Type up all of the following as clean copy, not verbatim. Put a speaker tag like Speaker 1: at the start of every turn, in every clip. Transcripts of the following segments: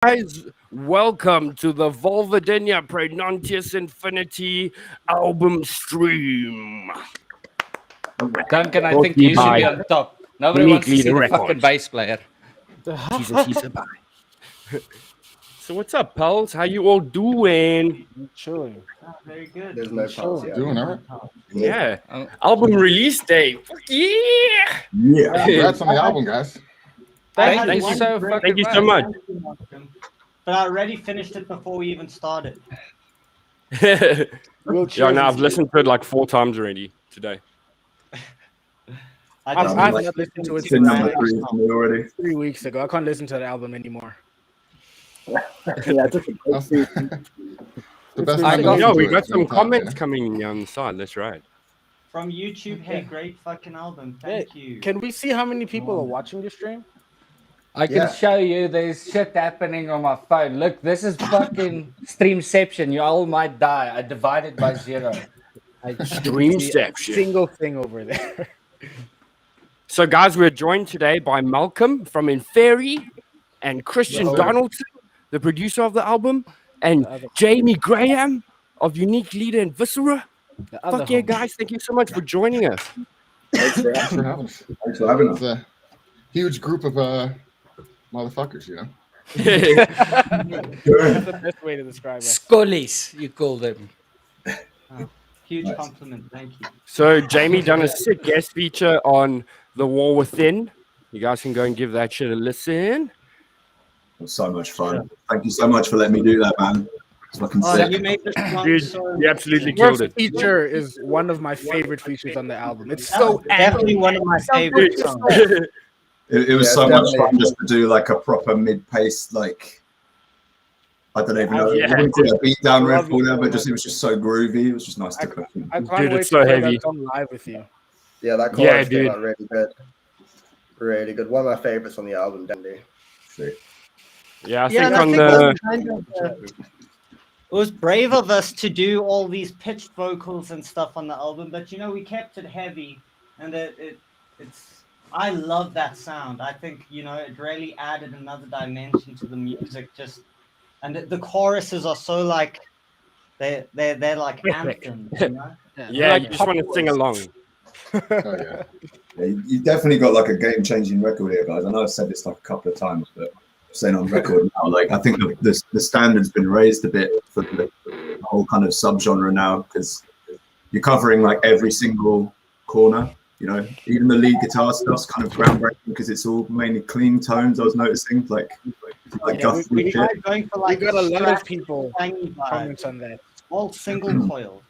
Speaker 1: Guys, welcome to the Vulvodynia Praenuntius Infiniti album stream.
Speaker 2: Duncan, I
Speaker 1: Brought
Speaker 2: think
Speaker 1: to you
Speaker 2: you should
Speaker 1: by
Speaker 2: be on top. Nobody
Speaker 1: Unique
Speaker 2: wants to see
Speaker 1: Leader
Speaker 2: the
Speaker 1: Records.
Speaker 2: fucking bass player.
Speaker 1: Jesus, he's a bye. So what's up, pals? How you all doing?
Speaker 3: Chilling.
Speaker 4: Very good.
Speaker 5: There's no pulse yet.
Speaker 6: Doing all right.
Speaker 1: Yeah.
Speaker 2: Oh.
Speaker 1: Album release day. Fuck yeah!
Speaker 6: Yeah. Congrats on the album, guys.
Speaker 2: Thank
Speaker 1: Thank
Speaker 2: you
Speaker 1: you.
Speaker 2: so fucking
Speaker 1: Thank you so much.
Speaker 4: But I already finished it before we even started.
Speaker 1: Yeah,
Speaker 3: Wheelchair.
Speaker 1: no, I've listened to it like 4 times already today.
Speaker 4: I
Speaker 3: I've
Speaker 4: just
Speaker 5: I've
Speaker 3: not listened to it
Speaker 5: It's in number
Speaker 3: since
Speaker 5: 3 for me already.
Speaker 3: 3 weeks ago. I can't listen to the album anymore.
Speaker 6: Yeah, it's a the best
Speaker 2: I
Speaker 6: time to
Speaker 2: got-
Speaker 6: listen
Speaker 1: Yo,
Speaker 6: to
Speaker 1: we
Speaker 6: it
Speaker 1: got
Speaker 6: is
Speaker 1: some
Speaker 6: sometime,
Speaker 1: comments
Speaker 6: yeah.
Speaker 1: coming on the side. That's right.
Speaker 4: from YouTube. Hey, great fucking album. Thank you.
Speaker 3: Can we see how many people are watching the stream?
Speaker 2: I can
Speaker 5: Yeah.
Speaker 2: show you there's shit happening on my phone. Look, this is fucking Streamception. You all might die. I divided by 0.
Speaker 3: I
Speaker 1: Streamception.
Speaker 3: single thing over there.
Speaker 1: So, guys, we're joined today by Malcolm from Infiniti and Christian
Speaker 5: Hello.
Speaker 1: Donaldson, the producer of the album, and
Speaker 3: The other-
Speaker 1: Jamie Graham of Unique Leader and Viscera.
Speaker 3: The other
Speaker 1: Fuck yeah,
Speaker 3: homie.
Speaker 1: guys. Thank you so much for joining us.
Speaker 5: Thanks for
Speaker 6: Thanks for having us.
Speaker 5: Thanks for having
Speaker 6: It's
Speaker 5: us.
Speaker 6: a huge group of motherfuckers, you know.
Speaker 3: That's the best way to describe it.
Speaker 2: Scullies, you call them.
Speaker 4: Huge
Speaker 5: Nice.
Speaker 4: compliment. Thank you.
Speaker 1: So, Jamie done a sick guest feature on The War Within. You guys can go and give that shit a listen.
Speaker 5: It was so much fun. Thank you so much for letting me do that, man. It's fucking
Speaker 4: Oh,
Speaker 5: sick.
Speaker 4: you made this one
Speaker 1: Dude,
Speaker 4: so.
Speaker 1: you absolutely killed
Speaker 3: First
Speaker 1: it.
Speaker 3: feature is one of my favorite features on the album. It's
Speaker 4: That
Speaker 3: so
Speaker 4: was definitely one of my favorite
Speaker 1: Dude,
Speaker 4: songs.
Speaker 5: It was
Speaker 6: Yeah,
Speaker 5: so much
Speaker 6: definitely.
Speaker 5: fun just to do like a proper mid-pace, like, I don't even know.
Speaker 1: Yeah.
Speaker 5: I wouldn't call it a beat down riff
Speaker 3: Love
Speaker 5: or whatever,
Speaker 3: it.
Speaker 5: but just it was just so groovy. It was just nice to put in.
Speaker 3: I can't
Speaker 1: Dude,
Speaker 3: wait
Speaker 1: it's
Speaker 3: to
Speaker 1: so
Speaker 3: play
Speaker 1: heavy.
Speaker 3: that song live with you.
Speaker 7: Yeah, that
Speaker 1: Yeah,
Speaker 7: chorus
Speaker 1: dude.
Speaker 7: came out really good. Really good. One of my favorites on the album, definitely.
Speaker 1: Yeah, I
Speaker 4: Yeah,
Speaker 1: think
Speaker 4: and I
Speaker 1: on
Speaker 4: think
Speaker 1: the.
Speaker 4: it was kind of, it was brave of us to do all these pitched vocals and stuff on the album, but you know we kept it heavy, and it's. I love that sound. I think it really added another dimension to the music. Just and the choruses are so like they're like
Speaker 1: Epic.
Speaker 4: anthems. You know?
Speaker 1: Yeah,
Speaker 3: Like
Speaker 1: you just want to sing along.
Speaker 6: Oh yeah.
Speaker 5: Yeah, you definitely got like a game-changing record here, guys. I know I've said this like a couple of times, but I'm saying on record now, like I think the standard's been raised a bit for the whole kind of subgenre now because you're covering like every single corner. You know, even the lead guitar stuff's kind of groundbreaking because it's all mainly clean tones. I was noticing, like
Speaker 4: Yeah,
Speaker 5: guthrie
Speaker 4: we
Speaker 5: shit.
Speaker 4: tried going for
Speaker 3: We
Speaker 4: like
Speaker 3: got a lot of
Speaker 4: scratchy,
Speaker 3: people
Speaker 4: tangy vibes,
Speaker 3: comments on that.
Speaker 4: all single coil.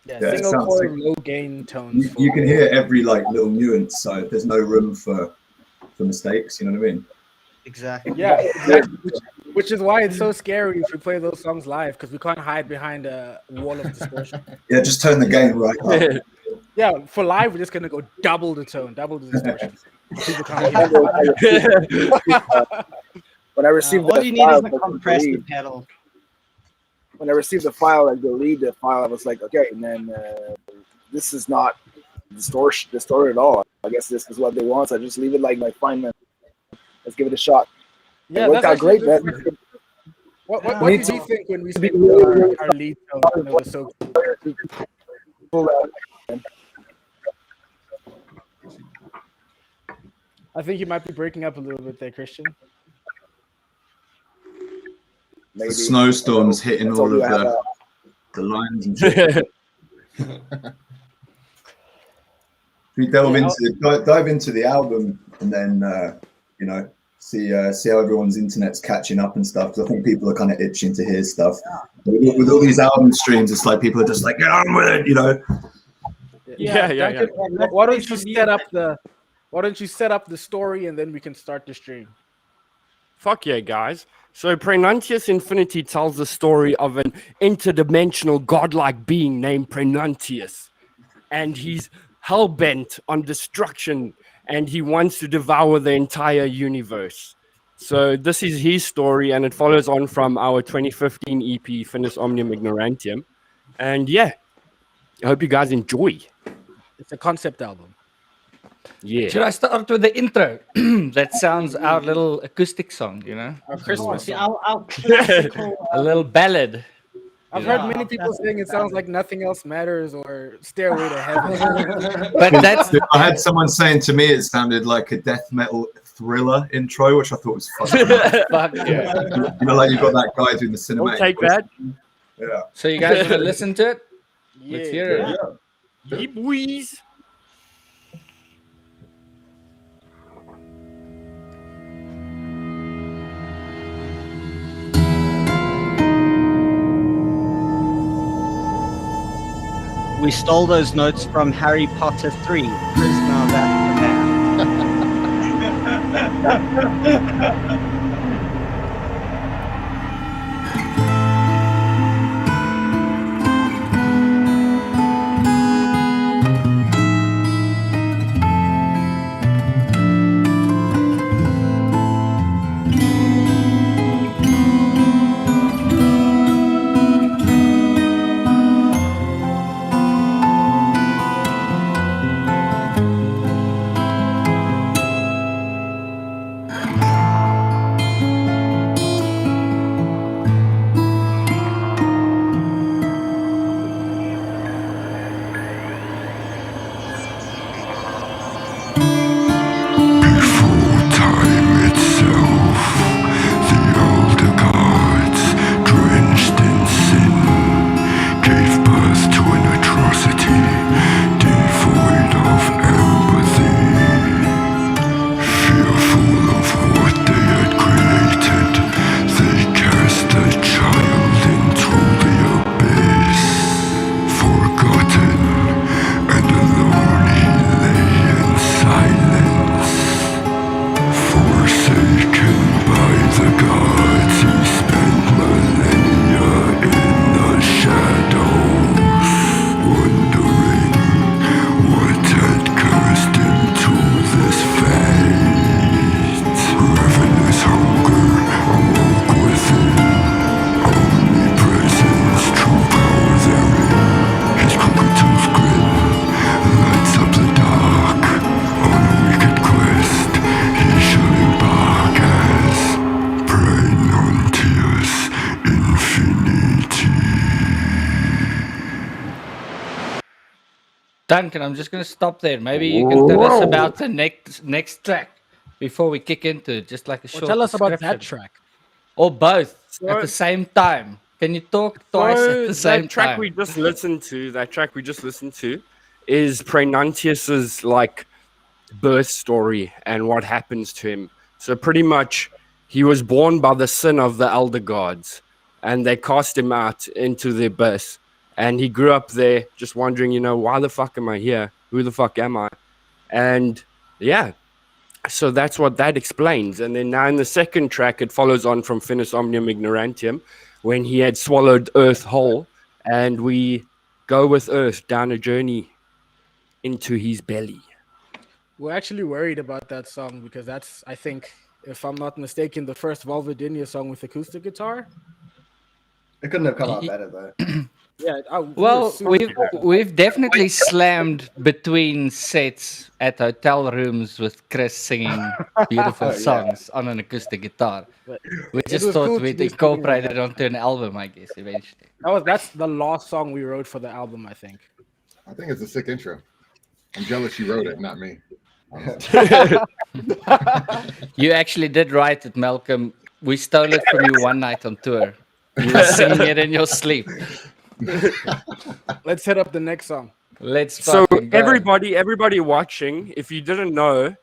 Speaker 3: Yeah,
Speaker 5: Yeah, it
Speaker 3: single
Speaker 5: sounds
Speaker 3: coil,
Speaker 5: sick.
Speaker 3: low gain tones.
Speaker 5: You can hear every like little nuance, so there's no room for mistakes. You know what I mean?
Speaker 4: Exactly.
Speaker 3: Yeah, exactly. Which is why it's so scary if we play those songs live because we can't hide behind a wall of distortion.
Speaker 5: Yeah, just turn the gain right up.
Speaker 3: Yeah, for live we're just gonna go double the tone, double the distortion. People can't hear.
Speaker 8: When I received
Speaker 4: All
Speaker 8: the
Speaker 4: you need is
Speaker 8: file,
Speaker 4: a
Speaker 8: like, the
Speaker 4: compressor
Speaker 8: lead,
Speaker 4: pedal.
Speaker 8: when I received the file, like the lead, the file, I was like, okay, and then this is not distorted at all. I guess this is what they want. So I just leave it like fine, man. Let's give it a shot.
Speaker 3: Yeah,
Speaker 8: it worked out great, man.
Speaker 3: What
Speaker 4: Yeah.
Speaker 3: did
Speaker 8: Need
Speaker 3: you
Speaker 8: to-
Speaker 3: think when we set our lead tone? And it was so
Speaker 8: Pull out.
Speaker 3: I think you might be breaking up a little bit there, Christian.
Speaker 8: Maybe.
Speaker 5: The snowstorms hitting
Speaker 8: That's
Speaker 5: all
Speaker 8: all
Speaker 5: of
Speaker 8: you have,
Speaker 5: the lines and shit. We delve dive into the album and then see how everyone's internet's catching up and stuff. 'Cause I think people are kind of itching to hear stuff. With all these album streams, it's like people are just like, get on with it, you know.
Speaker 1: Yeah.
Speaker 3: Duncan, why don't you set up the story and then we can start the stream?
Speaker 1: Fuck yeah, guys. So Praenuntius Infiniti tells the story of an interdimensional godlike being named Praenuntius. And he's hell-bent on destruction and he wants to devour the entire universe. So this is his story and it follows on from our 2015 EP, Finis Omnium Ignorantium. And yeah, I hope you guys enjoy.
Speaker 3: It's a concept album.
Speaker 1: Yeah.
Speaker 2: Should I start with the intro? That sounds our little acoustic song, you know?
Speaker 3: Our Christmas
Speaker 4: See,
Speaker 3: song.
Speaker 4: our classical.
Speaker 2: A little ballad.
Speaker 3: I've
Speaker 2: you
Speaker 3: heard
Speaker 2: know?
Speaker 3: many people saying it sounds like Nothing Else Matters or Stairway to Heaven.
Speaker 2: But that's
Speaker 5: I had someone saying to me it sounded like a death metal thriller intro, which I thought was funny.
Speaker 2: fuck yeah.
Speaker 5: You know, like you've got that guy doing the cinematic.
Speaker 1: We'll take that.
Speaker 5: Yeah.
Speaker 2: So you guys want to listen to it?
Speaker 3: Yeah.
Speaker 2: Let's hear it.
Speaker 1: Yeah, boys.
Speaker 4: We stole those notes from Harry Potter 3, Prisoner of Azkaban.
Speaker 2: Duncan, I'm just going to stop there. Maybe you can tell us about the next track before we kick into it, just like a
Speaker 3: Well,
Speaker 2: short
Speaker 3: tell us about that
Speaker 2: description.
Speaker 3: track.
Speaker 2: Or both
Speaker 1: So-
Speaker 2: at the same time. Can you talk twice at the same
Speaker 1: that track
Speaker 2: time?
Speaker 1: we just listened to, is Praenuntius's like birth story and what happens to him. So pretty much, he was born by the sin of the elder gods, and they cast him out into the abyss. And he grew up there, just wondering, why the fuck am I here? Who the fuck am I? And yeah, so that's what that explains. And then now in the second track, it follows on from Finis Omnium Ignorantium, when he had swallowed Earth whole, and we go with Earth down a journey into his belly.
Speaker 3: We're actually worried about that song because that's, I think, if I'm not mistaken, the first Vulvodynia song with acoustic guitar.
Speaker 7: It couldn't have come out better though.
Speaker 3: Yeah.
Speaker 2: Well, we've definitely slammed between sets at hotel rooms with Kriss singing beautiful
Speaker 7: Yeah.
Speaker 2: songs on an acoustic guitar.
Speaker 3: But
Speaker 2: We
Speaker 3: it
Speaker 2: just
Speaker 3: was
Speaker 2: thought
Speaker 3: cool to
Speaker 2: we'd
Speaker 3: be singing
Speaker 2: incorporate
Speaker 3: that.
Speaker 2: it onto an album, I guess, eventually.
Speaker 3: That's the last song we wrote for the album, I think.
Speaker 6: I think it's a sick intro. I'm jealous you wrote it, not me.
Speaker 2: You actually did write it, Malcolm. We stole it from you one night on tour. You were singing it in your sleep.
Speaker 3: Let's hit up the next song.
Speaker 2: Let's
Speaker 1: So
Speaker 2: fucking go.
Speaker 1: everybody watching, if you didn't know,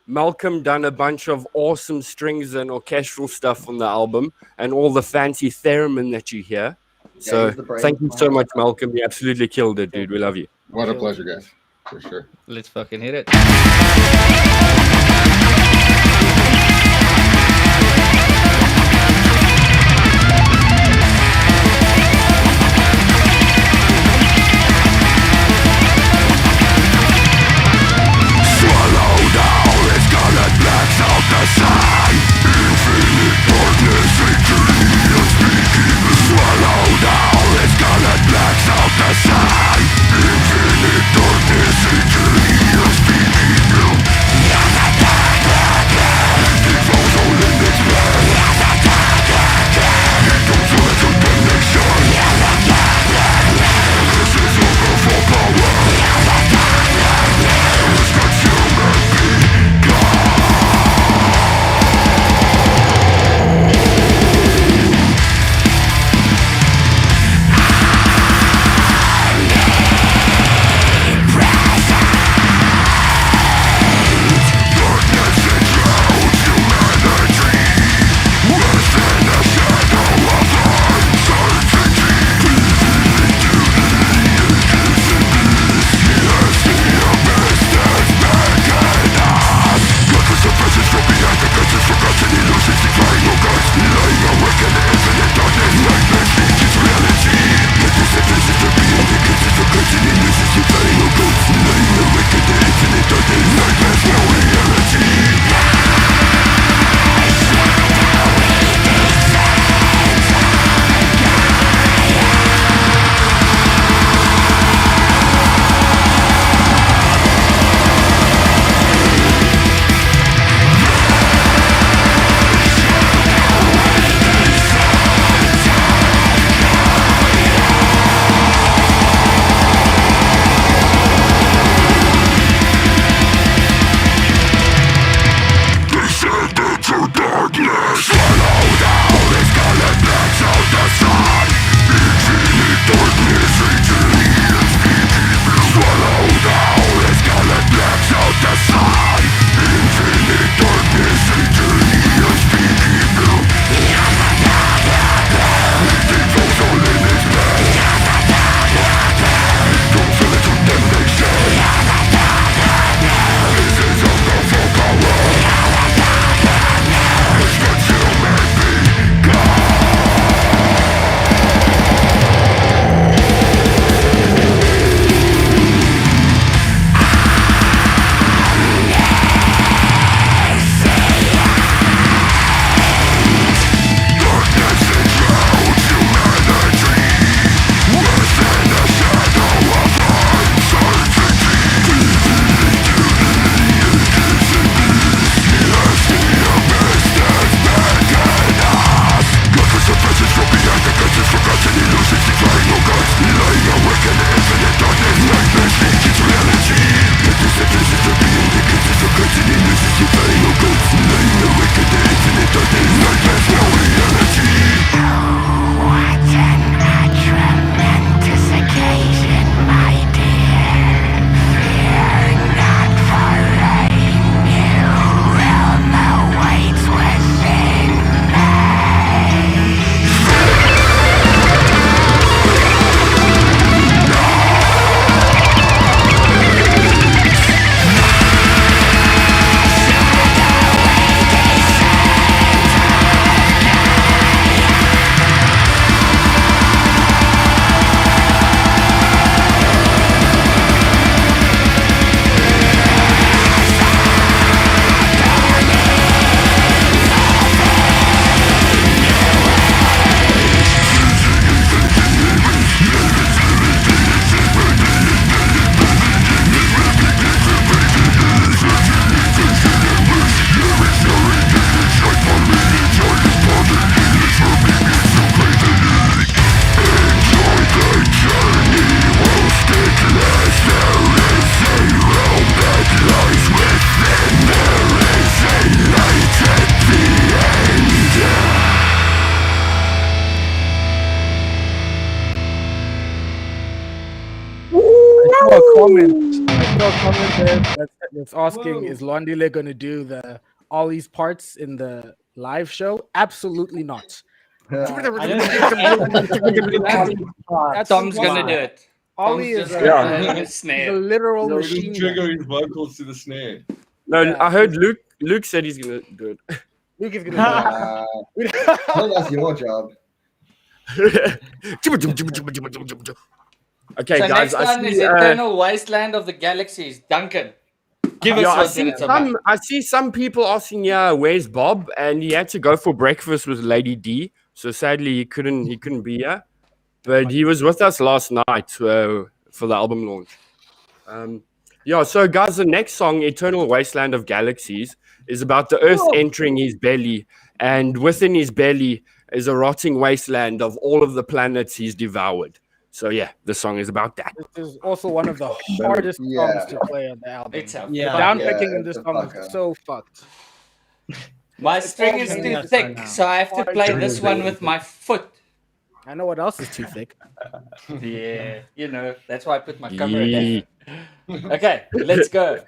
Speaker 1: Malcolm done a bunch of awesome strings and orchestral stuff on the album, and all the fancy theremin that you hear. So
Speaker 7: he's the brain
Speaker 1: thank you so
Speaker 7: behind
Speaker 1: much, Malcolm. You absolutely killed it, dude. We love you.
Speaker 6: What a pleasure, guys. For sure.
Speaker 2: Let's fucking hit it.
Speaker 9: Infinite darkness, eternity of speaking.
Speaker 3: a comment there that's asking, is Londile going to do all these parts in the live show? Absolutely not.
Speaker 4: I don't think
Speaker 3: That's
Speaker 2: Tom's gonna
Speaker 3: impossible.
Speaker 2: do it.
Speaker 3: Ollie
Speaker 2: Tom's
Speaker 3: is
Speaker 2: just
Speaker 3: a,
Speaker 2: gonna
Speaker 3: he's
Speaker 2: a
Speaker 3: a
Speaker 2: snare.
Speaker 3: literal
Speaker 9: No, just
Speaker 3: machine.
Speaker 9: trigger his vocals to the snare.
Speaker 1: No,
Speaker 3: Yeah,
Speaker 1: I heard Luke said he's gonna do it.
Speaker 3: Luke is going to do it.
Speaker 7: Well, that's your job.
Speaker 1: Okay,
Speaker 2: So
Speaker 1: guys,
Speaker 2: next
Speaker 1: I
Speaker 2: one is
Speaker 1: see,
Speaker 2: Eternal Wasteland of the Galaxies. Duncan, give us
Speaker 1: I
Speaker 2: what
Speaker 1: see
Speaker 2: it's about.
Speaker 1: I see some people asking, where's Bob? And he had to go for breakfast with Lady D. So sadly, he couldn't be here. But he was with us last night for the album launch. So guys, the next song, Eternal Wasteland of Galaxies, is about the Earth entering his belly, and within his belly is a rotting wasteland of all of the planets he's devoured. So yeah, the song is about that.
Speaker 3: This is also one of the hardest songs to play on the album.
Speaker 2: It's a
Speaker 3: The
Speaker 4: Yeah.
Speaker 3: downpicking
Speaker 7: Yeah,
Speaker 3: in this
Speaker 7: it's a
Speaker 3: song
Speaker 7: fucker.
Speaker 3: is so fucked.
Speaker 2: My string is too thick, so I have to play this one with my foot.
Speaker 3: I know what else is too thick.
Speaker 2: Yeah, that's why I put my camera
Speaker 1: Yee.
Speaker 2: down. Okay, let's go.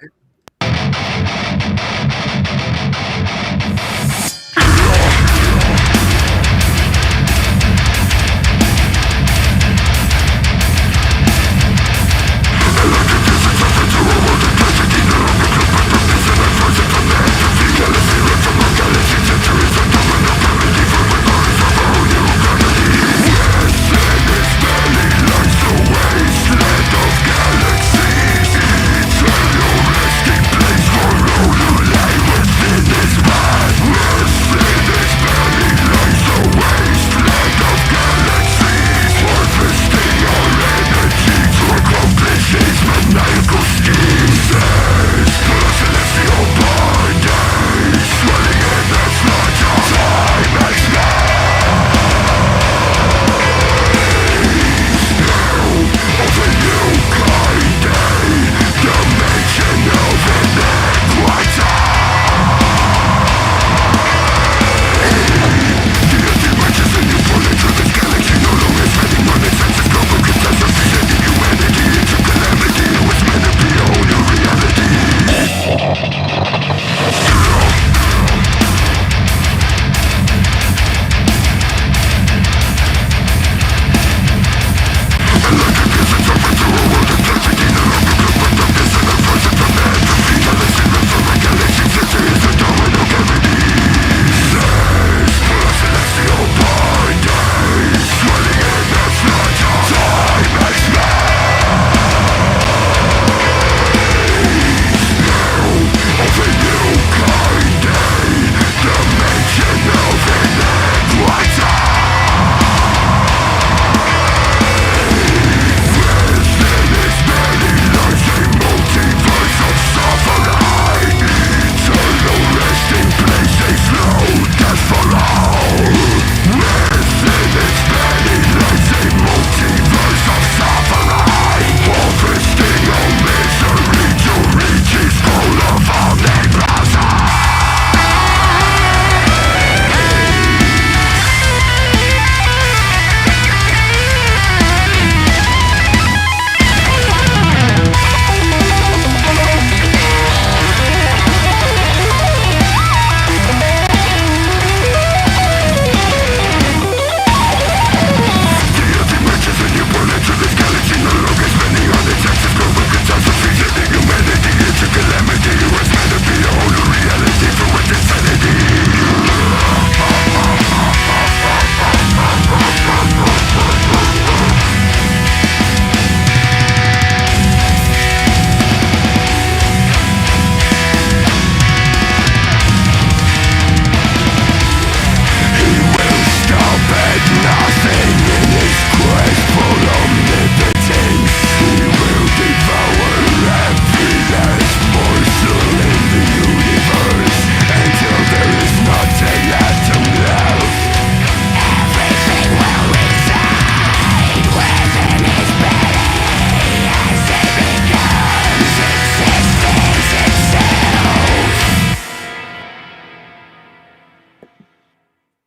Speaker 6: Solo.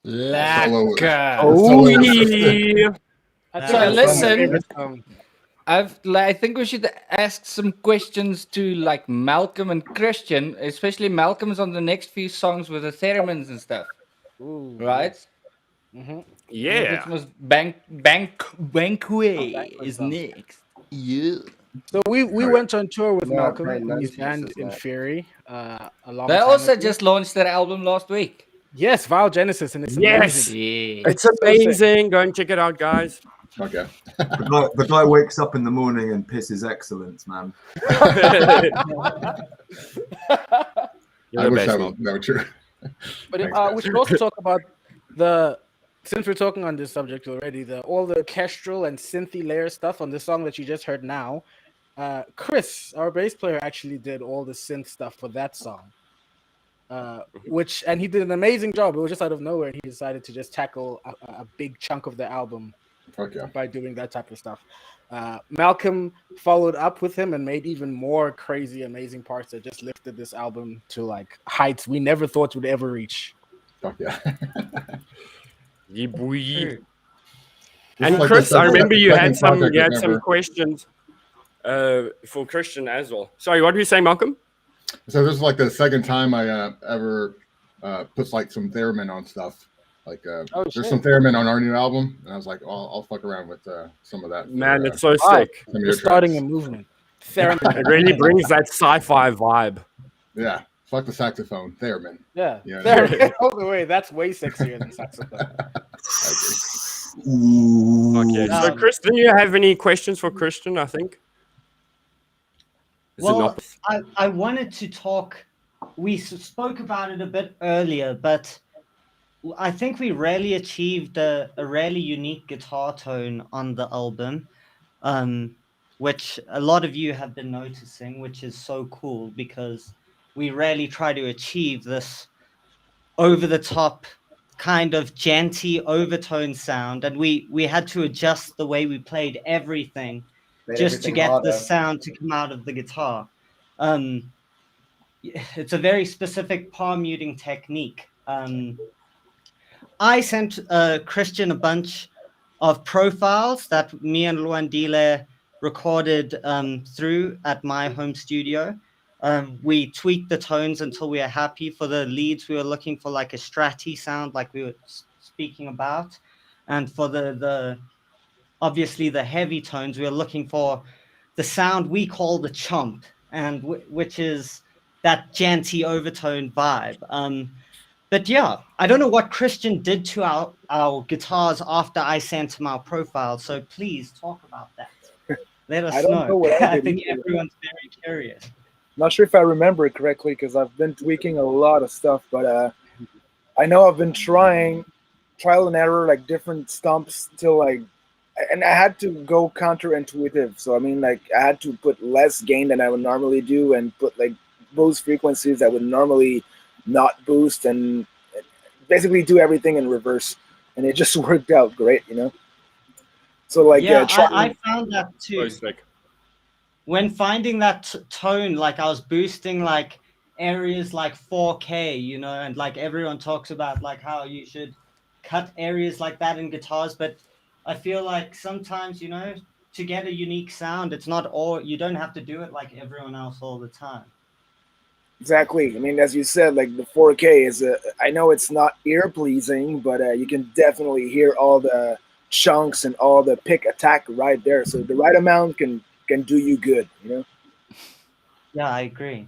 Speaker 2: Lacquer.
Speaker 1: Oh, yeah.
Speaker 3: I think
Speaker 2: So
Speaker 3: that's my
Speaker 2: listen.
Speaker 3: favorite song.
Speaker 2: I think we should ask some questions to like Malcolm and Christian, especially Malcolm's on the next few songs with the theremins and stuff,
Speaker 3: Ooh,
Speaker 2: right?
Speaker 3: yes. Mm-hmm.
Speaker 1: Yeah.
Speaker 2: Which was Banquet
Speaker 3: Banquet
Speaker 2: is
Speaker 3: song.
Speaker 2: next. Yeah.
Speaker 3: So we went on tour with
Speaker 7: No,
Speaker 3: Malcolm and his
Speaker 7: Praenuntius
Speaker 3: band
Speaker 7: is next.
Speaker 3: Inferi a long
Speaker 2: They
Speaker 3: time
Speaker 2: also
Speaker 3: ago.
Speaker 2: just launched their album last week.
Speaker 3: Yes, Vile Genesis, and it's
Speaker 1: Yes.
Speaker 3: amazing.
Speaker 2: Yeah.
Speaker 1: It's
Speaker 3: so sick.
Speaker 1: amazing. Go and check it out, guys.
Speaker 6: Okay.
Speaker 5: The guy wakes up in the morning and pisses excellence, man.
Speaker 1: You're
Speaker 6: I
Speaker 1: the
Speaker 6: wish
Speaker 1: best,
Speaker 6: that
Speaker 1: man.
Speaker 6: was true.
Speaker 3: But
Speaker 6: Thanks, guys.
Speaker 3: we should also talk about since we're talking on this subject already, all the orchestral and synthy layer stuff on the song that you just heard now. Kriss, our bass player, actually did all the synth stuff for that song. And he did an amazing job. It was just out of nowhere. He decided to just tackle a big chunk of the album
Speaker 6: Fuck yeah.
Speaker 3: by doing that type of stuff. Malcolm followed up with him and made even more crazy, amazing parts that just lifted this album to like heights we never thought would ever reach.
Speaker 6: Fuck yeah.
Speaker 1: Yeah, boy.
Speaker 6: This
Speaker 1: And
Speaker 6: is like
Speaker 1: Chris,
Speaker 6: the
Speaker 1: I remember you had
Speaker 6: second project I've
Speaker 1: some
Speaker 6: ever-
Speaker 1: questions for Christian as well. Sorry, what did you say, Malcolm?
Speaker 6: So this is like the second time I ever put like some theremin on stuff. Like there's some theremin on our new album, and I was like, I'll fuck around with some of that.
Speaker 1: Man,
Speaker 6: for,
Speaker 1: it's so
Speaker 3: Wow.
Speaker 1: sick.
Speaker 6: some of
Speaker 3: You're
Speaker 6: your
Speaker 3: starting a
Speaker 6: tracks.
Speaker 3: movement. Theremin.
Speaker 1: It really brings that sci-fi vibe.
Speaker 6: Yeah, fuck the saxophone, theremin.
Speaker 3: Yeah.
Speaker 6: Yeah.
Speaker 3: Theremin all the way. That's way sexier than saxophone.
Speaker 5: Ooh.
Speaker 1: Okay, so Chris, do you have any questions for Christian? I think. Is it
Speaker 4: Well,
Speaker 1: not?
Speaker 4: I wanted to talk. We spoke about it a bit earlier, but I think we really achieved a really unique guitar tone on the album, which a lot of you have been noticing, which is so cool because we really try to achieve this over-the-top kind of janty overtone sound, and we had to adjust the way we played everything just to get the sound to come out of the guitar. It's a very specific palm muting technique. I sent Christian a bunch of profiles that me and Luandile recorded through at my home studio. We tweaked the tones until we are happy. For the leads, we were looking for like a stratty sound, like we were speaking about. And for the obviously the heavy tones, we were looking for the sound we call the chomp, and which is that janty overtone vibe. But yeah, I don't know what Christian did to our guitars after I sent him our profile. So please talk about that. Let us
Speaker 8: I don't know what I
Speaker 4: I
Speaker 8: did
Speaker 4: think
Speaker 8: either.
Speaker 4: everyone's very curious.
Speaker 8: Not sure if I remember it correctly because I've been tweaking a lot of stuff, but I know I've been trial and error, like different stumps till like, and I had to go counterintuitive. So I mean, like I had to put less gain than I would normally do and put like boost frequencies that would normally not boost, and basically do everything in reverse, and it just worked out great, you know. So like,
Speaker 4: yeah, I found that too.
Speaker 1: So sick.
Speaker 4: When finding that tone, like I was boosting like areas like 4K, you know, and like everyone talks about like how you should cut areas like that in guitars, but I feel like sometimes, you know, to get a unique sound, it's not all, you don't have to do it like everyone else all the time.
Speaker 8: exactly. I mean, as you said, like the 4K is I know it's not ear pleasing, but you can definitely hear all the chunks and all the pick attack right there. So the right amount can do you good, you know.
Speaker 4: Yeah, I agree.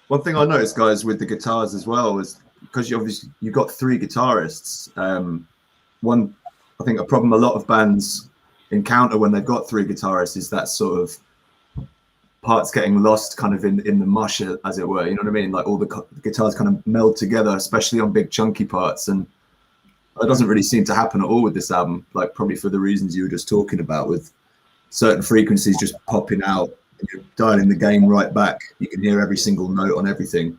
Speaker 5: One thing I noticed, guys, with the guitars as well is because you've got three guitarists. One, I think a problem a lot of bands encounter when they've got three guitarists is that sort of parts getting lost kind of in the mush, as it were. You know what I mean? Like all the guitars kind of meld together, especially on big chunky parts. And that doesn't really seem to happen at all with this album, like probably for the reasons you were just talking about, with certain frequencies just popping out. You're dialing the gain right back. You can hear every single note on everything.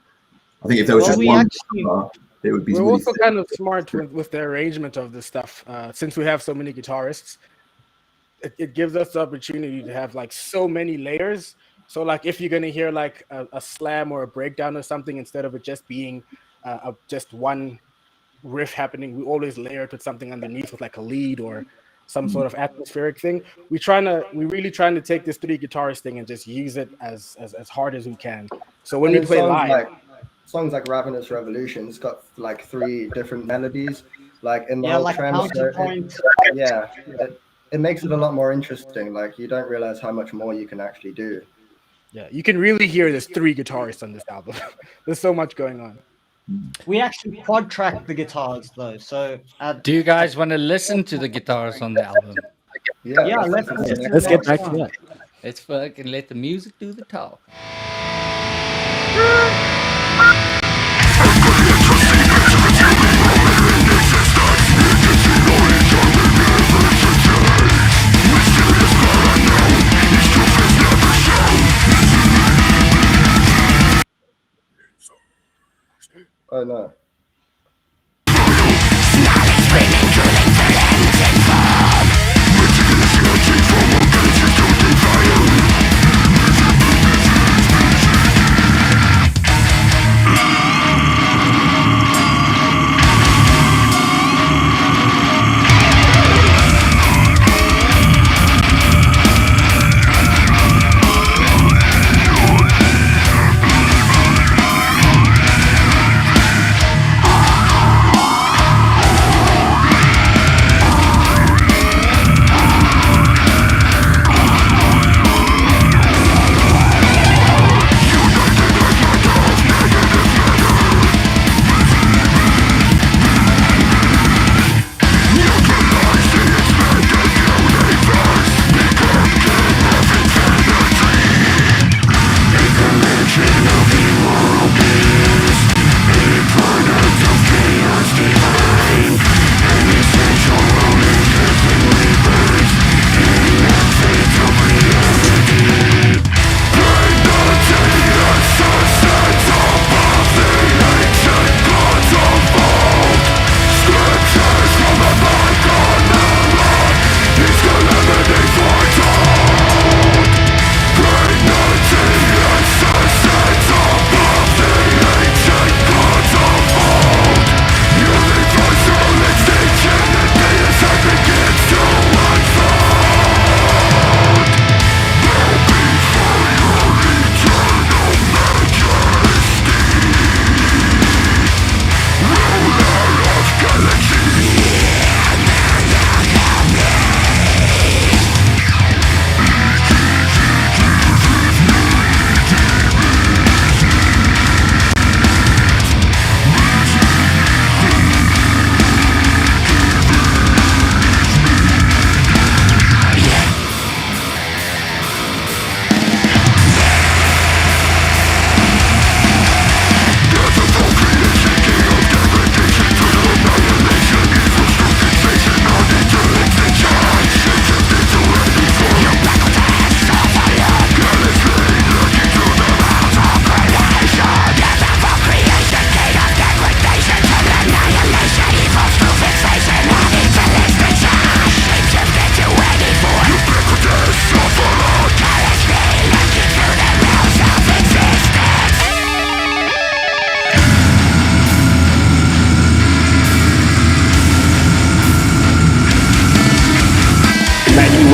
Speaker 5: I think if there was just one guitar, it would be
Speaker 3: We're
Speaker 5: really
Speaker 3: also
Speaker 5: thick.
Speaker 3: kind of smart with the arrangement of this stuff. Since we have so many guitarists, it gives us the opportunity to have like so many layers. So like if you're gonna hear like a slam or a breakdown or something, instead of it just being just one riff happening, we always layer it with something underneath with like a lead or some sort of atmospheric thing. We're really trying to take this 3 guitarist thing and just use it as hard as we can. So when we play live,
Speaker 7: songs like Ravenous Revolution, it's got like 3 different melodies, like in the
Speaker 4: Yeah,
Speaker 7: whole
Speaker 4: like
Speaker 7: trance.
Speaker 4: counterpoint.
Speaker 7: It makes it a lot more interesting. Like you don't realize how much more you can actually do.
Speaker 3: yeah, you can really hear there's 3 guitarists on this album. There's so much going on.
Speaker 4: We actually quad track the guitars though. So
Speaker 2: Do you guys want to listen to the guitars on the album?
Speaker 4: yeah,
Speaker 8: Let's get back to that.
Speaker 2: Let's fucking let the music do the talk.
Speaker 7: Oh no.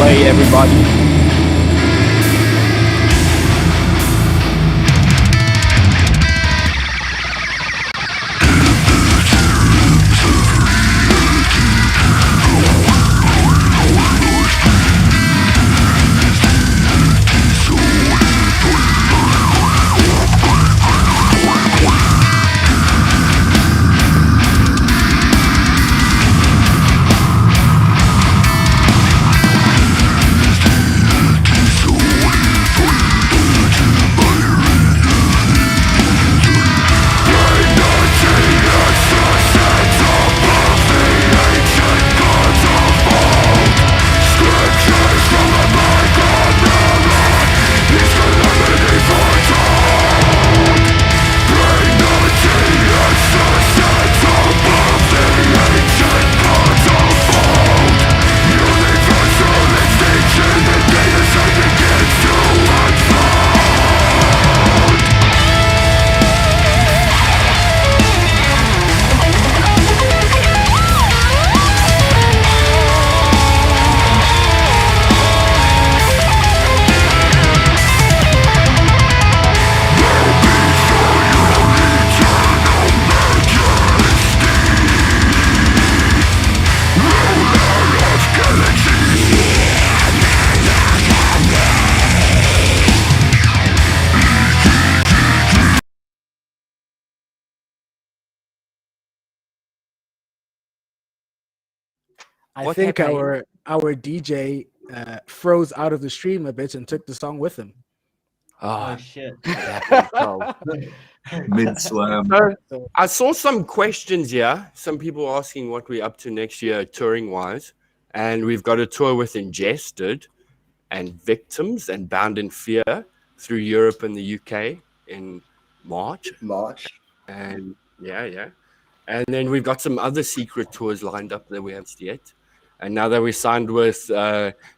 Speaker 1: Way, everybody.
Speaker 3: I
Speaker 1: What
Speaker 3: think
Speaker 1: happened?
Speaker 3: our DJ froze out of the stream a bit and took the song with him.
Speaker 4: Oh
Speaker 1: Ah,
Speaker 4: shit.
Speaker 1: it happened, Charles.
Speaker 5: Mid slam.
Speaker 1: So, I saw some questions here. Some people asking what we're up to next year touring wise. And we've got a tour with Ingested and Victims and Bound in Fear through Europe and the UK in March. And yeah. And then we've got some other secret tours lined up that we haven't yet. And now that we signed with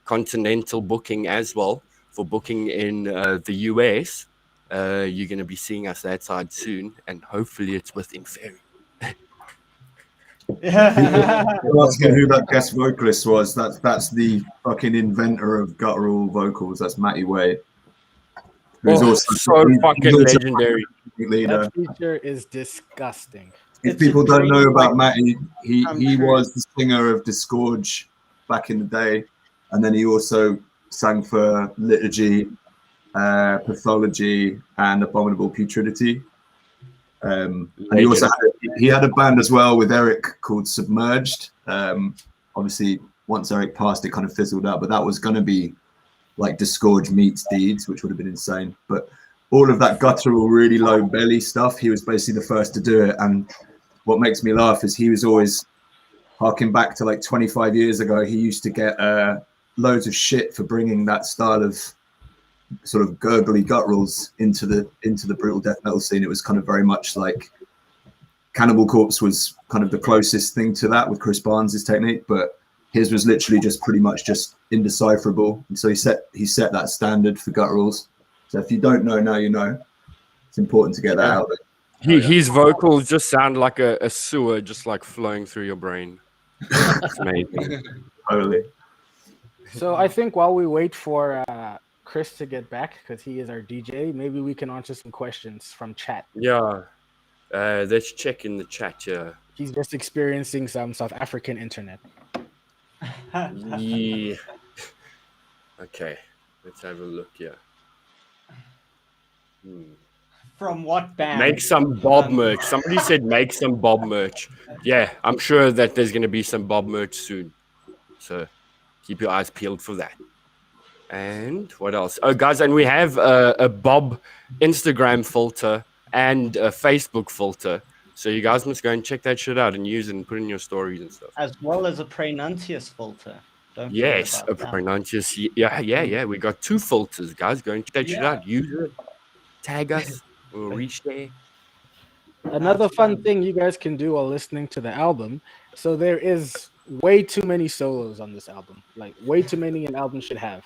Speaker 1: Continental Booking as well for booking in the US, you're going to be seeing us that side soon. And hopefully it's with Infiniti.
Speaker 5: You're asking who that guest vocalist was. That's the fucking inventor of guttural vocals. That's Matty Way. Who's also
Speaker 1: so fucking legendary.
Speaker 5: Leader.
Speaker 3: That feature is disgusting.
Speaker 5: If people don't know about Matty, he was the singer of Disgorge back in the day, and then he also sang for Liturgy, Pathology, and Abominable Putridity. And he also had a band as well with Eric called Submerged. Obviously, once Eric passed, it kind of fizzled out, but that was going to be like Disgorge meets Deeds, which would have been insane. But all of that guttural, really low belly stuff, he was basically the first to do it. And what makes me laugh is he was always harking back to like 25 years ago. He used to get loads of shit for bringing that style of sort of gurgly gutturals into the brutal death metal scene. It was kind of very much like Cannibal Corpse was kind of the closest thing to that with Chris Barnes' technique, but his was literally just pretty much just indecipherable. And so he set that standard for gutturals. So if you don't know now, you know. It's important to get that out there.
Speaker 1: His vocals just sound like a sewer just like flowing through your brain. It's amazing.
Speaker 5: Totally.
Speaker 3: So I think while we wait for Kriss to get back, because he is our DJ, maybe we can answer some questions from chat.
Speaker 1: Yeah. Let's check in the chat here.
Speaker 3: He's just experiencing some South African internet.
Speaker 1: Yeah. Okay. Let's have a look here.
Speaker 4: From what band?
Speaker 1: Make some Bob merch. Somebody said make some Bob merch. Yeah, I'm sure that there's going to be some Bob merch soon. So keep your eyes peeled for that. And what else? Oh, guys, and we have a Bob Instagram filter and a Facebook filter. So you guys must go and check that shit out and use it and put in your stories and stuff.
Speaker 4: As well as a Praenuntius filter.
Speaker 1: Yes, a Praenuntius. Yeah. We got 2 filters, guys. Go and check that shit out. Use it. Tag us. We'll reach there.
Speaker 3: Another fun thing you guys can do while listening to the album. So there is way too many solos on this album. Like way too many an album should have.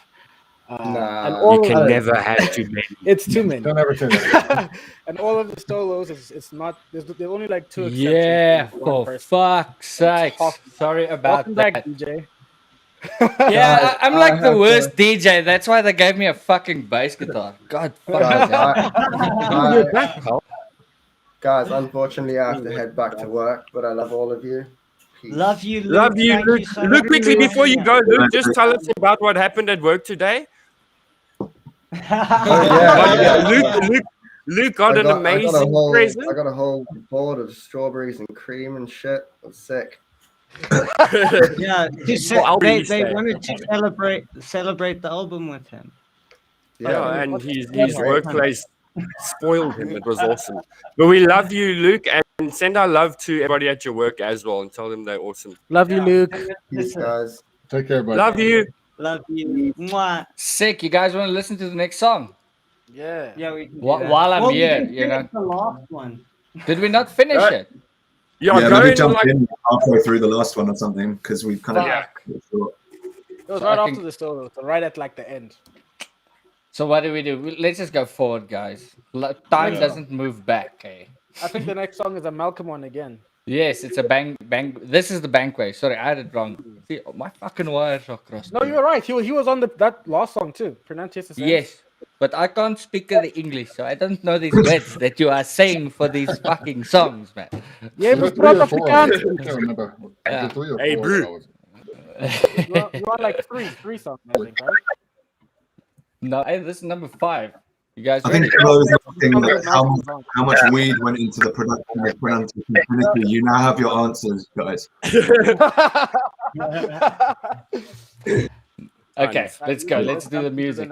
Speaker 3: And all
Speaker 1: you can never have too many.
Speaker 3: It's too many.
Speaker 6: Don't ever say that.
Speaker 3: And all of the solos, it's not. There's only like 2 exceptions.
Speaker 2: Yeah, for fuck's sake. Sorry about
Speaker 3: Welcome
Speaker 2: that.
Speaker 3: back, DJ.
Speaker 2: Yeah, I'm like the worst DJ. That's why they gave me a fucking bass guitar. God fucking
Speaker 7: Guys, unfortunately, I have to head back to work, but I love all of you. Peace.
Speaker 4: Love you, Luke.
Speaker 1: Love you,
Speaker 4: Thank
Speaker 1: Luke.
Speaker 4: so
Speaker 1: Luke,
Speaker 4: much.
Speaker 1: quickly before you go, Luke, just tell us about what happened at work today. Luke got an amazing present.
Speaker 7: I got a whole board of strawberries and cream and shit. I'm sick.
Speaker 4: Yeah, they wanted to celebrate the album with him.
Speaker 1: Yeah, and his workplace spoiled him. It was awesome. But we love you, Luke, and send our love to everybody at your work as well, and tell them they're awesome.
Speaker 3: Love you, Luke.
Speaker 7: Peace, guys.
Speaker 6: Take care, buddy.
Speaker 1: Love you.
Speaker 4: Love you. Mwah.
Speaker 2: Sick. You guys want to listen to the next song?
Speaker 3: Yeah.
Speaker 4: Yeah, we can do
Speaker 2: While I'm
Speaker 4: that.
Speaker 2: here,
Speaker 4: we can
Speaker 2: you know.
Speaker 4: finish the last one.
Speaker 2: Did we not finish it?
Speaker 1: Yeah,
Speaker 5: maybe jump in halfway through the last one or something, because we've kind of
Speaker 3: It was right after the solo, so right at like the end.
Speaker 2: So what do? Let's just go forward, guys. Time doesn't move back, eh?
Speaker 3: I think the next song is a Malcolm one again.
Speaker 2: Yes, it's a bang. This is the bankway. Sorry, I had it wrong. See, my fucking wires are crossed.
Speaker 3: No, you're right. He was on that last song too. Praenuntius.
Speaker 2: Yes, but I can't speak the English, so I don't know these words that you are saying for these fucking songs, man.
Speaker 3: Yeah, but not Afrikaans.
Speaker 6: I can't remember.
Speaker 2: Yeah.
Speaker 1: Hey, bro.
Speaker 3: You are like three songs, I think, right?
Speaker 2: No, this is number 5. You guys
Speaker 5: I
Speaker 2: ready?
Speaker 5: think for those asking how much weed went into the production of Praenuntius Infiniti, you now have your answers, guys.
Speaker 2: Okay, let's go. Let's do the music.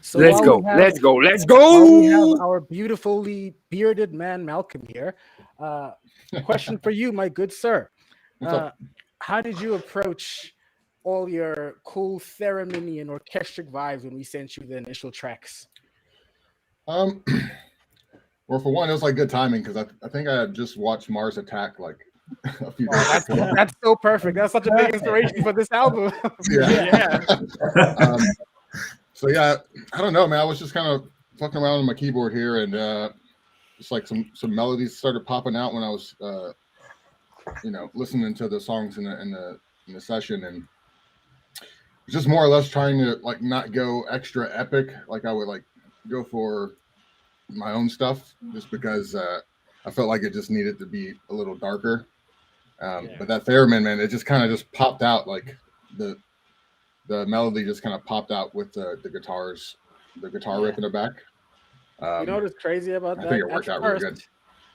Speaker 3: So
Speaker 1: Let's
Speaker 3: while
Speaker 1: go.
Speaker 3: we have-
Speaker 1: Let's go. Let's
Speaker 3: While we have
Speaker 1: go.
Speaker 3: our beautifully bearded man Malcolm here, question for you, my good sir.
Speaker 6: What's up?
Speaker 3: How did you approach all your cool Theremin and orchestric vibes when we sent you the initial tracks?
Speaker 6: Well, for one, it was like good timing because I think I had just watched Mars Attack like a few
Speaker 3: Wow,
Speaker 6: days before.
Speaker 3: that's so perfect. That's such a big inspiration for this album.
Speaker 6: Yeah. So yeah, I don't know, man. I was just kind of fucking around on my keyboard here, and just like some melodies started popping out when I was, listening to the songs in the session, and just more or less trying to like not go extra epic, like I would like go for my own stuff, just because I felt like it just needed to be a little darker. But that Theremin, man, it just kind of just popped out, like the melody just kind of popped out with the guitar riff in the back.
Speaker 3: You know what's crazy about that?
Speaker 6: I think it worked out really good.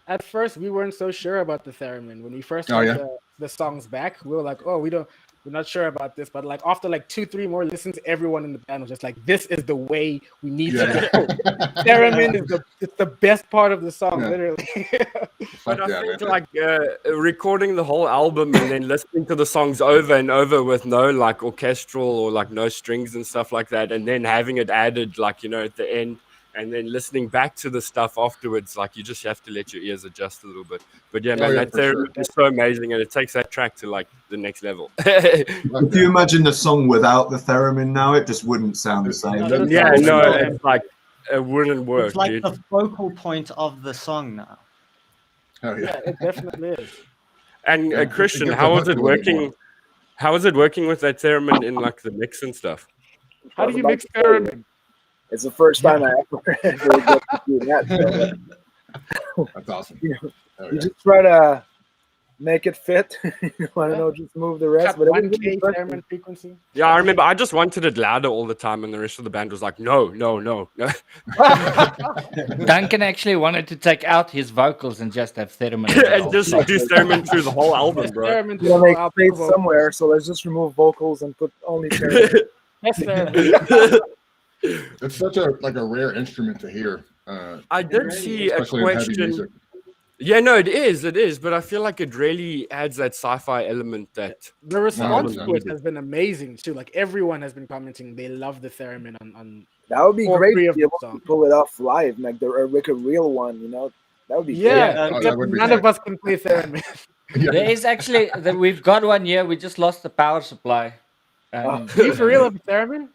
Speaker 3: At first, we weren't so sure about the Theremin. When we first
Speaker 6: Oh,
Speaker 3: got the songs back, we were like, "Oh, we're not sure about this." But like after like 2-3 more listens, everyone in the band was just like, "This is the way we need to go." Theremin is the best part of the song, literally.
Speaker 1: But I think like recording the whole album and then listening to the songs over and over with no like orchestral or like no strings and stuff like that, and then having it added like at the end. And then listening back to the stuff afterwards, like you just have to let your ears adjust a little bit. But yeah, man, that Theremin is so amazing, and it takes that track to like the next level.
Speaker 5: If you imagine the song without the Theremin now, it just wouldn't sound the same.
Speaker 1: Yeah, no, it's like it wouldn't work.
Speaker 4: It's like
Speaker 1: dude.
Speaker 4: the focal point of the song now.
Speaker 6: Oh
Speaker 3: Yeah, it definitely is.
Speaker 1: And Christian, how was it working? How was it working with that Theremin in like the mix and stuff?
Speaker 3: How do you mix Theremin?
Speaker 8: It's the first time I ever got to do that.
Speaker 6: That's awesome.
Speaker 8: You just try to make it fit. I don't know, just move the rest. But
Speaker 3: 1K Theremin frequency.
Speaker 1: Yeah, I remember. I just wanted it louder all the time, and the rest of the band was like, "No."
Speaker 2: Duncan actually wanted to take out his vocals and just have Theremin.
Speaker 1: And just do Theremin through the whole album, bro.
Speaker 3: Theremin
Speaker 8: you make space somewhere, so let's just remove vocals and put only Theremin.
Speaker 3: Yes, Theremin.
Speaker 6: It's such a rare instrument to hear.
Speaker 1: I did see a
Speaker 6: especially in heavy
Speaker 1: question.
Speaker 6: music.
Speaker 1: Yeah, no, it is, but I feel like it really adds that sci-fi element that
Speaker 3: The response
Speaker 6: No,
Speaker 3: to it has been amazing too. Like everyone has been commenting, they love the Theremin on
Speaker 8: That would be
Speaker 3: all
Speaker 8: great
Speaker 3: three
Speaker 8: to
Speaker 3: of
Speaker 8: be
Speaker 3: the
Speaker 8: able to
Speaker 3: songs.
Speaker 8: pull it off live, like like a real one, That would be
Speaker 3: Yeah,
Speaker 6: Oh,
Speaker 3: except
Speaker 6: that would be
Speaker 3: none
Speaker 6: sick.
Speaker 3: of us can play Theremin.
Speaker 2: There is actually we've got one here. We just lost the power supply.
Speaker 3: Are you for real of Theremin?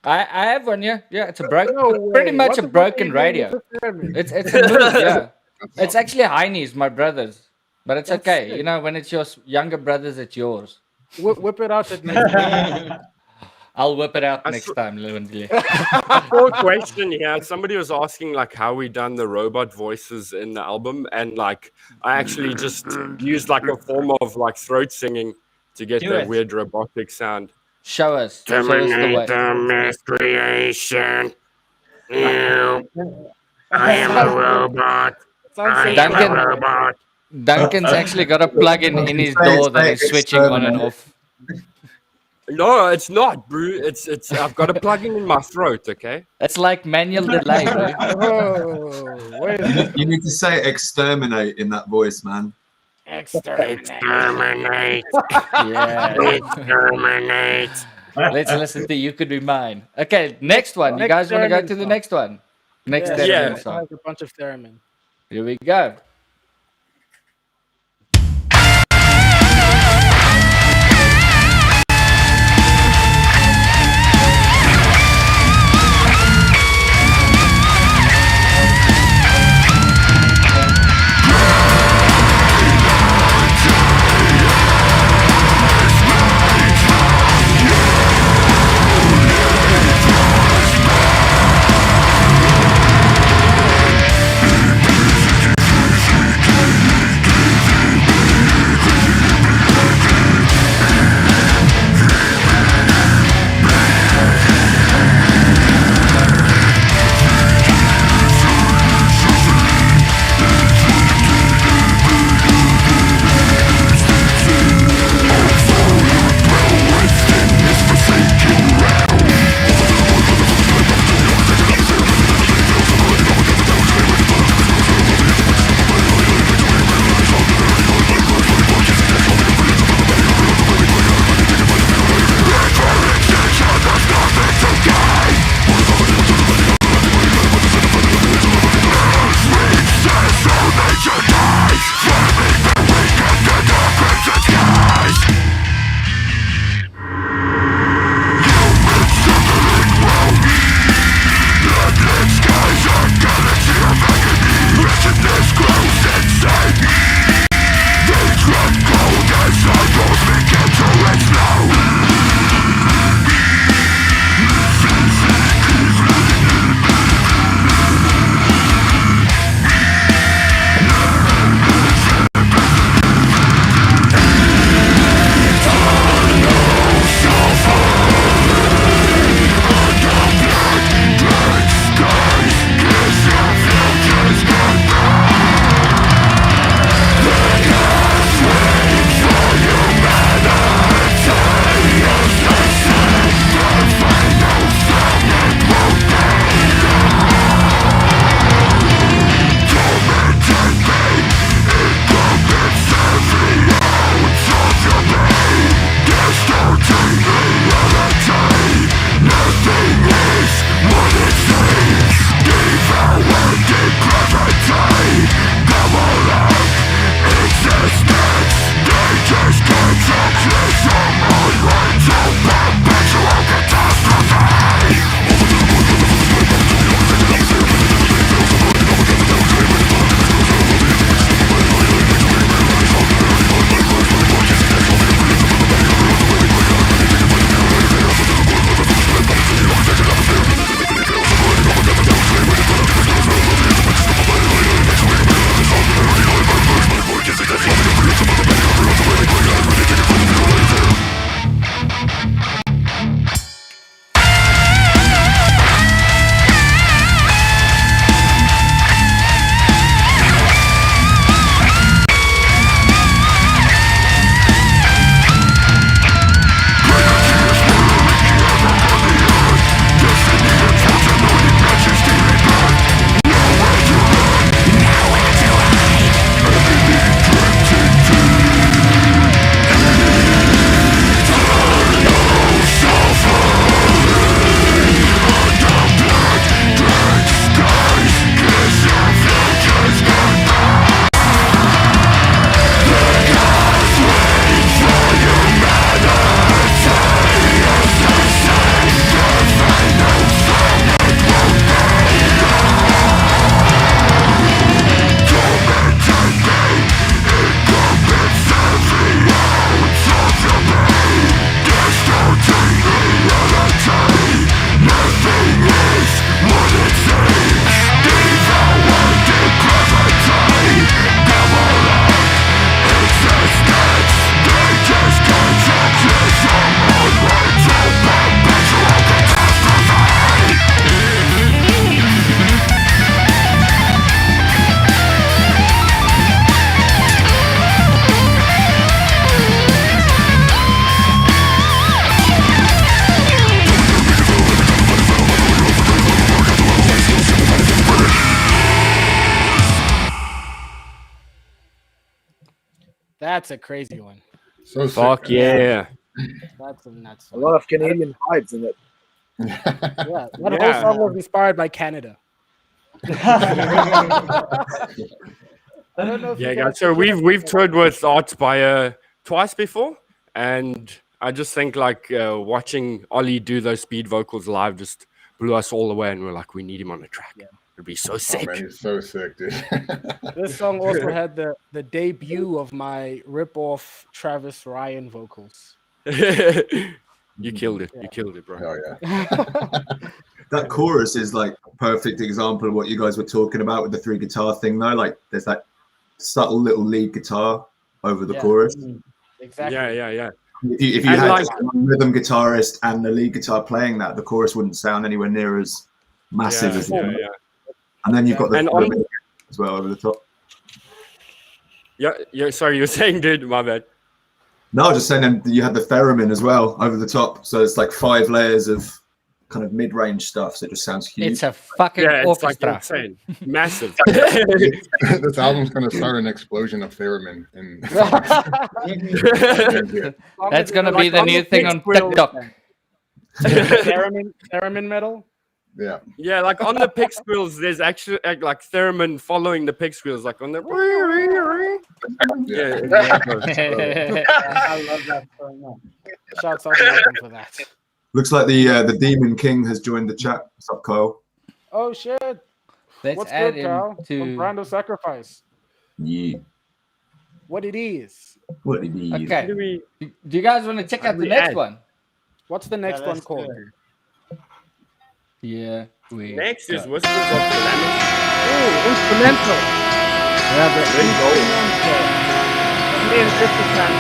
Speaker 2: I have one here. Yeah, it's a broken,
Speaker 3: No
Speaker 2: pretty
Speaker 3: way.
Speaker 2: much
Speaker 3: What
Speaker 2: a
Speaker 3: the fuck
Speaker 2: broken
Speaker 3: are you doing
Speaker 2: radio.
Speaker 3: with the Theremin?
Speaker 2: It's a move, yeah.
Speaker 6: That's
Speaker 2: It's
Speaker 6: awesome.
Speaker 2: actually Heine's, my brother's, but it's
Speaker 3: That's
Speaker 2: okay.
Speaker 3: sick.
Speaker 2: When it's your younger brother's, it's yours.
Speaker 3: Whip it out at next time.
Speaker 2: I'll whip it out
Speaker 1: I
Speaker 2: next
Speaker 1: saw-
Speaker 2: time, Lewandile.
Speaker 1: I saw a question here. Somebody was asking like how we done the robot voices in the album, and like I actually just used like a form of like throat singing to get
Speaker 2: Do
Speaker 1: that
Speaker 2: it.
Speaker 1: weird robotic sound.
Speaker 2: Show us the way.
Speaker 1: Creation. I am a robot.
Speaker 3: Sounds so
Speaker 2: Duncan-
Speaker 3: cool.
Speaker 1: robot.
Speaker 2: Duncan's actually got a plug-in in his door that is switching on and off.
Speaker 1: No, it's not, bro. It's. I've got a plug-in in my throat. Okay.
Speaker 2: It's like manual delay, bro.
Speaker 3: Oh, wait.
Speaker 5: You need to say exterminate in that voice, man.
Speaker 3: Exterminate.
Speaker 2: Yeah.
Speaker 1: Exterminate.
Speaker 2: Let's listen to You Could Be Mine. Okay, next one. You
Speaker 3: Next
Speaker 2: guys want to go
Speaker 3: Theremin
Speaker 2: to the
Speaker 3: song.
Speaker 2: next one? Next
Speaker 3: Yeah,
Speaker 2: Theremin
Speaker 1: Yeah.
Speaker 2: song.
Speaker 3: Has a bunch of Theremin.
Speaker 2: Here we go.
Speaker 3: That's a crazy one.
Speaker 6: So sick,
Speaker 1: Fuck
Speaker 6: man.
Speaker 1: yeah.
Speaker 3: That's a nuts
Speaker 8: A
Speaker 3: one.
Speaker 8: lot of Canadian vibes in it.
Speaker 3: Yeah, that whole
Speaker 1: Yeah.
Speaker 3: song was inspired by Canada. I don't know if
Speaker 1: Yeah,
Speaker 3: you
Speaker 1: guys.
Speaker 3: guys
Speaker 1: So
Speaker 3: picked it up
Speaker 1: we've
Speaker 3: on
Speaker 1: toured with Artspire twice before, and I just think like watching Ollie do those speed vocals live just blew us all away, and we're like, we need him on the track. It'd be so
Speaker 6: Oh,
Speaker 1: sick.
Speaker 6: man, he's so sick, dude.
Speaker 3: This song also had the debut of my rip-off Travis Ryan vocals.
Speaker 1: You killed it. You killed it, bro.
Speaker 6: Hell yeah.
Speaker 5: That chorus is like a perfect example of what you guys were talking about with the 3 guitar thing, though. Like, there's that subtle little lead guitar over the
Speaker 3: Yeah.
Speaker 5: chorus.
Speaker 3: Exactly.
Speaker 1: Yeah.
Speaker 5: If you
Speaker 1: And
Speaker 5: had
Speaker 1: like-
Speaker 5: a rhythm guitarist and the lead guitar playing that, the chorus wouldn't sound anywhere near as massive as it
Speaker 1: yeah.
Speaker 5: And then you've got the
Speaker 1: And on-
Speaker 5: as well over the top.
Speaker 1: Yeah. Sorry, you were saying, dude. My bad.
Speaker 5: No, I was just saying then you had the theremin as well over the top. So it's like 5 layers of kind of mid-range stuff. So it just sounds huge.
Speaker 2: It's a fucking
Speaker 1: Yeah, it's like
Speaker 2: orchestra.
Speaker 1: insane, massive.
Speaker 6: This album's gonna start an explosion of theremin.
Speaker 2: That's gonna be
Speaker 3: Like
Speaker 2: the
Speaker 3: on
Speaker 2: new
Speaker 3: the
Speaker 2: thing
Speaker 3: pitch
Speaker 2: on
Speaker 3: wheel.
Speaker 2: TikTok.
Speaker 3: Theremin metal.
Speaker 6: Yeah.
Speaker 1: Yeah, like on the pick squeals, there's actually like theremin following the pick squeals, like on the. Yeah, exactly.
Speaker 4: I love that so much.
Speaker 3: Shouts out to Malcolm for that.
Speaker 5: Looks like the Demon King has joined the chat. What's up, Kyle?
Speaker 3: Oh shit!
Speaker 2: Let's
Speaker 3: What's
Speaker 2: add
Speaker 3: good,
Speaker 2: him
Speaker 3: Kyle? From
Speaker 2: to.
Speaker 3: Brand of Sacrifice.
Speaker 5: Yeah.
Speaker 3: What it is?
Speaker 5: What did he
Speaker 2: Okay.
Speaker 1: Do we-
Speaker 2: Do you guys want to check out the
Speaker 1: we
Speaker 2: next
Speaker 1: add?
Speaker 2: one?
Speaker 3: What's the next one
Speaker 4: let's
Speaker 3: called?
Speaker 4: do it.
Speaker 2: Yeah. We
Speaker 1: Next is
Speaker 2: got-
Speaker 1: Whispers of Calamity.
Speaker 3: Ooh, instrumental.
Speaker 1: Yeah, there you go.
Speaker 3: Me and Kriss are fan.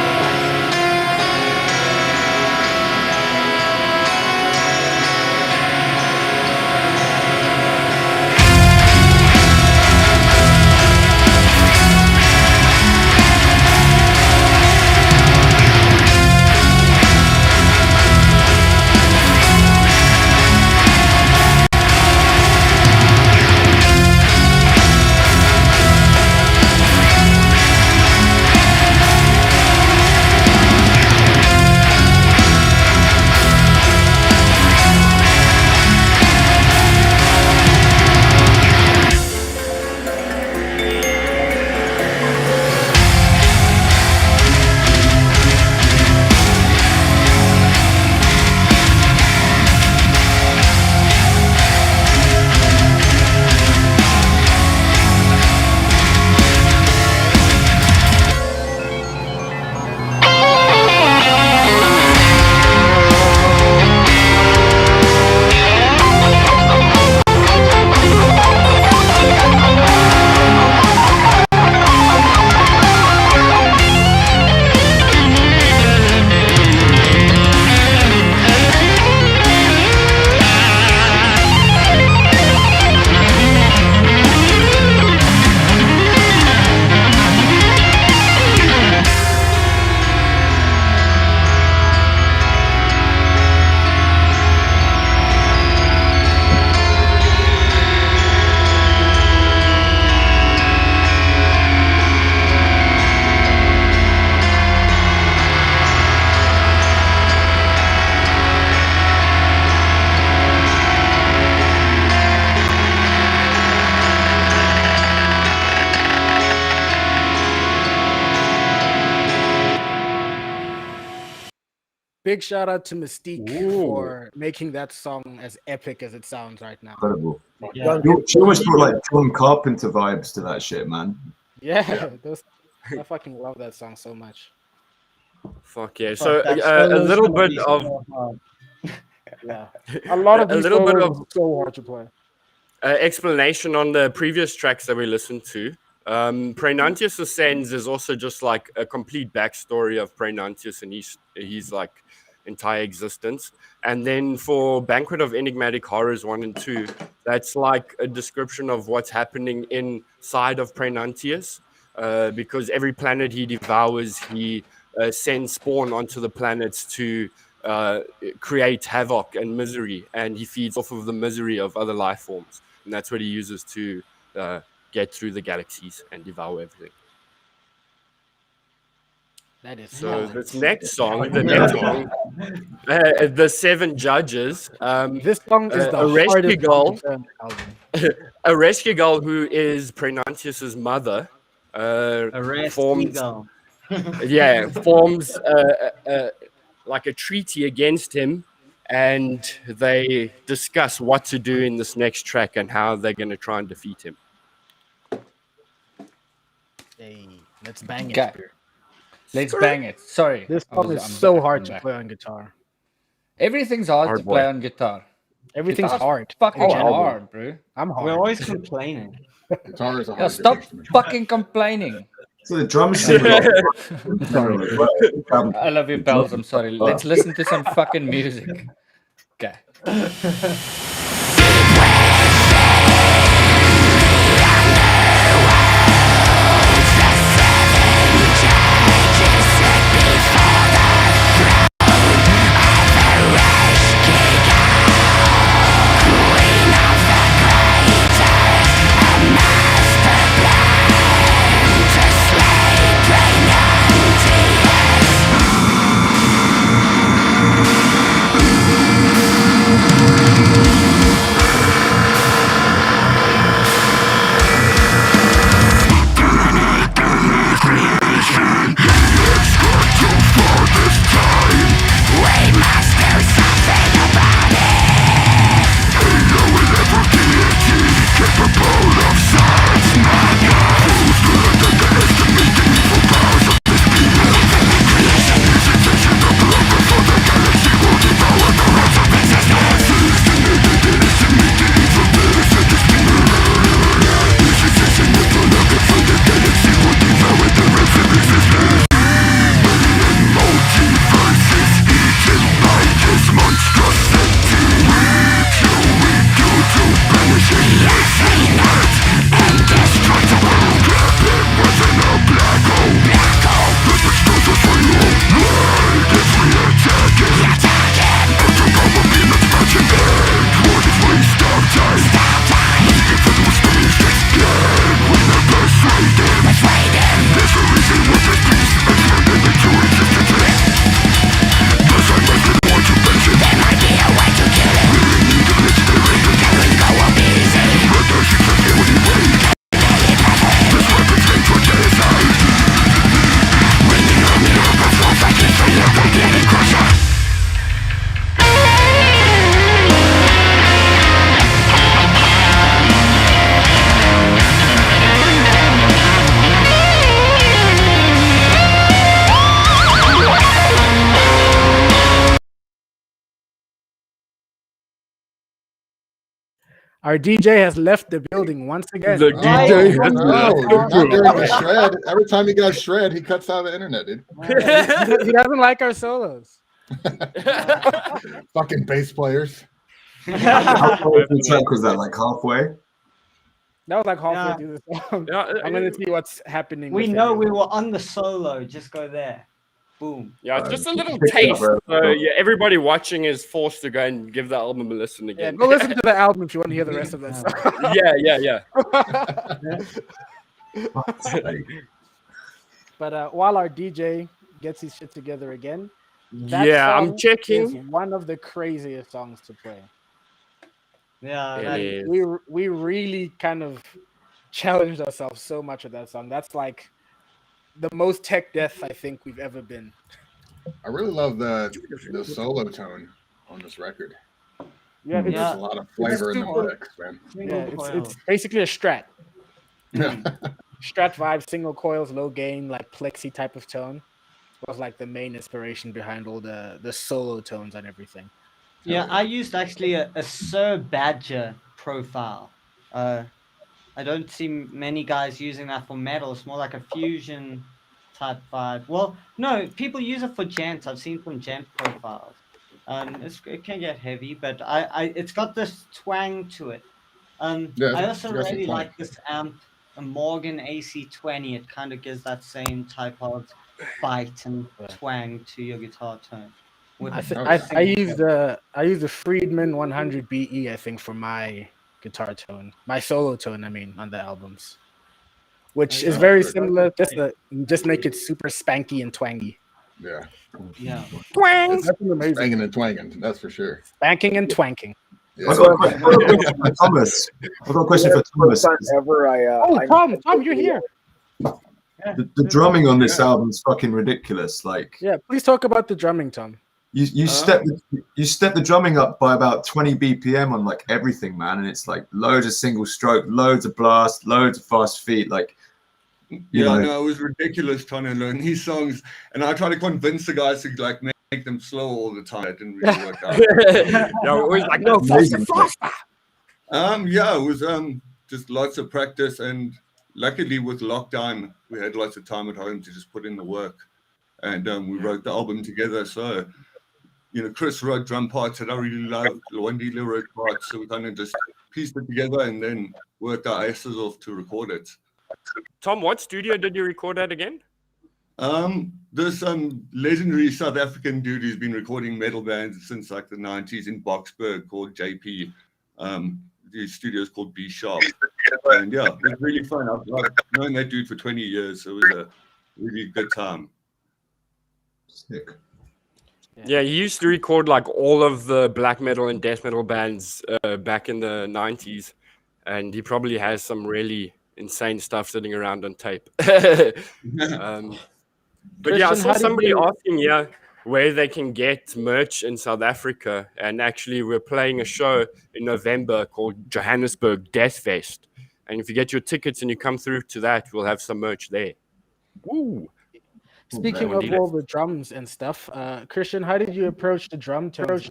Speaker 3: Big shout out to Mystique for making that song as epic as it sounds right now.
Speaker 5: Incredible.
Speaker 4: Yeah.
Speaker 5: She almost brought like John Carpenter vibes to that shit, man.
Speaker 3: Yeah, I fucking love that song so much.
Speaker 1: Fuck yeah. So
Speaker 4: That
Speaker 1: a
Speaker 4: solo's
Speaker 1: little
Speaker 4: gonna
Speaker 1: bit
Speaker 4: be
Speaker 1: of
Speaker 4: so hard.
Speaker 3: Yeah, a lot of
Speaker 1: A
Speaker 3: these
Speaker 1: little bit
Speaker 3: solos
Speaker 1: of-
Speaker 3: are so hard to play.
Speaker 1: explanation on the previous tracks that we listened to. Praenuntius Ascends is also just like a complete backstory of Praenuntius and he's like entire existence. And then for Banquet of Enigmatic Horrors 1 and 2, that's like a description of what's happening inside of Praenuntius. Because every planet he devours, he sends spawn onto the planets to create havoc and misery, and he feeds off of the misery of other life forms, and that's what he uses to get through the galaxies and devour everything.
Speaker 3: That is
Speaker 1: So
Speaker 3: so.
Speaker 1: this next song, the Seven Judges,
Speaker 3: This song is the
Speaker 1: a rescue
Speaker 3: hardest
Speaker 1: girl,
Speaker 3: song to turn on the album.
Speaker 1: a rescue girl who is Praenuntius's mother,
Speaker 4: A rest
Speaker 1: forms
Speaker 4: eagle.
Speaker 1: forms like a treaty against him, and they discuss what to do in this next track and how they're going to try and defeat him.
Speaker 3: Hey, let's bang it.
Speaker 2: Okay. Let's bang it. Sorry.
Speaker 3: This song is so hard to play on guitar.
Speaker 2: Everything's hard to
Speaker 1: boy.
Speaker 2: play on guitar.
Speaker 3: Everything's
Speaker 2: Guitar's
Speaker 3: hard.
Speaker 2: Fucking
Speaker 3: in general.
Speaker 2: hard, bro.
Speaker 3: I'm hard.
Speaker 4: We're always complaining.
Speaker 6: Guitar is a
Speaker 2: Yeah,
Speaker 6: hard
Speaker 2: stop
Speaker 6: instrument.
Speaker 2: fucking complaining.
Speaker 5: So the drums seem a lot.
Speaker 2: I love you, pals. I'm sorry. Let's listen to some fucking music. Okay.
Speaker 3: Our DJ has left the building once again.
Speaker 1: The DJ has
Speaker 6: No,
Speaker 1: left
Speaker 6: not
Speaker 1: the
Speaker 6: during the shred. Every time he got shred, he cuts out the internet, dude.
Speaker 3: He doesn't like our solos.
Speaker 6: Fucking bass players.
Speaker 5: How far into the track was that? Like halfway?
Speaker 3: That was like halfway
Speaker 4: Yeah.
Speaker 3: through the song.
Speaker 1: Yeah,
Speaker 3: I'm gonna see what's happening.
Speaker 4: We
Speaker 3: with
Speaker 4: know
Speaker 3: it.
Speaker 4: we were on the solo. Just go there. Boom.
Speaker 1: Yeah, it's just a little
Speaker 5: Pick it up,
Speaker 1: taste.
Speaker 5: bro.
Speaker 1: So yeah, everybody watching is forced to go and give the album a listen
Speaker 3: Yeah,
Speaker 1: again.
Speaker 3: go listen to the album if you want to hear the rest of that song.
Speaker 1: yeah.
Speaker 3: But while our DJ gets his shit together again, that
Speaker 1: Yeah, I'm
Speaker 3: song
Speaker 1: checking.
Speaker 3: is one of the craziest songs to play.
Speaker 4: Yeah.
Speaker 1: It
Speaker 4: that-
Speaker 1: is.
Speaker 3: We really kind of challenged ourselves so much with that song. That's like the most tech death I think we've ever been.
Speaker 6: I really love the solo tone on this record.
Speaker 3: Yeah,
Speaker 6: There's
Speaker 4: Yeah.
Speaker 6: a lot of flavor in the
Speaker 3: super-
Speaker 6: mix, man.
Speaker 3: it's basically a strat. Strat vibe, single coils, low gain, like plexi type of tone was like the main inspiration behind all the solo tones and everything.
Speaker 4: Yeah, I used actually a Sir Badger profile. I don't see many guys using that for metal. It's more like a fusion type vibe. Well, no, people use it for gent. I've seen some gent profiles. It can get heavy, but it's got this twang to it.
Speaker 6: Yeah,
Speaker 4: I
Speaker 6: it's
Speaker 4: also
Speaker 6: got some
Speaker 4: really
Speaker 6: twang.
Speaker 4: like this amp, a Morgan AC20. It kind of gives that same type of bite and twang to your guitar tone. With
Speaker 3: I use the Friedman 100 BE I think for my guitar tone, my solo tone. I mean, on the albums. which is
Speaker 6: Yeah.
Speaker 3: very similar. Just make it super spanky and twangy.
Speaker 6: Yeah.
Speaker 4: Yeah.
Speaker 1: Twang!
Speaker 3: That's amazing.
Speaker 6: Banging and twanging, that's for sure.
Speaker 3: Spanking and twanking.
Speaker 6: Yeah.
Speaker 5: I've got a question for Thomas. I've got a question for Thomas.
Speaker 8: First time ever
Speaker 3: Tom, you're here.
Speaker 5: The drumming on this album is fucking ridiculous. Like,
Speaker 3: Yeah, please talk about the drumming, Tom.
Speaker 5: you step the drumming up by about 20 BPM on like everything, man, and it's like loads of single stroke, loads of blast, loads of fast feet. Like, you know.
Speaker 9: No, it was ridiculous trying to learn these songs, and I tried to convince the guys to like make them slow all the time. It didn't really work out.
Speaker 1: Yeah, we're always like, no, faster,
Speaker 5: Amazing.
Speaker 1: faster.
Speaker 9: Yeah, it was just lots of practice, and luckily with lockdown, we had lots of time at home to just put in the work, and we wrote the album together. So, you know, Kriss wrote drum parts that I really loved. Vulvodynia wrote parts, so we kind of just pieced it together and then worked our asses off to record it.
Speaker 1: Tom, what studio did you record at again?
Speaker 9: There's some legendary South African dude who's been recording metal bands since like the 90s in Boksburg called JP. The studio is called B Sharp. And yeah, it was really fun. I've known that dude for 20 years, so it was a really good time.
Speaker 5: Sick.
Speaker 1: Yeah, he used to record like all of the black metal and death metal bands back in the 90s. And he probably has some really insane stuff sitting around on tape. But yeah, I
Speaker 3: Christian,
Speaker 1: saw
Speaker 3: how did
Speaker 1: somebody
Speaker 3: you-
Speaker 1: asking where they can get merch in South Africa. And actually, we're playing a show in November called Johannesburg Death Fest. And if you get your tickets and you come through to that, we'll have some merch there. Woo!
Speaker 3: Speaking
Speaker 1: man,
Speaker 3: of
Speaker 1: we need
Speaker 3: all the drums and stuff, Christian, how did you approach the drum tones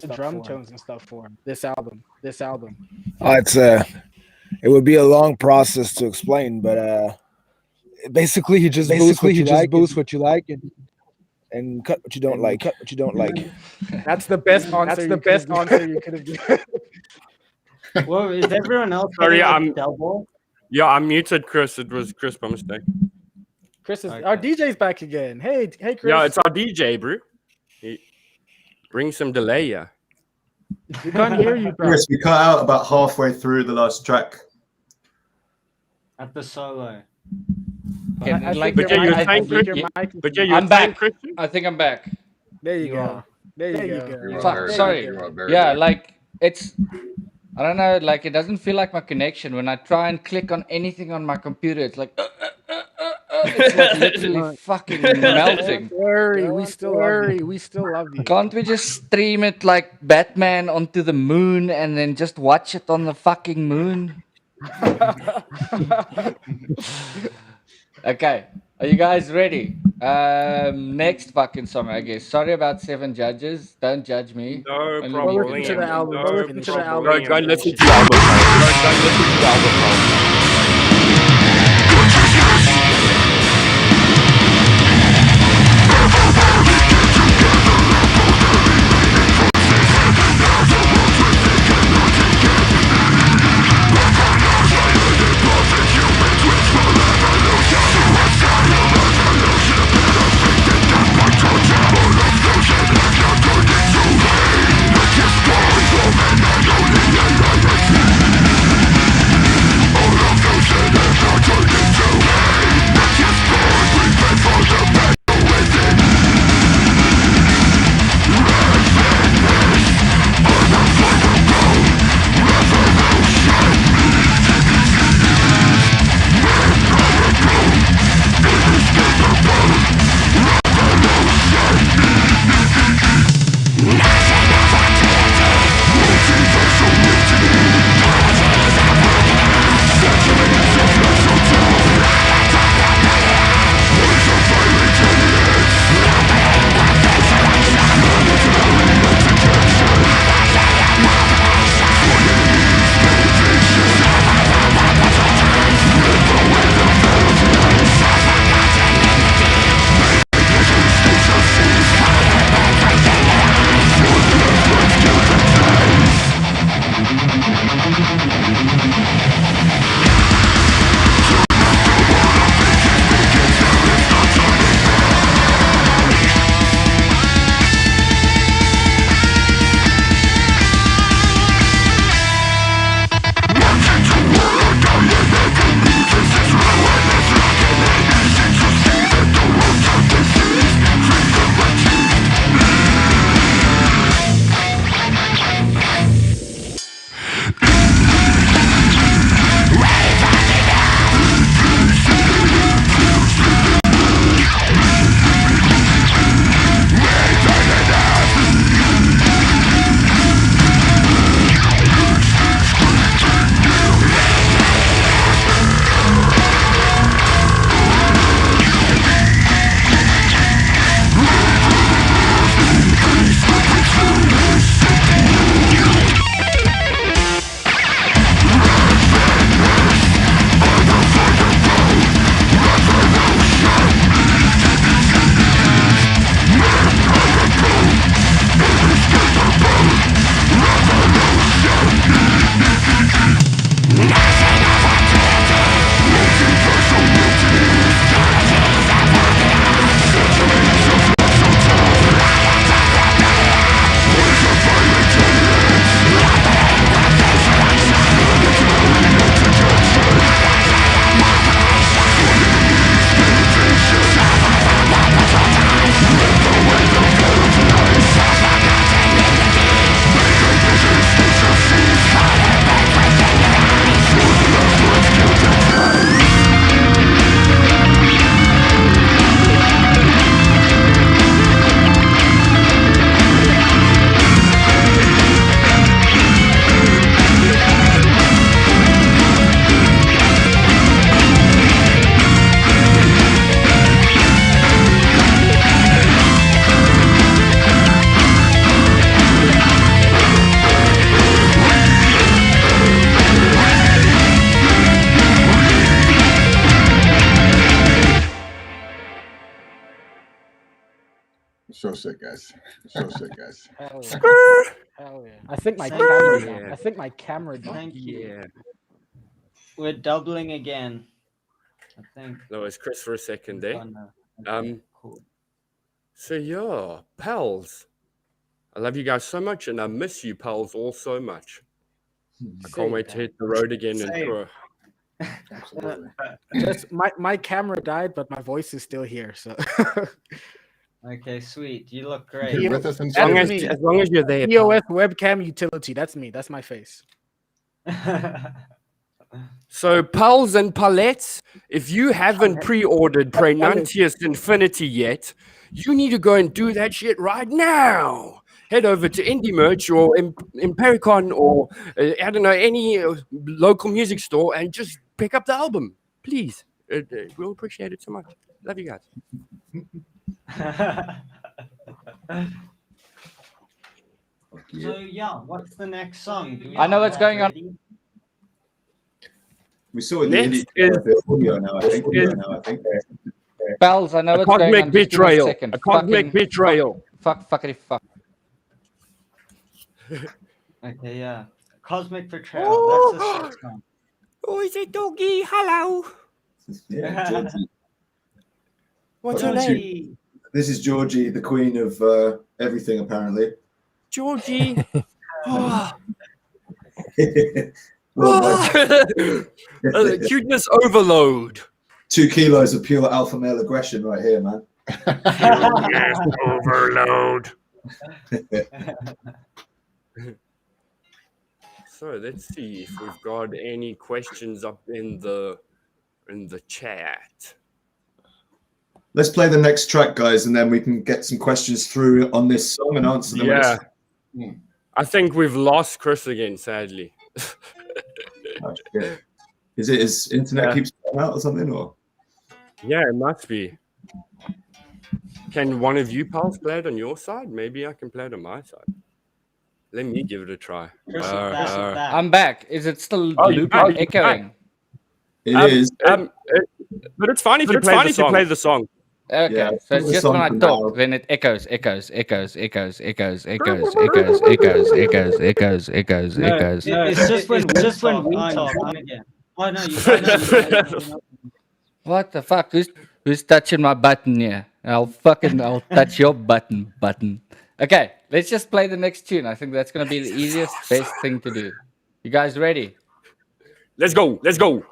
Speaker 3: and stuff for this album?
Speaker 8: It's it would be a long process to explain, but basically you just boost what you like and cut what you don't like.
Speaker 3: That's the best answer you could have given.
Speaker 4: Well, is everyone else
Speaker 1: Sorry,
Speaker 4: getting, like,
Speaker 1: I'm-
Speaker 4: double?
Speaker 1: Yeah, I muted Chris. It was Chris by mistake.
Speaker 3: Chris is
Speaker 4: Okay.
Speaker 3: our DJ's back again. Hey, Chris.
Speaker 1: Yeah, it's our DJ, bro. Bring some delay, yeah.
Speaker 3: We can't hear you, bro.
Speaker 5: Yes, we cut out about halfway through the last track.
Speaker 4: At the solo.
Speaker 2: Okay,
Speaker 3: I
Speaker 2: like,
Speaker 3: think
Speaker 1: But yeah,
Speaker 3: your
Speaker 1: you're
Speaker 3: mic-
Speaker 1: saying
Speaker 3: I think your
Speaker 1: Christian-
Speaker 3: mic is-
Speaker 1: But yeah, you're
Speaker 2: I'm
Speaker 1: saying
Speaker 2: back.
Speaker 1: Christian?
Speaker 2: I think I'm back.
Speaker 3: There you
Speaker 4: You
Speaker 3: go.
Speaker 4: are.
Speaker 3: There you
Speaker 6: You
Speaker 3: go.
Speaker 6: are
Speaker 2: Fuck,
Speaker 6: very
Speaker 2: sorry.
Speaker 6: back. You are very
Speaker 2: Yeah,
Speaker 6: back.
Speaker 2: like it's, I don't know, like it doesn't feel like my connection. When I try and click on anything on my computer, it's like, it's like literally fucking melting.
Speaker 3: Don't worry, we still love you.
Speaker 2: Can't we just stream it like Batman onto the moon and then just watch it on the fucking moon? Okay, are you guys ready? Next fucking song, I guess. Sorry about 7 judges. Don't judge me.
Speaker 1: No
Speaker 2: Only
Speaker 3: Go
Speaker 1: problem.
Speaker 3: listen to the album.
Speaker 1: No
Speaker 3: Go listen to the
Speaker 1: problem.
Speaker 3: album.
Speaker 1: Go listen to the album. Go listen to the album.
Speaker 10: Melodies
Speaker 6: So sick, guys. So sick, guys.
Speaker 3: Hell yeah.
Speaker 1: Skrrr.
Speaker 3: Hell yeah. I think my
Speaker 4: Thank
Speaker 3: camera.
Speaker 1: you.
Speaker 3: I think my camera.
Speaker 4: Thank you.
Speaker 1: Yeah.
Speaker 4: We're doubling again. I think.
Speaker 1: That was Kriss for a second there.
Speaker 4: Oh, no. Okay, cool.
Speaker 1: So yeah, pals. I love you guys so much, and I miss you, pals, all so much. I can't wait to hit the road again and
Speaker 4: Same.
Speaker 1: tour.
Speaker 6: Absolutely.
Speaker 3: Just my camera died, but my voice is still here. So
Speaker 4: Okay, sweet. You look
Speaker 6: You're
Speaker 4: great.
Speaker 6: with us in
Speaker 1: As long
Speaker 3: me.
Speaker 1: as long as you're there. pal.
Speaker 3: EOS webcam utility. That's me. That's my face.
Speaker 1: So, pals and palettes, if you haven't pre-ordered Praenuntius Infiniti yet, you need to go and do that shit right now. Head over to Indie Merch or Impericon or, I don't know, any local music store and just pick up the album. Please. We'll appreciate it so much. Love you guys.
Speaker 4: So yeah, what's the next song? Do we
Speaker 2: I know
Speaker 4: have
Speaker 2: what's
Speaker 4: that
Speaker 2: going on.
Speaker 4: ready?
Speaker 5: We saw it in
Speaker 1: Next
Speaker 5: the audio now, I think.
Speaker 2: Pals, I know
Speaker 1: A
Speaker 2: what's going on.
Speaker 1: cosmic
Speaker 2: Just give me a
Speaker 1: betrayal.
Speaker 2: second.
Speaker 1: A cosmic betrayal.
Speaker 2: Fuckity fuck.
Speaker 4: Okay, yeah. Cosmic Betrayal. That's the sixth song.
Speaker 1: Oh, is it doggy? Hello.
Speaker 5: Yeah, Georgie.
Speaker 1: What's
Speaker 5: Well,
Speaker 1: her
Speaker 5: actually-
Speaker 1: name?
Speaker 5: This is Georgie, the queen of everything, apparently.
Speaker 1: Georgie. Oh.
Speaker 5: Well,
Speaker 1: Cuteness overload.
Speaker 5: 2 kilos of pure alpha male aggression right here, man.
Speaker 1: Yes, overload. So let's see if we've got any questions up in the chat.
Speaker 5: Let's play the next track, guys, and then we can get some questions through on this song and answer them.
Speaker 1: Yeah. I think we've lost Kriss again, sadly.
Speaker 5: Oh, shit. Is it his internet keeps going out or something? Or
Speaker 1: Yeah, it must be. Can one of you pals play it on your side? Maybe I can play it on my side. Let me give it a try.
Speaker 4: Chris is back.
Speaker 2: I'm back. Is it still
Speaker 1: Oh, you're
Speaker 2: looping,
Speaker 1: back.
Speaker 2: echoing?
Speaker 5: it is.
Speaker 1: But it's fine if you play the song.
Speaker 2: Okay,
Speaker 5: Yeah,
Speaker 2: so it's
Speaker 5: the
Speaker 2: just
Speaker 5: song
Speaker 2: when I
Speaker 5: for
Speaker 2: talk,
Speaker 5: now.
Speaker 2: then it echoes. It's
Speaker 4: just when we talk. Again. Oh no, you
Speaker 2: What the fuck? Who's touching my button here? I'll touch your button. Okay, let's just play the next tune. I think that's gonna be the easiest, best thing to do. You guys ready?
Speaker 1: Let's go.
Speaker 2: Let's go.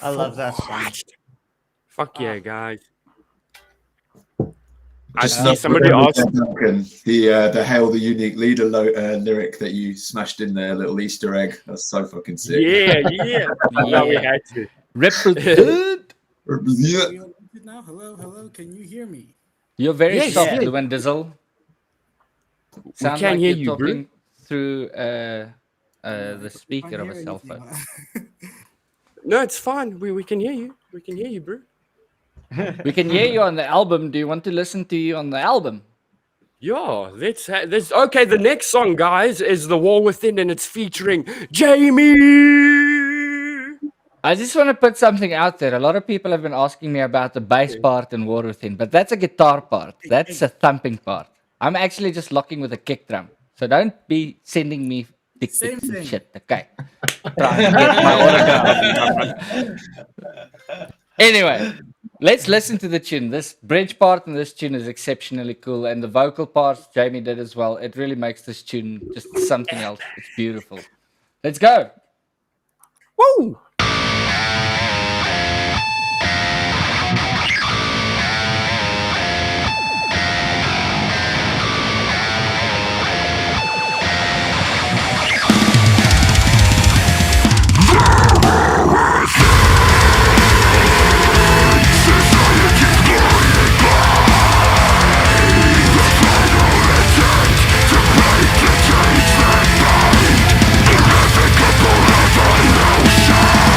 Speaker 4: I love that song.
Speaker 1: Fuck yeah, guys. I
Speaker 5: Just
Speaker 1: see somebody asked.
Speaker 5: Duncan, the Hail the Unique Leader lyric that you smashed in there, little Easter egg. That's so fucking sick.
Speaker 1: Yeah. No, we had to.
Speaker 2: Represent.
Speaker 5: Yeah.
Speaker 10: Now, hello. Can you hear me?
Speaker 2: You're very
Speaker 1: Yes,
Speaker 2: soft,
Speaker 1: yeah.
Speaker 2: Lewin Dizzle. Sound
Speaker 1: can't
Speaker 2: like
Speaker 1: hear
Speaker 2: you're
Speaker 1: you, bro.
Speaker 2: talking through the speaker of a cell phone.
Speaker 1: No, it's fine. We can hear you. We can hear you, bro.
Speaker 2: We can hear you on the album. Do you want to listen to you on the album?
Speaker 1: Yeah, let's okay. The next song, guys, is "The War Within," and it's featuring Jamie.
Speaker 2: I just want to put something out there. A lot of people have been asking me about the bass part in War Within, but that's a guitar part. That's a thumping part. I'm actually just locking with a kick drum. So don't be sending me dick pics and shit, okay? Try and get my autograph. Anyway, let's listen to the tune. This bridge part in this tune is exceptionally cool, and the vocal parts Jamie did as well. It really makes this tune just something else. It's beautiful. Let's go.
Speaker 1: Woo!
Speaker 11: Shine!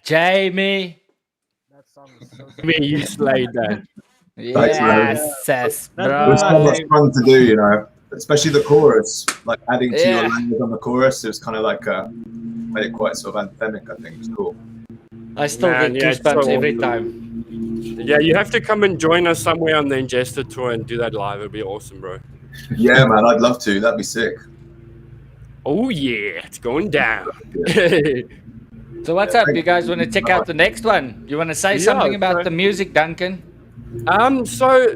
Speaker 2: Jamie.
Speaker 3: That song is so
Speaker 1: I mean, you slayed that.
Speaker 5: Thanks, man.
Speaker 2: Yes,
Speaker 4: That's
Speaker 5: It was so
Speaker 2: bro.
Speaker 5: much fun to do, you know, especially the chorus, like adding to your
Speaker 2: Yeah.
Speaker 5: language on the chorus. It was kind of like made it quite sort of anthemic. I think it's cool.
Speaker 2: I still
Speaker 1: Man,
Speaker 2: get
Speaker 1: yeah, it's
Speaker 2: goosebumps
Speaker 1: so
Speaker 2: every
Speaker 1: awesome.
Speaker 2: time.
Speaker 1: Yeah, you have to come and join us somewhere on the Ingester tour and do that live. It'll be awesome, bro.
Speaker 5: Yeah, man, I'd love to. That'd be sick.
Speaker 1: Oh yeah, it's going down.
Speaker 2: So what's up? You guys want to check out the next one? You want to say
Speaker 1: Yeah,
Speaker 2: something about
Speaker 1: so-
Speaker 2: the music, Duncan?
Speaker 1: So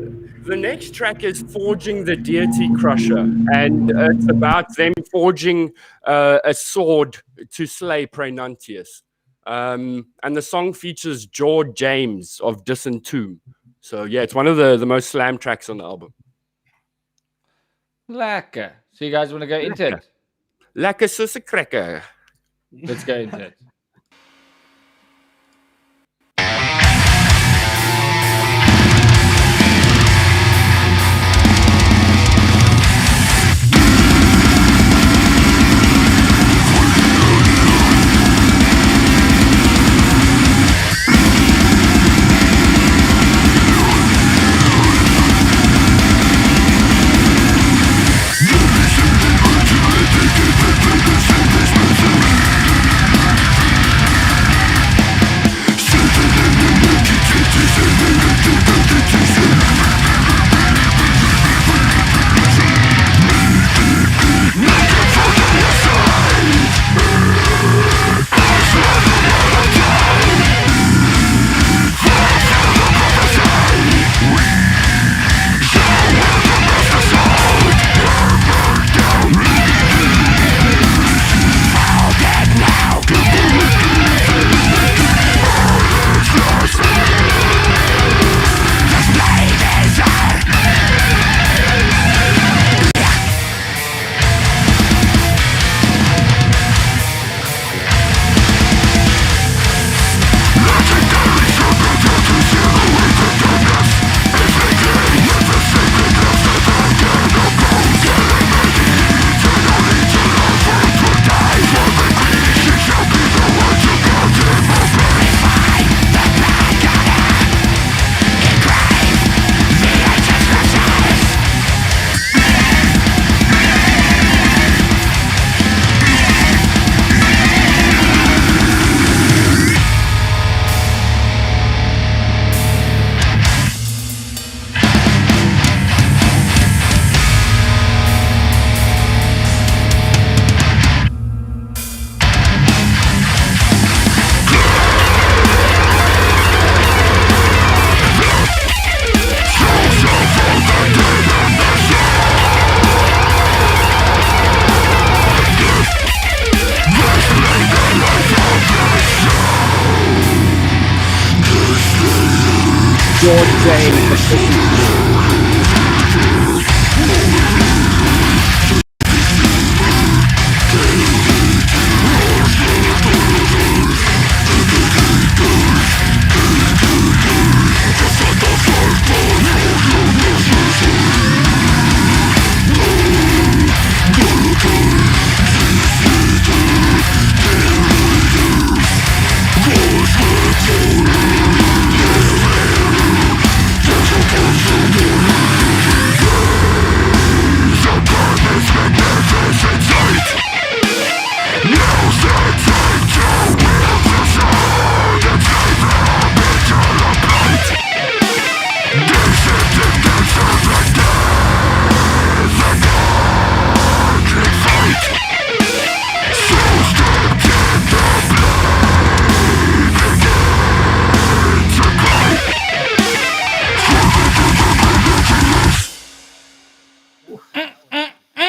Speaker 1: the next track is Forging the Deity Crusher, and it's about them forging a sword to slay Praenuntius. And the song features George James of Disentomb. So yeah, it's one of the most slam tracks on the album.
Speaker 2: Lekker. So you guys want to go into it?
Speaker 1: Lekker soos 'n cracker.
Speaker 2: Let's go into it.
Speaker 1: George James.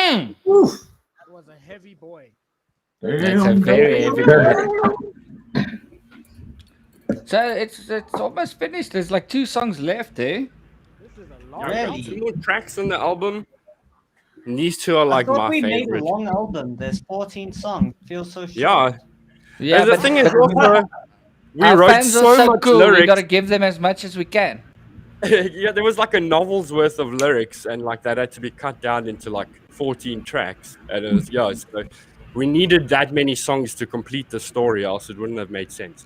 Speaker 3: That was a heavy boy.
Speaker 2: That's a very heavy one. So it's almost finished. There's like 2 songs left, eh?
Speaker 3: This is a long
Speaker 1: Yeah,
Speaker 3: album.
Speaker 1: 2 more tracks on the album. And these 2 are like
Speaker 4: I thought
Speaker 1: my
Speaker 4: we made a
Speaker 1: favorite.
Speaker 4: long album. There's 14 songs. Feels so short.
Speaker 1: Yeah.
Speaker 2: Yeah,
Speaker 1: And the thing is also, we
Speaker 2: our
Speaker 1: wrote
Speaker 2: fans are
Speaker 1: so
Speaker 2: so
Speaker 1: much
Speaker 2: cool. We
Speaker 1: lyrics.
Speaker 2: gotta give them as much as we can.
Speaker 1: Yeah, there was like a novel's worth of lyrics, and like that had to be cut down into like 14 tracks. And it was, yeah, so we needed that many songs to complete the story, else it wouldn't have made sense.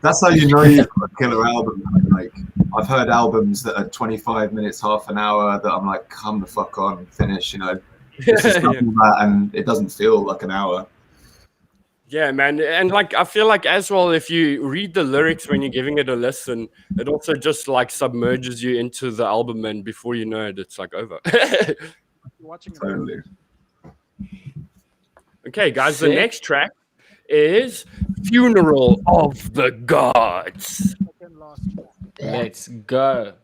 Speaker 5: That's how you know you've got a killer album. Like, I've heard albums that are 25 minutes, half an hour that I'm like, come the fuck on, finish, you know. This is nothing that, and it doesn't feel like an hour.
Speaker 1: Yeah, man. And like, I feel like as well, if you read the lyrics when you're giving it a listen, it also just like submerges you into the album, and before you know it, it's like over.
Speaker 5: Totally.
Speaker 1: Okay, guys, the
Speaker 2: Sick.
Speaker 1: next track is Funeral of the Gods.
Speaker 2: Let's go.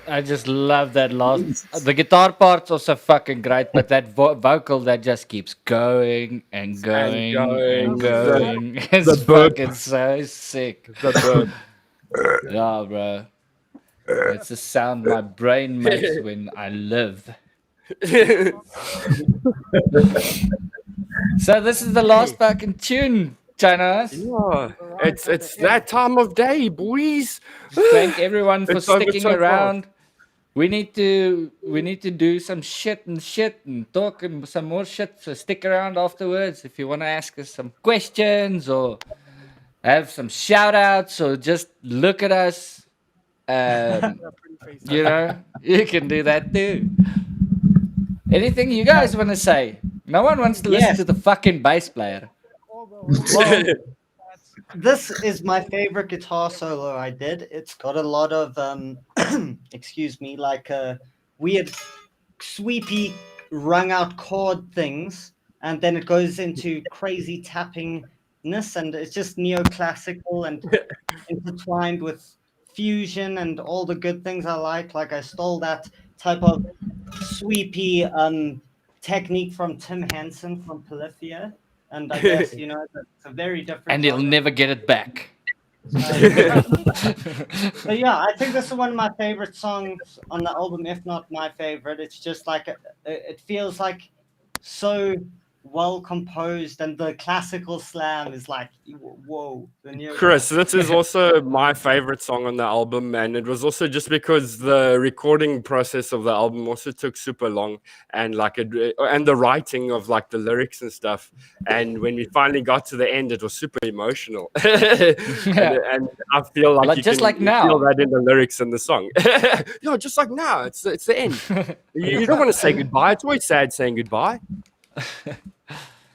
Speaker 2: I just love that last. The guitar part's also fucking great, but that vocal that just keeps going and going and going. It's fucking so sick. Yeah, bro. It's the sound my brain makes when I live. So this is the last fucking tune, China.
Speaker 1: Yeah, it's that time of day, boys.
Speaker 2: Thank everyone for
Speaker 1: It's over
Speaker 2: sticking
Speaker 1: so fast.
Speaker 2: around. We need to do some shit and talk and some more shit. So stick around afterwards if you want to ask us some questions or have some shout outs or just look at us, you know, you can do that too. Anything you guys want to say? No one wants to listen
Speaker 4: Yes.
Speaker 2: to the fucking bass player.
Speaker 4: Well, this is my favorite guitar solo I did. It's got a lot of excuse me, like weird sweepy rung out chord things, and then it goes into crazy tappingness, and it's just neoclassical and intertwined with fusion and all the good things I like. Like I stole that type of sweepy technique from Tim Henson from Polyphia. And I guess, you know, it's a very different.
Speaker 2: And he'll
Speaker 4: genre.
Speaker 2: never get it back.
Speaker 4: But yeah, I think this is one of my favorite songs on the album, if not my favorite. It's just like it feels like so well composed, and the classical slam is like whoa.
Speaker 1: Kriss, this is also my favorite song on the album, and it was also just because the recording process of the album also took super long, and like and the writing of like the lyrics and stuff. And when we finally got to the end, it was super emotional. and I feel like you
Speaker 2: just
Speaker 1: can
Speaker 2: like now.
Speaker 1: feel that in the lyrics and the song. Yeah, just like now, it's the end. You don't want to say goodbye. It's always sad saying goodbye.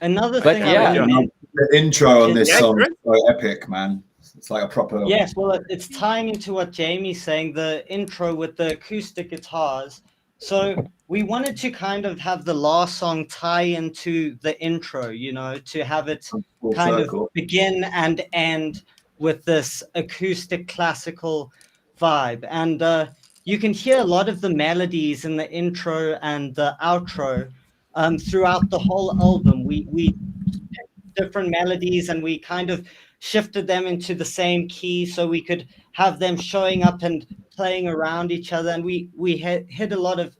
Speaker 4: Another
Speaker 2: But
Speaker 4: thing
Speaker 2: yeah.
Speaker 4: I really
Speaker 5: The intro on this
Speaker 1: Yeah,
Speaker 5: song
Speaker 1: Chris?
Speaker 5: is so epic, man. It's like a proper.
Speaker 4: Yes, well, it's tying into what Jamie's saying, the intro with the acoustic guitars. So we wanted to kind of have the last song tie into the intro, you know, to have it
Speaker 5: Full
Speaker 4: kind
Speaker 5: circle.
Speaker 4: of begin and end with this acoustic classical vibe. And you can hear a lot of the melodies in the intro and the outro throughout the whole album. We picked different melodies and we kind of shifted them into the same key so we could have them showing up and playing around each other. And we hid a lot of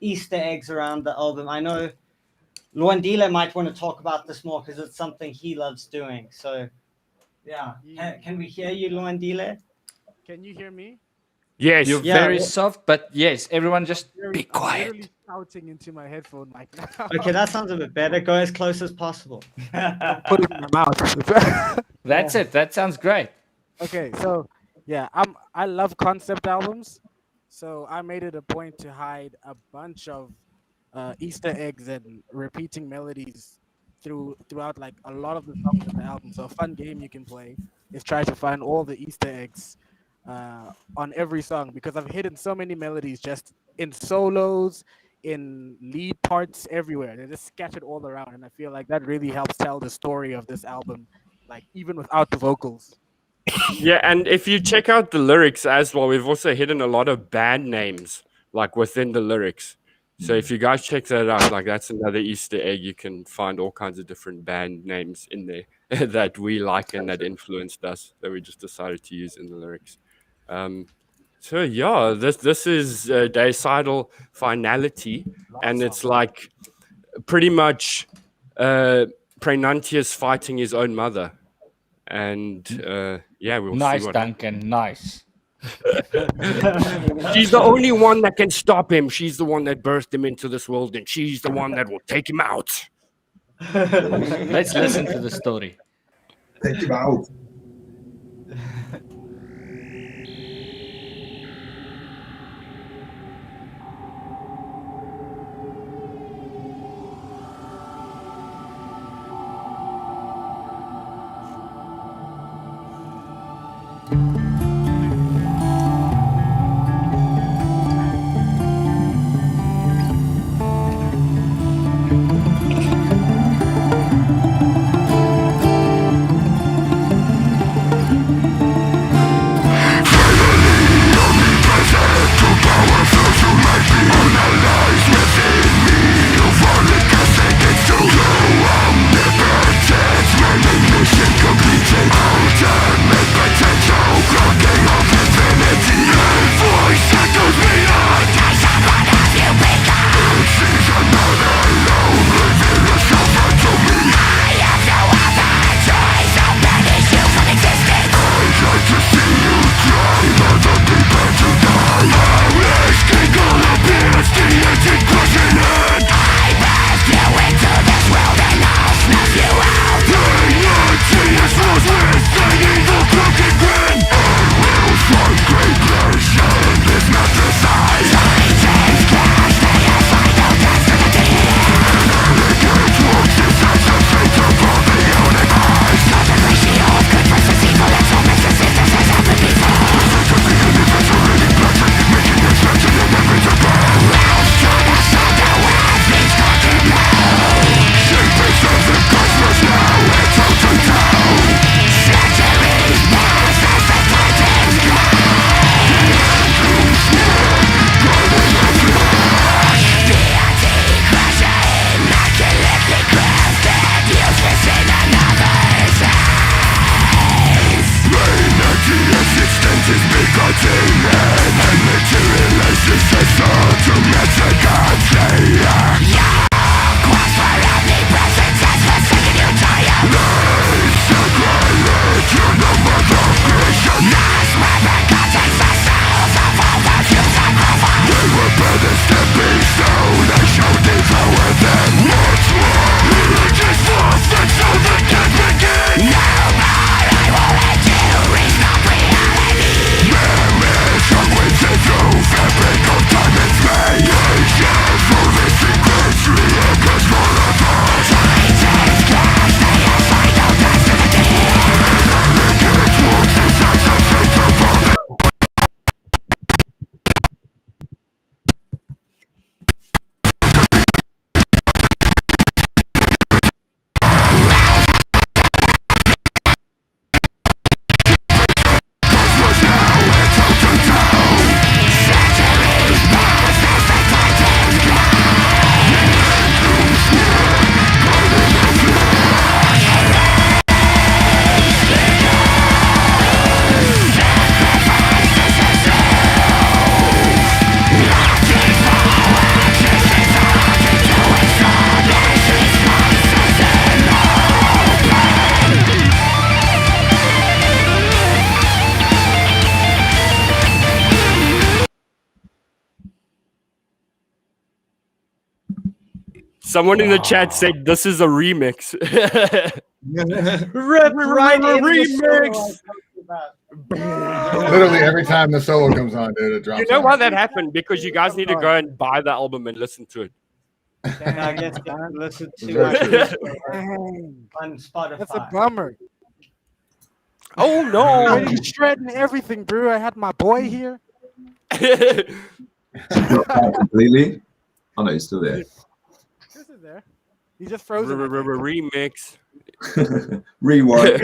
Speaker 4: Easter eggs around the album. I know Luandile might want to talk about this more because it's something he loves doing. So yeah, can we hear you, Luandile?
Speaker 3: Can you hear me?
Speaker 1: Yes.
Speaker 2: You're
Speaker 4: Yeah,
Speaker 2: very
Speaker 4: well-
Speaker 2: soft, but yes, everyone just be
Speaker 3: I'm
Speaker 2: quiet.
Speaker 3: literally shouting into my headphone like now.
Speaker 4: Okay, that sounds a bit better. Go as close as possible.
Speaker 3: Put it in my mouth.
Speaker 2: That's it. That sounds great.
Speaker 3: Okay, so yeah, I love concept albums, so I made it a point to hide a bunch of Easter eggs and repeating melodies throughout like a lot of the songs in the album. So a fun game you can play is try to find all the Easter eggs on every song, because I've hidden so many melodies just in solos, in lead parts, everywhere. They're just scattered all around, and I feel like that really helps tell the story of this album, like even without the vocals.
Speaker 1: Yeah, and if you check out the lyrics as well, we've also hidden a lot of band names like within the lyrics. So if you guys check that out, like that's another Easter egg. You can find all kinds of different band names in there that we like and that influenced us, that we just decided to use in the lyrics. So yeah, this is Deicidal Finality, and it's like pretty much Praenuntius fighting his own mother. And yeah, we'll
Speaker 2: Nice,
Speaker 1: see what
Speaker 2: Duncan. Nice.
Speaker 1: She's the only one that can stop him. She's the one that birthed him into this world, and she's the one that will take him out.
Speaker 2: Let's listen to the story.
Speaker 5: Take him out.
Speaker 11: Ultimate potential
Speaker 1: Someone in the chat said this is a remix.
Speaker 4: Rip right in
Speaker 1: remix.
Speaker 6: Literally every time the solo comes on, dude, it drops.
Speaker 1: You know
Speaker 6: on.
Speaker 1: why that happened? Because you guys need to go and buy the album and listen to it.
Speaker 4: I guess you can listen to on Spotify.
Speaker 10: That's a bummer.
Speaker 1: Oh no!
Speaker 10: Ready to shredding everything, bro. I had my boy here.
Speaker 5: Completely. Oh no, he's still there.
Speaker 10: This is there. He just frozen.
Speaker 1: Remix.
Speaker 5: Rewind.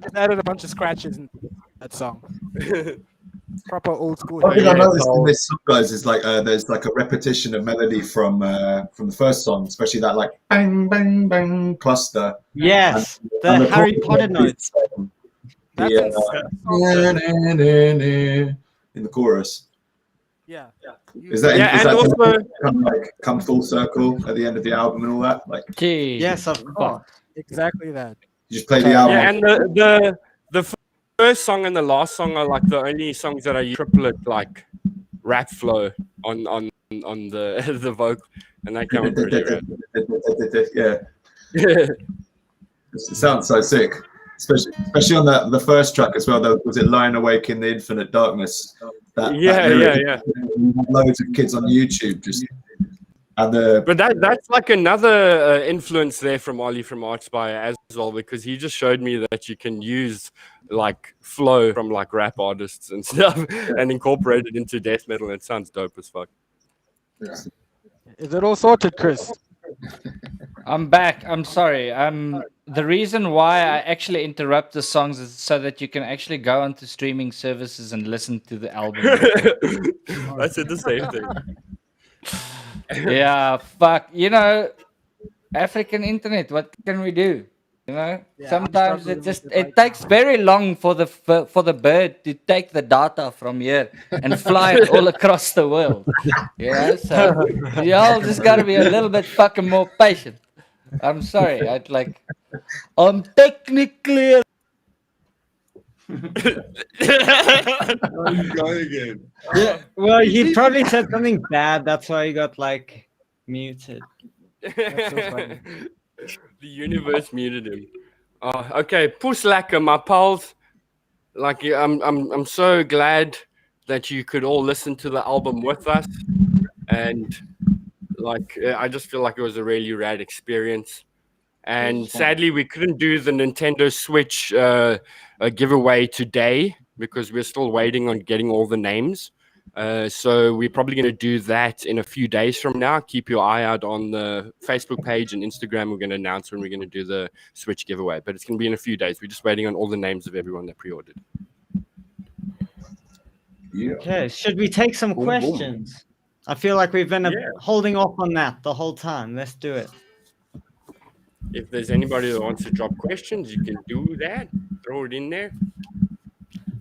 Speaker 10: Just added a bunch of scratches in that song. Proper old school.
Speaker 5: One thing I noticed in this song, guys, is like there's like a repetition of melody from the first song, especially that like bang bang bang cluster.
Speaker 4: Yes,
Speaker 5: And
Speaker 4: the Harry Potter notes.
Speaker 10: That's
Speaker 5: in the chorus.
Speaker 10: Yeah.
Speaker 5: Is that
Speaker 1: Yeah,
Speaker 5: is
Speaker 1: and
Speaker 5: that
Speaker 1: also-
Speaker 5: kind of like come full circle at the end of the album and all that? Like
Speaker 4: Yes, of course.
Speaker 10: Exactly that.
Speaker 5: you just play the album.
Speaker 1: Yeah, and the first song and the last song are like the only songs that are triplet like rap flow on the the vocal, and they come out pretty rad.
Speaker 5: Yeah. It sounds so sick, especially on the first track as well. Though, was it "Lying Awake in the Infinite Darkness"?
Speaker 1: Yeah.
Speaker 5: Loads of kids on YouTube just and
Speaker 1: But that's like another influence there from Ollie from Archspire as well, because he just showed me that you can use like flow from like rap artists and stuff and incorporate it into death metal. It sounds dope as fuck.
Speaker 6: Yeah.
Speaker 10: Is it all sorted, Chris?
Speaker 2: I'm back. I'm sorry. The reason why I actually interrupt the songs is so that you can actually go onto streaming services and listen to the album.
Speaker 1: I said the same thing.
Speaker 2: Yeah, fuck. You know, African internet. What can we do? You know,
Speaker 10: Yeah,
Speaker 2: sometimes
Speaker 10: I'm
Speaker 2: it just
Speaker 10: struggling with it
Speaker 2: it takes very long for the bird to take the data from here and fly it all across the world. Yeah, so y'all just gotta be a little bit fucking more patient. I'm sorry. I'm technically.
Speaker 9: I'm going again.
Speaker 4: Yeah, well, he probably said something bad. That's why he got like muted.
Speaker 10: That's so funny.
Speaker 1: The universe muted him. Okay, Puss Lacquer, my pals. Like, I'm so glad that you could all listen to the album with us, and like, I just feel like it was a really rad experience. And sadly, we couldn't do the Nintendo Switch giveaway today because we're still waiting on getting all the names. So we're probably going to do that in a few days from now. Keep your eye out on the Facebook page and Instagram. We're going to announce when we're going to do the Switch giveaway, but it's going to be in a few days. We're just waiting on all the names of everyone that pre-ordered.
Speaker 5: Yeah.
Speaker 4: Okay, should we take some
Speaker 1: Boom, boom.
Speaker 4: questions? I feel like we've been
Speaker 1: Yeah.
Speaker 4: holding off on that the whole time. Let's do it.
Speaker 1: If there's anybody that wants to drop questions, you can do that. Throw it in there.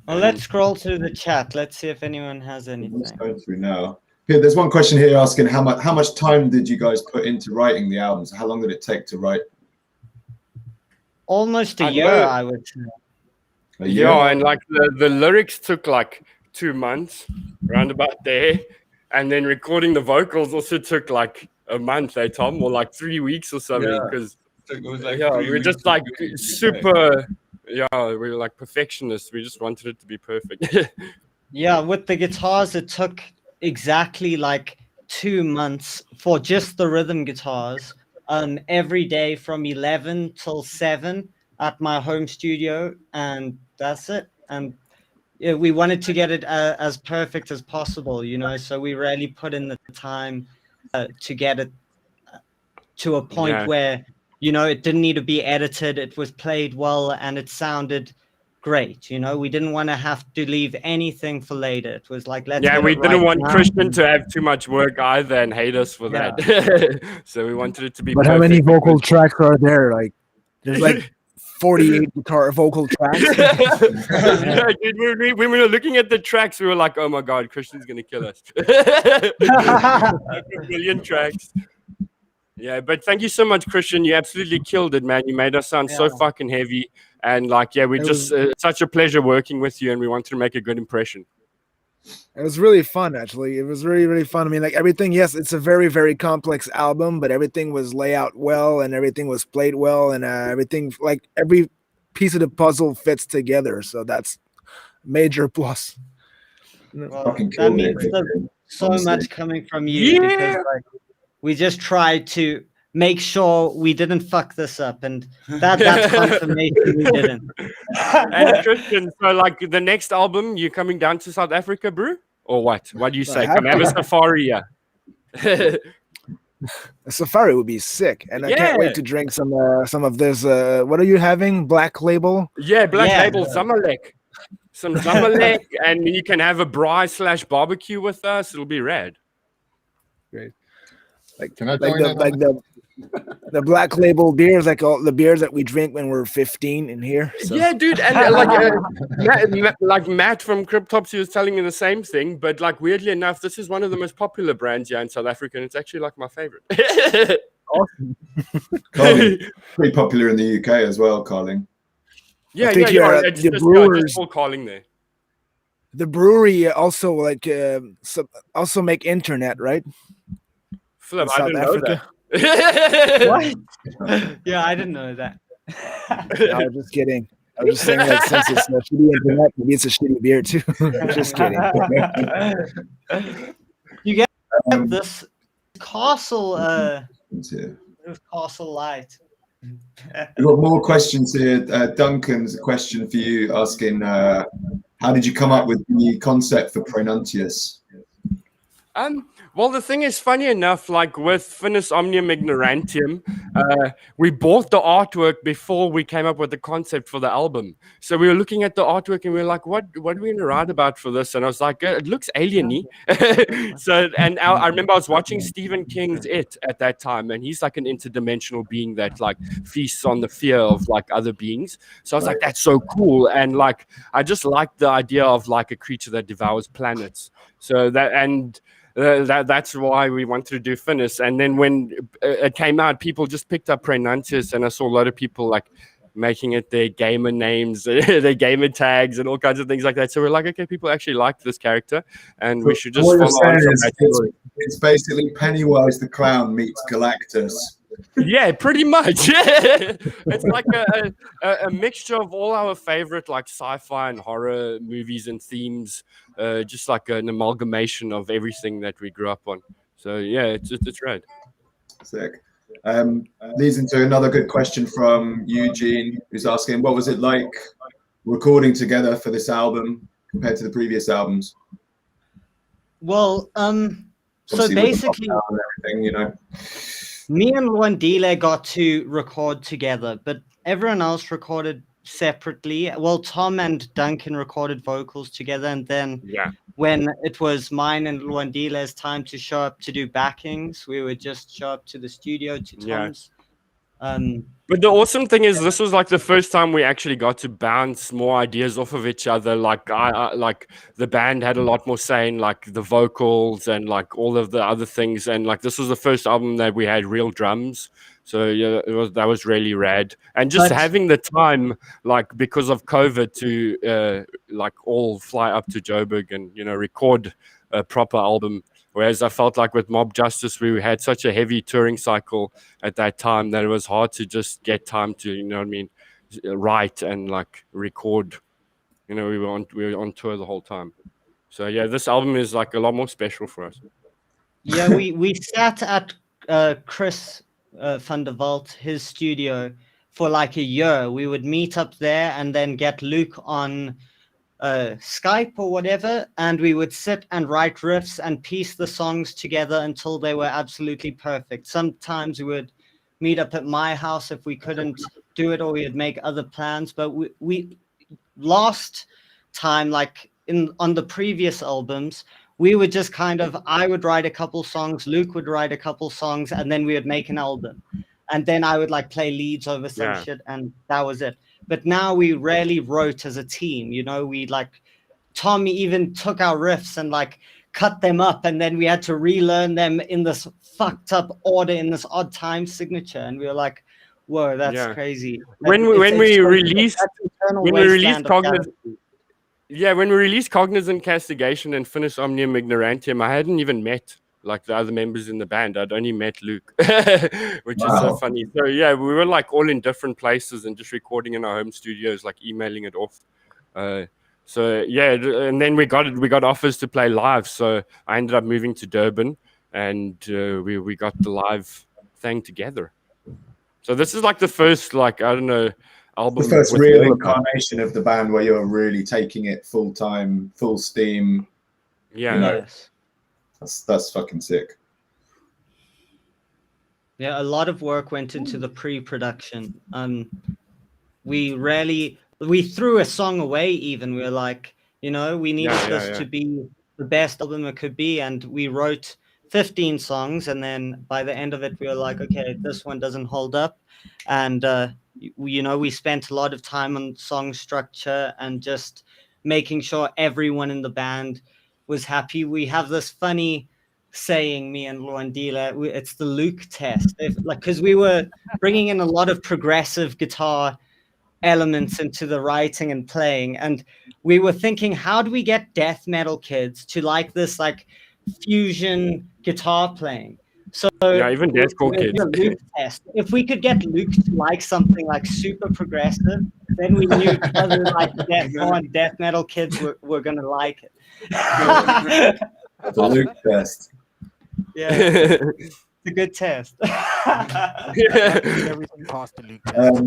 Speaker 4: Well, let's scroll through the chat. Let's see if anyone has anything.
Speaker 5: Let's go through now. Here, there's one question here asking how much time did you guys put into writing the albums? How long did it take to write?
Speaker 4: Almost a
Speaker 1: I
Speaker 4: year,
Speaker 1: know.
Speaker 4: I would say.
Speaker 5: A year?
Speaker 1: Yeah, and like the lyrics took like 2 months, round about there, and then recording the vocals also took like a month, Tom, or like 3 weeks or something. Because
Speaker 9: It was like
Speaker 1: yeah,
Speaker 9: 3
Speaker 1: we were
Speaker 9: weeks
Speaker 1: just
Speaker 9: to
Speaker 1: like
Speaker 9: do it.
Speaker 1: super. Yeah, we were like perfectionists. We just wanted it to be perfect.
Speaker 4: Yeah, with the guitars, it took exactly like 2 months for just the rhythm guitars. Every day from 11 till 7 at my home studio, and that's it. And yeah, we wanted to get it as perfect as possible, you know. So we really put in the time to get it to a point
Speaker 1: Yeah.
Speaker 4: where, you know, it didn't need to be edited. It was played well and it sounded great. You know, we didn't want to have to leave anything for later. It was like, let's
Speaker 1: Yeah,
Speaker 4: get
Speaker 1: we
Speaker 4: it
Speaker 1: didn't
Speaker 4: right
Speaker 1: want
Speaker 4: now.
Speaker 1: Christian to have too much work either and hate us for that. So we wanted it to be
Speaker 8: But
Speaker 1: perfect.
Speaker 8: how many vocal tracks are there? Like, there's like 48 guitar vocal tracks.
Speaker 1: Yeah, dude, when we were looking at the tracks, we were like, oh my God, Christian's going to kill us. Like a million tracks. Yeah, but thank you so much, Christian. You absolutely killed it, man. You made us sound so fucking heavy. And like, yeah, we
Speaker 8: It
Speaker 1: just, such a pleasure working with you, and we wanted to make a good impression.
Speaker 8: It was really fun, actually. It was really, really fun. I mean, like everything, yes, it's a very, very complex album, but everything was laid out well and everything was played well, and everything, like every piece of the puzzle fits together. So that's major plus.
Speaker 4: Well,
Speaker 5: Fucking
Speaker 4: that
Speaker 5: killed
Speaker 4: means
Speaker 5: it.
Speaker 4: so
Speaker 5: Honestly.
Speaker 4: much coming from you, because like, we just tried to make sure we didn't fuck this up, and that's confirmation we didn't.
Speaker 1: And Christian, so like the next album, you coming down to South Africa, bro? Or what? What do you say? Come have a safari, yeah.
Speaker 8: A safari would be sick, and I can't
Speaker 1: Yeah.
Speaker 8: wait to drink some of this. What are you having? Black Label.
Speaker 1: Yeah, Black
Speaker 4: Yeah.
Speaker 1: Label Zamalek. Some Zamalek, and you can have a braai/barbecue with us. It'll be rad.
Speaker 8: Great.
Speaker 6: Can I
Speaker 8: Like
Speaker 6: join
Speaker 8: the
Speaker 6: in?
Speaker 8: like the Black Label beers, like all the beers that we drink when we're 15 in here. So.
Speaker 1: Yeah, dude, and like Matt from Cryptopsy was telling me the same thing, but like weirdly enough, this is one of the most popular brands here in South Africa, and it's actually like my favorite.
Speaker 8: Awesome.
Speaker 5: Carling, pretty popular in the UK as well, Carling.
Speaker 1: Yeah,
Speaker 8: think
Speaker 1: it's
Speaker 8: the
Speaker 1: just,
Speaker 8: brewers-
Speaker 1: just full calling there.
Speaker 8: The brewery also also make internet, right?
Speaker 1: Philip,
Speaker 8: In
Speaker 1: I
Speaker 8: South
Speaker 1: didn't know
Speaker 8: Africa.
Speaker 1: that.
Speaker 4: What? Yeah, I didn't know that.
Speaker 8: No, I'm just kidding. I'm just saying that since it's a shitty internet, maybe it's a shitty beer too. Just kidding.
Speaker 4: You get this castle,
Speaker 5: Here.
Speaker 4: castle light.
Speaker 5: We've got more questions here. Duncan's a question for you, asking how did you come up with the concept for Praenuntius?
Speaker 1: Well, the thing is, funny enough, like with Finis Omnium Ignorantium, we bought the artwork before we came up with the concept for the album. So we were looking at the artwork and we were like, what are we going to write about for this? And I was like, it looks alien-y. So, and I remember I was watching Stephen King's It at that time, and he's like an interdimensional being that like feasts on the fear of like other beings. So I was like, that's so cool. And like, I just liked the idea of like a creature that devours planets. So that, and that's why we wanted to do Finis. And then when it came out, people just picked up Praenuntius, and I saw a lot of people like making it their gamer names, their gamer tags, and all kinds of things like that. So we're like, okay, people actually like this character, and we should just
Speaker 5: What you're
Speaker 1: follow on
Speaker 5: saying
Speaker 1: from
Speaker 5: is
Speaker 1: that story.
Speaker 5: it's basically Pennywise the Clown meets Galactus.
Speaker 1: Yeah, pretty much. It's like a mixture of all our favorite like sci-fi and horror movies and themes, just like an amalgamation of everything that we grew up on. So yeah, it's rad.
Speaker 5: Sick. Leads into another good question from Eugene, who's asking, what was it like recording together for this album compared to the previous albums?
Speaker 4: Well, so
Speaker 5: Obviously with the
Speaker 4: basically,
Speaker 5: lockdown and everything, you know.
Speaker 4: me and Luandile got to record together, but everyone else recorded separately. Well, Tom and Duncan recorded vocals together, and then
Speaker 1: Yeah.
Speaker 4: when it was mine and Luandile's time to show up to do backings, we would just show up to the studio to
Speaker 1: Yeah.
Speaker 4: Tom's
Speaker 1: But the awesome thing is, this was like the first time we actually got to bounce more ideas off of each other. Like like the band had a lot more say in like the vocals and like all of the other things. And like this was the first album that we had real drums. So yeah, that was really rad. And just
Speaker 4: But-
Speaker 1: having the time, like because of COVID, to like all fly up to Joburg and record a proper album. Whereas I felt like with Mob Justice, we had such a heavy touring cycle at that time that it was hard to just get time to, write and like record. We were on tour the whole time. So yeah, this album is like a lot more special for us.
Speaker 4: Yeah, we sat at Kriss van der Walt, his studio, for like a year. We would meet up there and then get Luke on Skype or whatever, and we would sit and write riffs and piece the songs together until they were absolutely perfect. Sometimes we would meet up at my house if we couldn't do it, or we'd make other plans. But we last time, like on the previous albums, we would just I would write a couple songs, Luke would write a couple songs, and then we would make an album. And then I would like play leads over some shit, and that was it. But now we rarely wrote as a team. We like, Tommy even took our riffs and like cut them up, and then we had to relearn them in this fucked up order in this odd time signature. And we were like, whoa, that's crazy.
Speaker 1: When we released Cognizant Castigation and finished Omnium Ignorantium, I hadn't even met like the other members in the band. I'd only met Luke, which is so funny. So yeah, we were like all in different places and just recording in our home studios, like emailing it off. So yeah, and then we got offers to play live. So I ended up moving to Durban, and we got the live thing together. So this is like the first, like, I don't know, album.
Speaker 5: The first real incarnation of the band where you're really taking it full time, full steam.
Speaker 1: Yeah.
Speaker 5: That's fucking sick.
Speaker 4: Yeah, a lot of work went into the pre-production. We threw a song away even. We were like, we needed this to be the best album it could be. And we wrote 15 songs. And then by the end of it, we were like, okay, this one doesn't hold up. And, we spent a lot of time on song structure and just making sure everyone in the band was happy. We have this funny saying, me and Luandila, it's the Luke test. Because we were bringing in a lot of progressive guitar elements into the writing and playing, and we were thinking, how do we get death metal kids to like this like fusion guitar playing? So
Speaker 1: even deathcore kids.
Speaker 4: Luke test. If we could get Luke to like something like super progressive, then we knew other like deathcore and death metal kids were gonna like it.
Speaker 5: The Luke test.
Speaker 4: Yeah, it's a good test.
Speaker 10: Everything past the Luke test.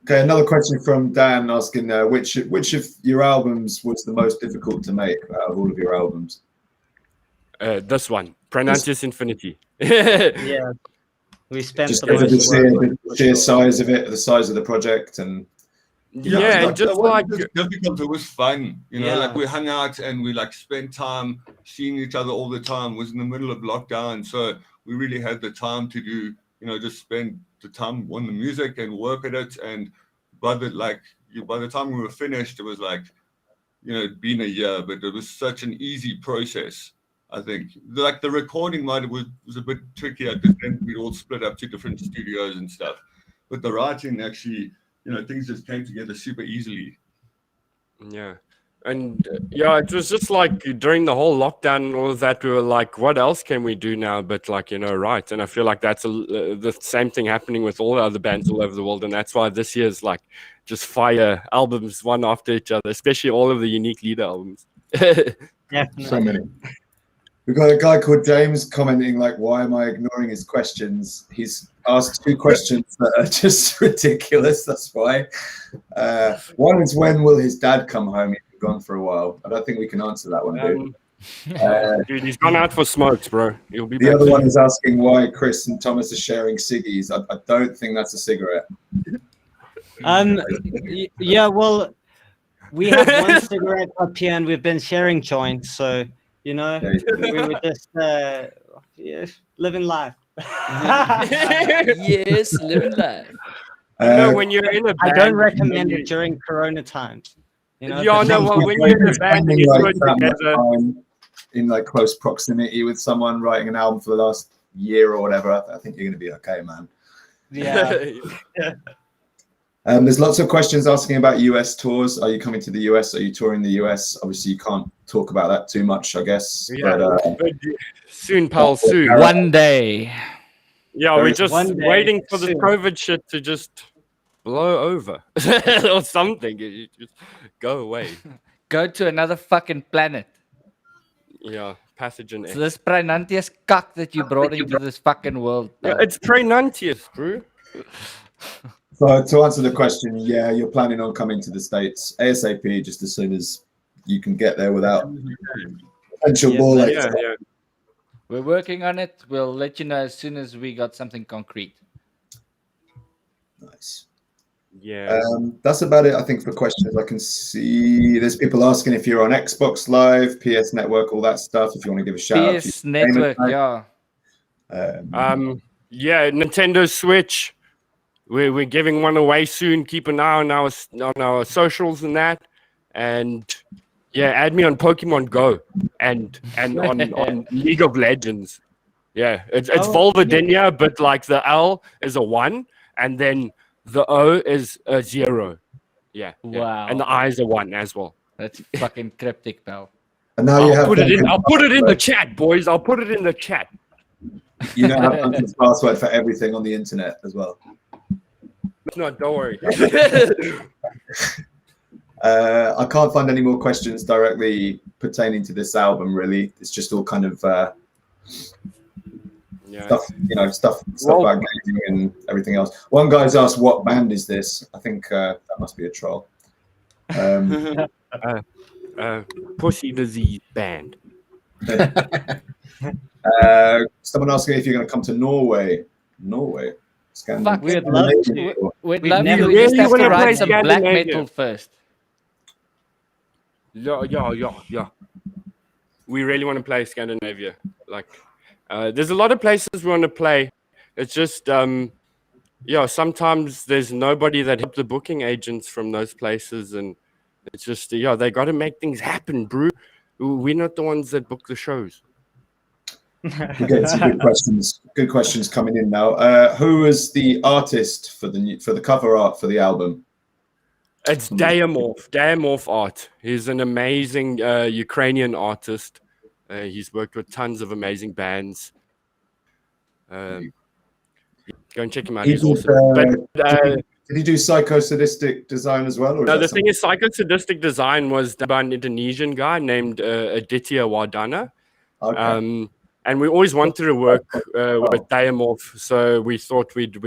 Speaker 5: Okay, another question from Dan asking, which of your albums was the most difficult to make out of all of your albums?
Speaker 1: This one, Praenuntius Infiniti.
Speaker 4: Yeah, we spent
Speaker 5: just
Speaker 4: the
Speaker 5: sheer size of it, the size of the project, and
Speaker 1: and just like
Speaker 9: difficult, it was fun.
Speaker 4: Yeah.
Speaker 9: Like we hung out and we like spent time seeing each other all the time. It was in the middle of lockdown, so we really had the time to do, just spend the time on the music and work at it. And by the time we were finished, it was like, it'd been a year, but it was such an easy process. I think like the recording was a bit trickier because then we'd all split up to different studios and stuff. But the writing actually, things just came together super easily.
Speaker 1: Yeah. And it was just like during the whole lockdown and all of that, we were like, what else can we do now? But like, write. And I feel like that's the same thing happening with all the other bands all over the world. And that's why this year's like just fire albums one after each other, especially all of the unique leader albums.
Speaker 6: So many.
Speaker 5: We've got a guy called James commenting like, why am I ignoring his questions? He's asked 2 questions that are just ridiculous. That's why. One is, when will his dad come home? He's gone for a while. I don't think we can answer that one, dude.
Speaker 1: Dude, he's gone out for smokes, bro. He'll be
Speaker 5: the
Speaker 1: back
Speaker 5: other
Speaker 1: soon.
Speaker 5: one is asking why Kriss and Thomas are sharing ciggies. I don't think that's a cigarette.
Speaker 4: Yeah, well, we have one cigarette up here and we've been sharing joints, so we were just living life.
Speaker 2: Yes, living life.
Speaker 1: You know, when you're in a band,
Speaker 4: I don't recommend it during Corona times. You know,
Speaker 1: Yeah,
Speaker 4: if
Speaker 1: no,
Speaker 4: it's-
Speaker 1: well, when you're in a band and you do it together,
Speaker 5: in like close proximity with someone writing an album for the last year or whatever, I think you're going to be okay, man.
Speaker 4: yeah.
Speaker 5: There's lots of questions asking about US tours. Are you coming to the US? Are you touring the US? Obviously, you can't talk about that too much, I guess.
Speaker 1: Yeah,
Speaker 5: But,
Speaker 1: but soon, pal, soon.
Speaker 2: One day.
Speaker 1: Yeah, we're just
Speaker 4: One day,
Speaker 1: waiting for the
Speaker 4: soon.
Speaker 1: COVID shit to just blow over or something. It just go away.
Speaker 2: Go to another fucking planet.
Speaker 1: Yeah, pathogen
Speaker 2: So
Speaker 1: X.
Speaker 2: this Praenuntius cock that you brought into this fucking world.
Speaker 1: Yeah,
Speaker 2: pal.
Speaker 1: it's Praenuntius, bro.
Speaker 5: so to answer the question, yeah, you're planning on coming to the States ASAP, just as soon as you can get there without potential
Speaker 4: Yes,
Speaker 5: ball.
Speaker 1: Yeah, yeah.
Speaker 2: We're working on it. We'll let you know as soon as we got something concrete.
Speaker 5: Nice.
Speaker 1: Yeah.
Speaker 5: That's about it, I think, for questions. I can see there's people asking if you're on Xbox Live, PS Network, all that stuff. If you want to give a shout out to
Speaker 2: PS
Speaker 5: your
Speaker 2: Network,
Speaker 5: gamers,
Speaker 2: yeah.
Speaker 1: Yeah, Nintendo Switch. We're giving one away soon. Keep an eye on our socials and that. And yeah, add me on Pokemon Go and on League of Legends. Yeah, it's Vulvodynia, but like the L is a 1 and then the O is a 0. Yeah.
Speaker 2: Wow.
Speaker 1: And the I is a 1 as well.
Speaker 2: That's fucking cryptic, pal.
Speaker 5: and now you
Speaker 1: I'll
Speaker 5: have
Speaker 1: put it in. I'll put it in the
Speaker 5: password.
Speaker 1: chat, boys. I'll put it in the chat.
Speaker 5: You now have Duncan's password for everything on the internet as well.
Speaker 1: No, don't worry.
Speaker 5: I can't find any more questions directly pertaining to this album. Really, it's just all kind of
Speaker 1: Yeah.
Speaker 5: stuff
Speaker 1: Well-
Speaker 5: about gaming and everything else. One guy's asked, "What band is this?" I think that must be a troll.
Speaker 1: Pussy disease band.
Speaker 5: Someone asking if you're going to come to Norway. Norway.
Speaker 2: Fuck,
Speaker 4: we'd love to.
Speaker 2: We'd
Speaker 4: We'd
Speaker 2: love
Speaker 4: never
Speaker 2: to. We just
Speaker 1: really
Speaker 2: have to
Speaker 1: wanna play
Speaker 2: write some black
Speaker 1: Scandinavia.
Speaker 2: metal first.
Speaker 1: Yeah. We really want to play Scandinavia. Like, there's a lot of places we want to play. It's just, sometimes there's nobody that help the booking agents from those places, and it's just, they got to make things happen, bro. We're not the ones that book the shows.
Speaker 5: We're getting some good questions. Good questions coming in now. Who is the artist for the cover art for the album?
Speaker 1: It's Diamorph Art. He's an amazing Ukrainian artist. He's worked with tons of amazing bands. Go and check him out. He's awesome.
Speaker 5: Did he do psychosadistic design as well? Or
Speaker 1: No, the thing is, psychosadistic design was done by an Indonesian guy named Aditya Wardana.
Speaker 5: Okay.
Speaker 1: And we always wanted to work with Diamorph, so we thought we'd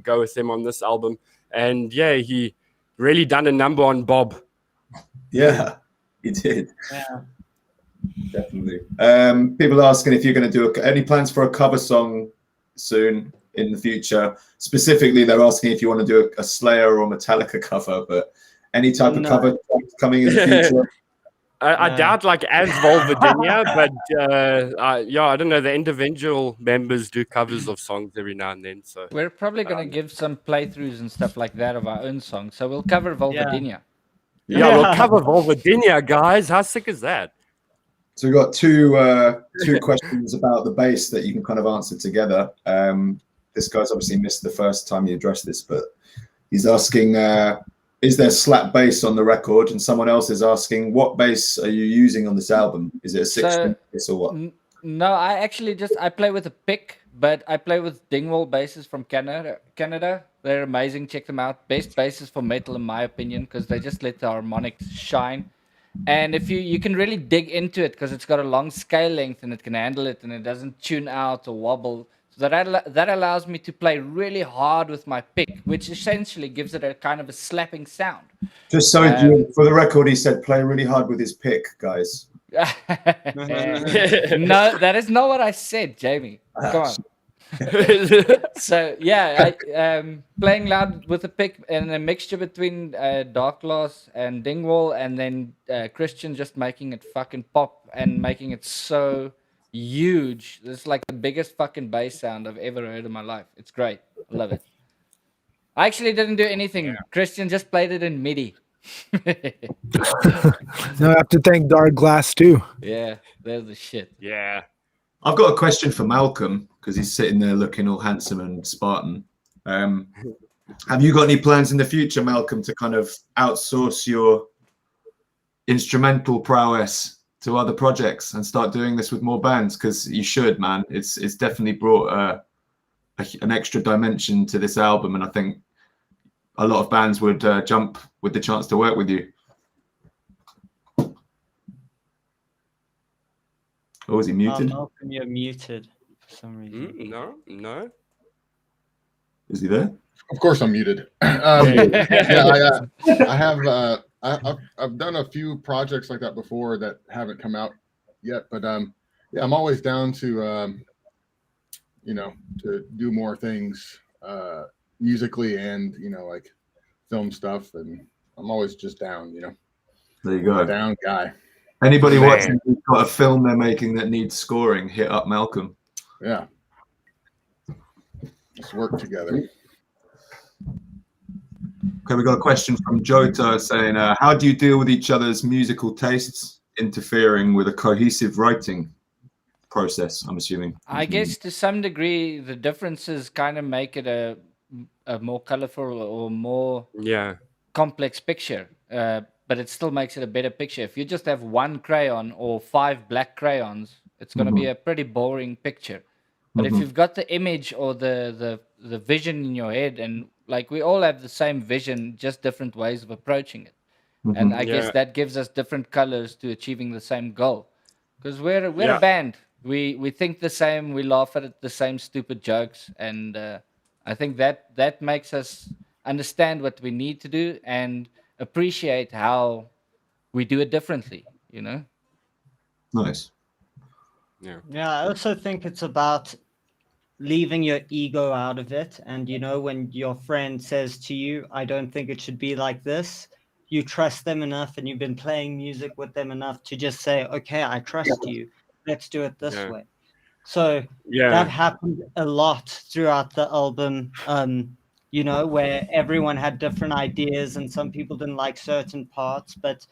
Speaker 1: go with him on this album. And yeah, he really done a number on Bob.
Speaker 5: Yeah, he did.
Speaker 4: Yeah.
Speaker 5: Definitely. People are asking if you're going to do any plans for a cover song soon in the future. Specifically, they're asking if you want to do a Slayer or Metallica cover, but any type of cover coming in the future.
Speaker 1: I doubt like as Vulvodynia, but I don't know. The individual members do covers of songs every now and then. So
Speaker 2: We're probably gonna give some playthroughs and stuff like that of our own songs. So we'll cover Vulvodynia.
Speaker 1: we'll cover Vulvodynia, guys. How sick is that?
Speaker 5: So we've got two questions about the bass that you can kind of answer together. This guy's obviously missed the first time you addressed this, but he's asking, is there slap bass on the record? And someone else is asking, what bass are you using on this album? Is it a 16th bass or what?
Speaker 2: No, I play with a pick, but I play with Dingwall basses from Canada. They're amazing. Check them out. Best basses for metal, in my opinion, because they just let the harmonics shine. And if you can really dig into it because it's got a long scale length and it can handle it and it doesn't tune out or wobble. So that allows me to play really hard with my pick, which essentially gives it a kind of a slapping sound.
Speaker 5: Just so for the record, he said play really hard with his pick, guys.
Speaker 2: No, that is not what I said, Jamie. Come on. So yeah, playing loud with a pick and a mixture between Darkglass and Dingwall, and then Christian just making it fucking pop and making it so huge. It's like the biggest fucking bass sound I've ever heard in my life. It's great. I love it. I actually didn't do anything. Christian just played it in MIDI.
Speaker 10: No, I have to thank Dark Glass too.
Speaker 2: Yeah, there's the shit.
Speaker 1: Yeah.
Speaker 5: I've got a question for Malcolm because he's sitting there looking all handsome and Spartan. Have you got any plans in the future, Malcolm, to kind of outsource your instrumental prowess to other projects and start doing this with more bands? Because you should, man. It's definitely brought an extra dimension to this album, and I think a lot of bands would jump with the chance to work with you. Oh, is he muted?
Speaker 4: Malcolm, you're muted for some reason.
Speaker 1: No.
Speaker 5: Is he there?
Speaker 6: Of course, I'm muted. Yeah, I have. I've done a few projects like that before that haven't come out yet, but yeah, I'm always down to to do more things musically and like film stuff, and I'm always just down.
Speaker 5: There you go.
Speaker 6: Down guy.
Speaker 5: Anybody watching who's got a film they're making that needs scoring, hit up Malcolm.
Speaker 6: Yeah. Let's work together.
Speaker 5: Okay, we got a question from Jota saying, how do you deal with each other's musical tastes interfering with a cohesive writing process, I'm assuming?
Speaker 2: I guess to some degree, the differences kind of make it a more colorful or more complex picture. But it still makes it a better picture. If you just have one crayon or 5 black crayons, it's going to be a pretty boring picture. But if you've got the image or the vision in your head, and like we all have the same vision, just different ways of approaching it. And I guess that gives us different colors to achieving the same goal. Because we're a band. We think the same, we laugh at the same stupid jokes, and I think that makes us understand what we need to do and appreciate how we do it differently,
Speaker 5: Nice.
Speaker 4: Yeah, I also think it's about leaving your ego out of it. And when your friend says to you, I don't think it should be like this, you trust them enough and you've been playing music with them enough to just say, okay, I trust you, let's do it this way. So that happened a lot throughout the album, where everyone had different ideas and some people didn't like certain parts, but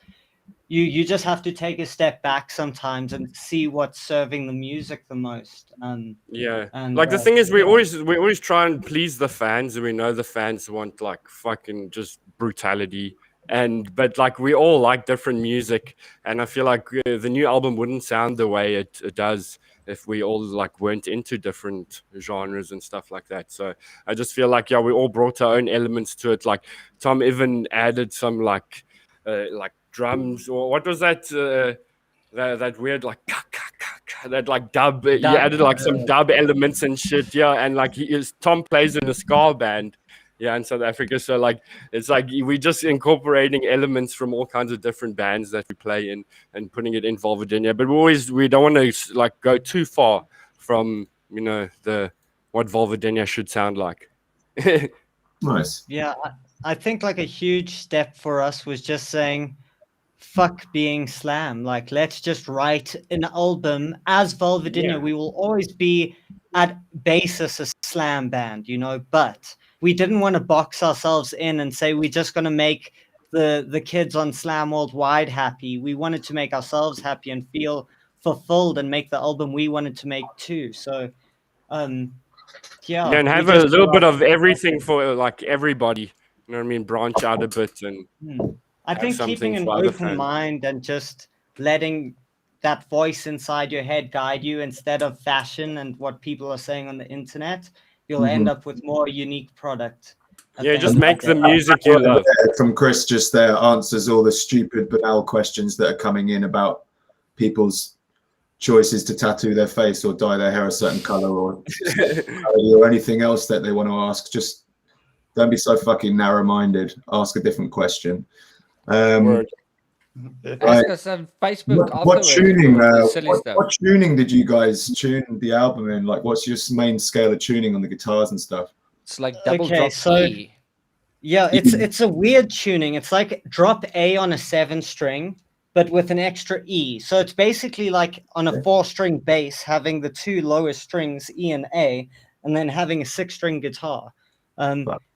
Speaker 4: you just have to take a step back sometimes and see what's serving the music the most. And
Speaker 1: the thing is, we always try and please the fans, and we know the fans want like fucking just brutality, but like we all like different music, and I feel like the new album wouldn't sound the way it does if we all like weren't into different genres and stuff like that. So I just feel like we all brought our own elements to it. Like Tom even added some like drums, or what was that that weird like that like dub. He added like some dub elements and shit. And like Tom plays in a ska band in South Africa, so like it's like we just incorporating elements from all kinds of different bands that we play in and putting it in Vulvodynia. But we don't want to like go too far from what Vulvodynia should sound like.
Speaker 5: Nice.
Speaker 4: Yeah, I think like a huge step for us was just saying, fuck being slam. Like, let's just write an album as Vulvodynia. We will always be at basis a slam band, but we didn't want to box ourselves in and say we're just going to make the kids on Slam Worldwide happy. We wanted to make ourselves happy and feel fulfilled and make the album we wanted to make too. So, and
Speaker 1: have a little bit of everything for like everybody. You know what I mean? Branch out a bit and.
Speaker 4: I think keeping an open mind and just letting that voice inside your head guide you instead of fashion and what people are saying on the internet, you'll end up with more unique product.
Speaker 1: Just make the music you love.
Speaker 5: From Kriss just there answers all the stupid, banal questions that are coming in about people's choices to tattoo their face or dye their hair a certain color or anything else that they want to ask. Just don't be so fucking narrow-minded. Ask a different question.
Speaker 2: Ask us on Facebook.
Speaker 5: What tuning did you guys tune the album in? Like, what's your main scale of tuning on the guitars and stuff?
Speaker 2: It's like double drop E.
Speaker 4: Yeah, it's a weird tuning. It's like drop A on a 7 string, but with an extra E. So it's basically like on a 4-string bass, having the 2 lowest strings, E and A, and then having a 6-string guitar.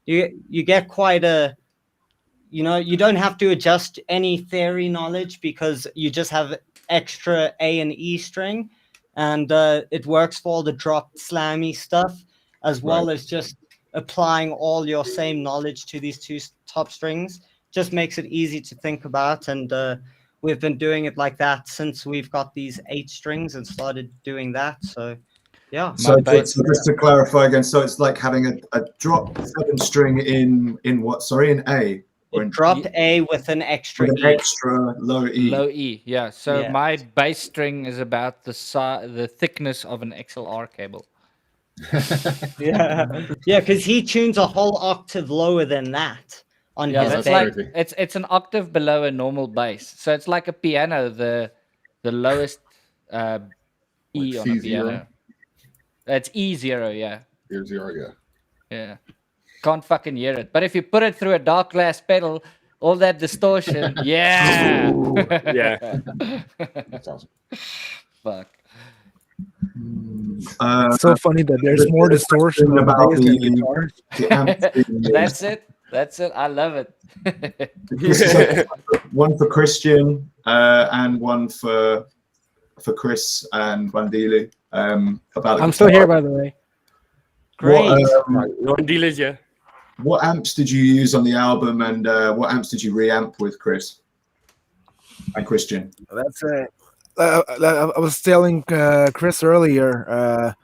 Speaker 4: You get quite a, you don't have to adjust any theory knowledge because you just have extra A and E string, and it works for all the dropped slammy stuff, as well as just applying all your same knowledge to these 2 top strings. Just makes it easy to think about, and we've been doing it like that since we've got these 8 strings and started doing that. So yeah.
Speaker 5: So just to clarify again, so it's like having a drop 7-string in what? Sorry, in A.
Speaker 4: Dropped A with an extra
Speaker 5: with an
Speaker 4: E.
Speaker 5: extra low E.
Speaker 2: Low E, yeah. So my bass string is about the thickness of an XLR cable.
Speaker 4: yeah, because he tunes a whole octave lower than that on his
Speaker 2: that's
Speaker 4: bass.
Speaker 2: like it's an octave below a normal bass. So it's like a piano, the lowest E on a piano. It's E0, yeah.
Speaker 6: E0,
Speaker 2: yeah. Can't fucking hear it. But if you put it through a dark glass pedal, all that distortion, yeah.
Speaker 1: Yeah.
Speaker 6: That's awesome.
Speaker 2: Fuck.
Speaker 10: It's so funny that there's more distortion about the
Speaker 2: guitars. That's it. I love it.
Speaker 5: One for Christian and one for Kriss and Vulvodynia.
Speaker 10: I'm still here, by the way.
Speaker 4: Great.
Speaker 1: Vulvodynia's here.
Speaker 5: What amps did you use on the album, and what amps did you reamp with, Kriss and Christian?
Speaker 8: That's it.
Speaker 10: I was telling Kriss earlier.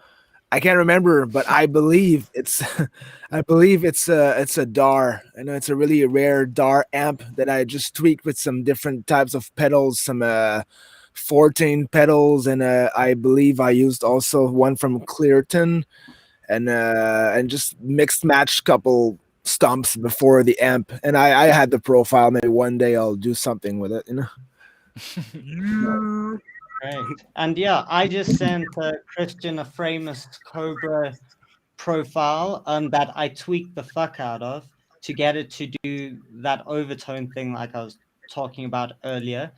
Speaker 10: I can't remember, but I believe it's a DAR. I know it's a really rare DAR amp that I just tweaked with some different types of pedals, some 14 pedals, and I believe I used also one from Clearton, and just mixed matched couple stumps before the amp. And I had the profile. Maybe one day I'll do something with it,
Speaker 4: Right. And yeah, I just sent Christian a Framus Cobra profile that I tweaked the fuck out of to get it to do that overtone thing like I was talking about earlier.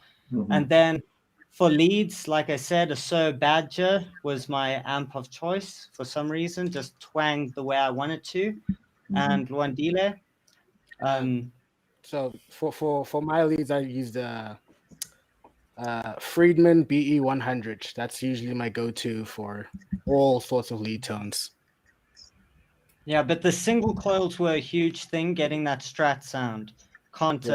Speaker 4: And then for leads, like I said, a Sir Badger was my amp of choice for some reason, just twanged the way I wanted to. And Vulvodynia.
Speaker 3: So for my leads, I used Friedman BE 100. That's usually my go-to for all sorts of lead tones.
Speaker 4: Yeah, but the single coils were a huge thing, getting that Strat sound. Can't,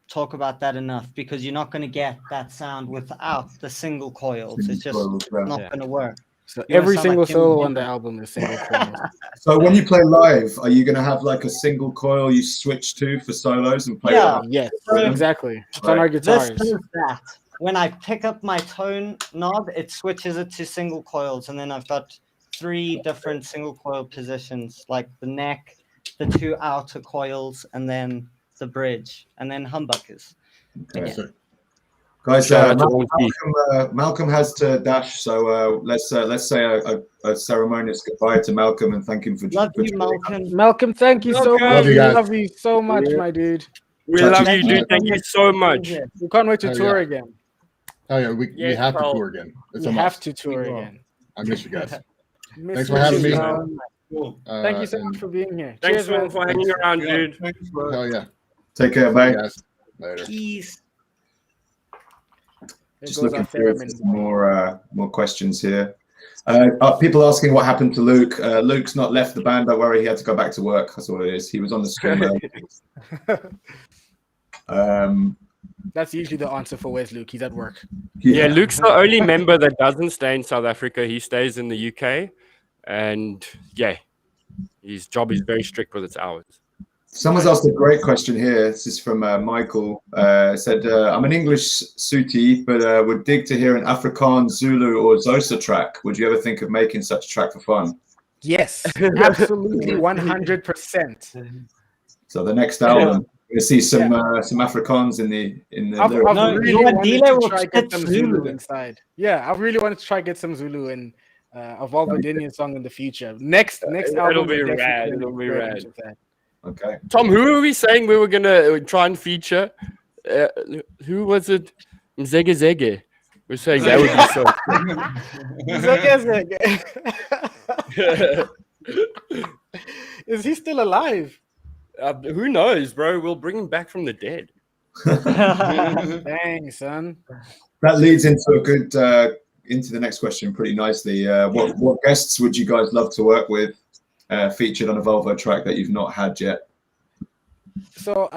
Speaker 4: talk about that enough, because you're not going to get that sound without the single coils. It's just not going to work.
Speaker 3: So every single solo on the album is single coils.
Speaker 5: So when you play live, are you going to have like a single coil you switch to for solos and play?
Speaker 3: Yes, exactly. It's on our guitars.
Speaker 4: This is that. When I pick up my tone knob, it switches it to single coils, and then I've got 3 different single coil positions, like the neck, the 2 outer coils, and then the bridge, and then humbuckers.
Speaker 5: Okay. Guys, Malcolm has to dash, so let's say a ceremonious goodbye to Malcolm and thank him for
Speaker 4: Love you, Malcolm.
Speaker 3: Malcolm, thank you so much.
Speaker 6: Love you
Speaker 3: We
Speaker 6: guys.
Speaker 3: love you so much, my dude.
Speaker 1: We love you, dude. Thank you so much.
Speaker 3: We can't wait to tour again.
Speaker 6: Oh yeah, we have to tour again. It's
Speaker 3: We
Speaker 6: a
Speaker 3: have
Speaker 6: must.
Speaker 3: to tour again.
Speaker 6: I miss you guys.
Speaker 3: Miss
Speaker 6: Thanks
Speaker 3: you
Speaker 6: for having
Speaker 3: too,
Speaker 6: me.
Speaker 3: man. Thank you so much for being here.
Speaker 1: Thanks
Speaker 3: Cheers,
Speaker 1: for
Speaker 3: man.
Speaker 1: hanging around, dude.
Speaker 6: Hell yeah.
Speaker 5: Take care, bye.
Speaker 6: Guys. Later.
Speaker 4: Peace.
Speaker 5: Just looking through some more questions here. People asking what happened to Luke. Luke's not left the band. Don't worry, he had to go back to work. That's all it is. He was on the stream.
Speaker 3: That's usually the answer for where's Luke. He's at work.
Speaker 1: Yeah, Luke's the only member that doesn't stay in South Africa. He stays in the UK, and yeah, his job is very strict with its hours.
Speaker 5: Someone's asked a great question here. This is from Michael. Said, I'm an English Suti, but would dig to hear an Afrikaans, Zulu, or Xhosa track. Would you ever think of making such a track for fun?
Speaker 3: Yes, absolutely, 100%.
Speaker 5: So the next album, we'll see some Afrikaans in the
Speaker 3: I've
Speaker 5: lyrics.
Speaker 3: really wanted to try get some Zulu inside. Yeah, I really wanted to try get some Zulu in a Vulvodynia song in the future. Next
Speaker 1: It'll
Speaker 3: album,
Speaker 1: be
Speaker 3: definitely
Speaker 1: rad. It'll be
Speaker 3: very
Speaker 1: rad.
Speaker 3: much of that.
Speaker 5: Okay.
Speaker 1: Tom, who are we saying we were gonna try and feature? Who was it? Zege Zege. We're saying that would be so.
Speaker 3: Is he still alive?
Speaker 1: Who knows, bro? We'll bring him back from the dead.
Speaker 3: Dang, son.
Speaker 5: That leads into a good into the next question pretty nicely. What guests would you guys love to work with featured on a Volvo track that you've not had yet?
Speaker 3: So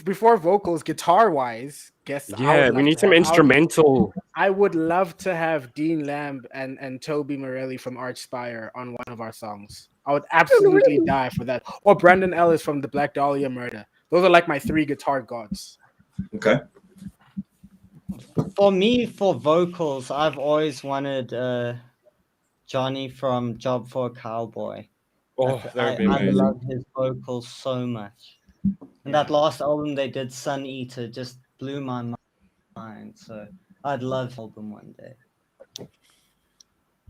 Speaker 3: before vocals, guitar-wise, guess.
Speaker 1: Yeah, we need some instrumental.
Speaker 3: I would love to have Dean Lamb and Toby Morelli from Archspire on one of our songs. I would absolutely die for that. Or Brandon Ellis from the Black Dahlia Murder. Those are like my 3 guitar gods.
Speaker 5: Okay.
Speaker 4: For me, for vocals, I've always wanted Johnny from Job for a Cowboy.
Speaker 1: Oh, that would be amazing.
Speaker 4: I love his vocals so much. And that last album they did, Sun Eater, just blew my mind. So I'd love the album one day.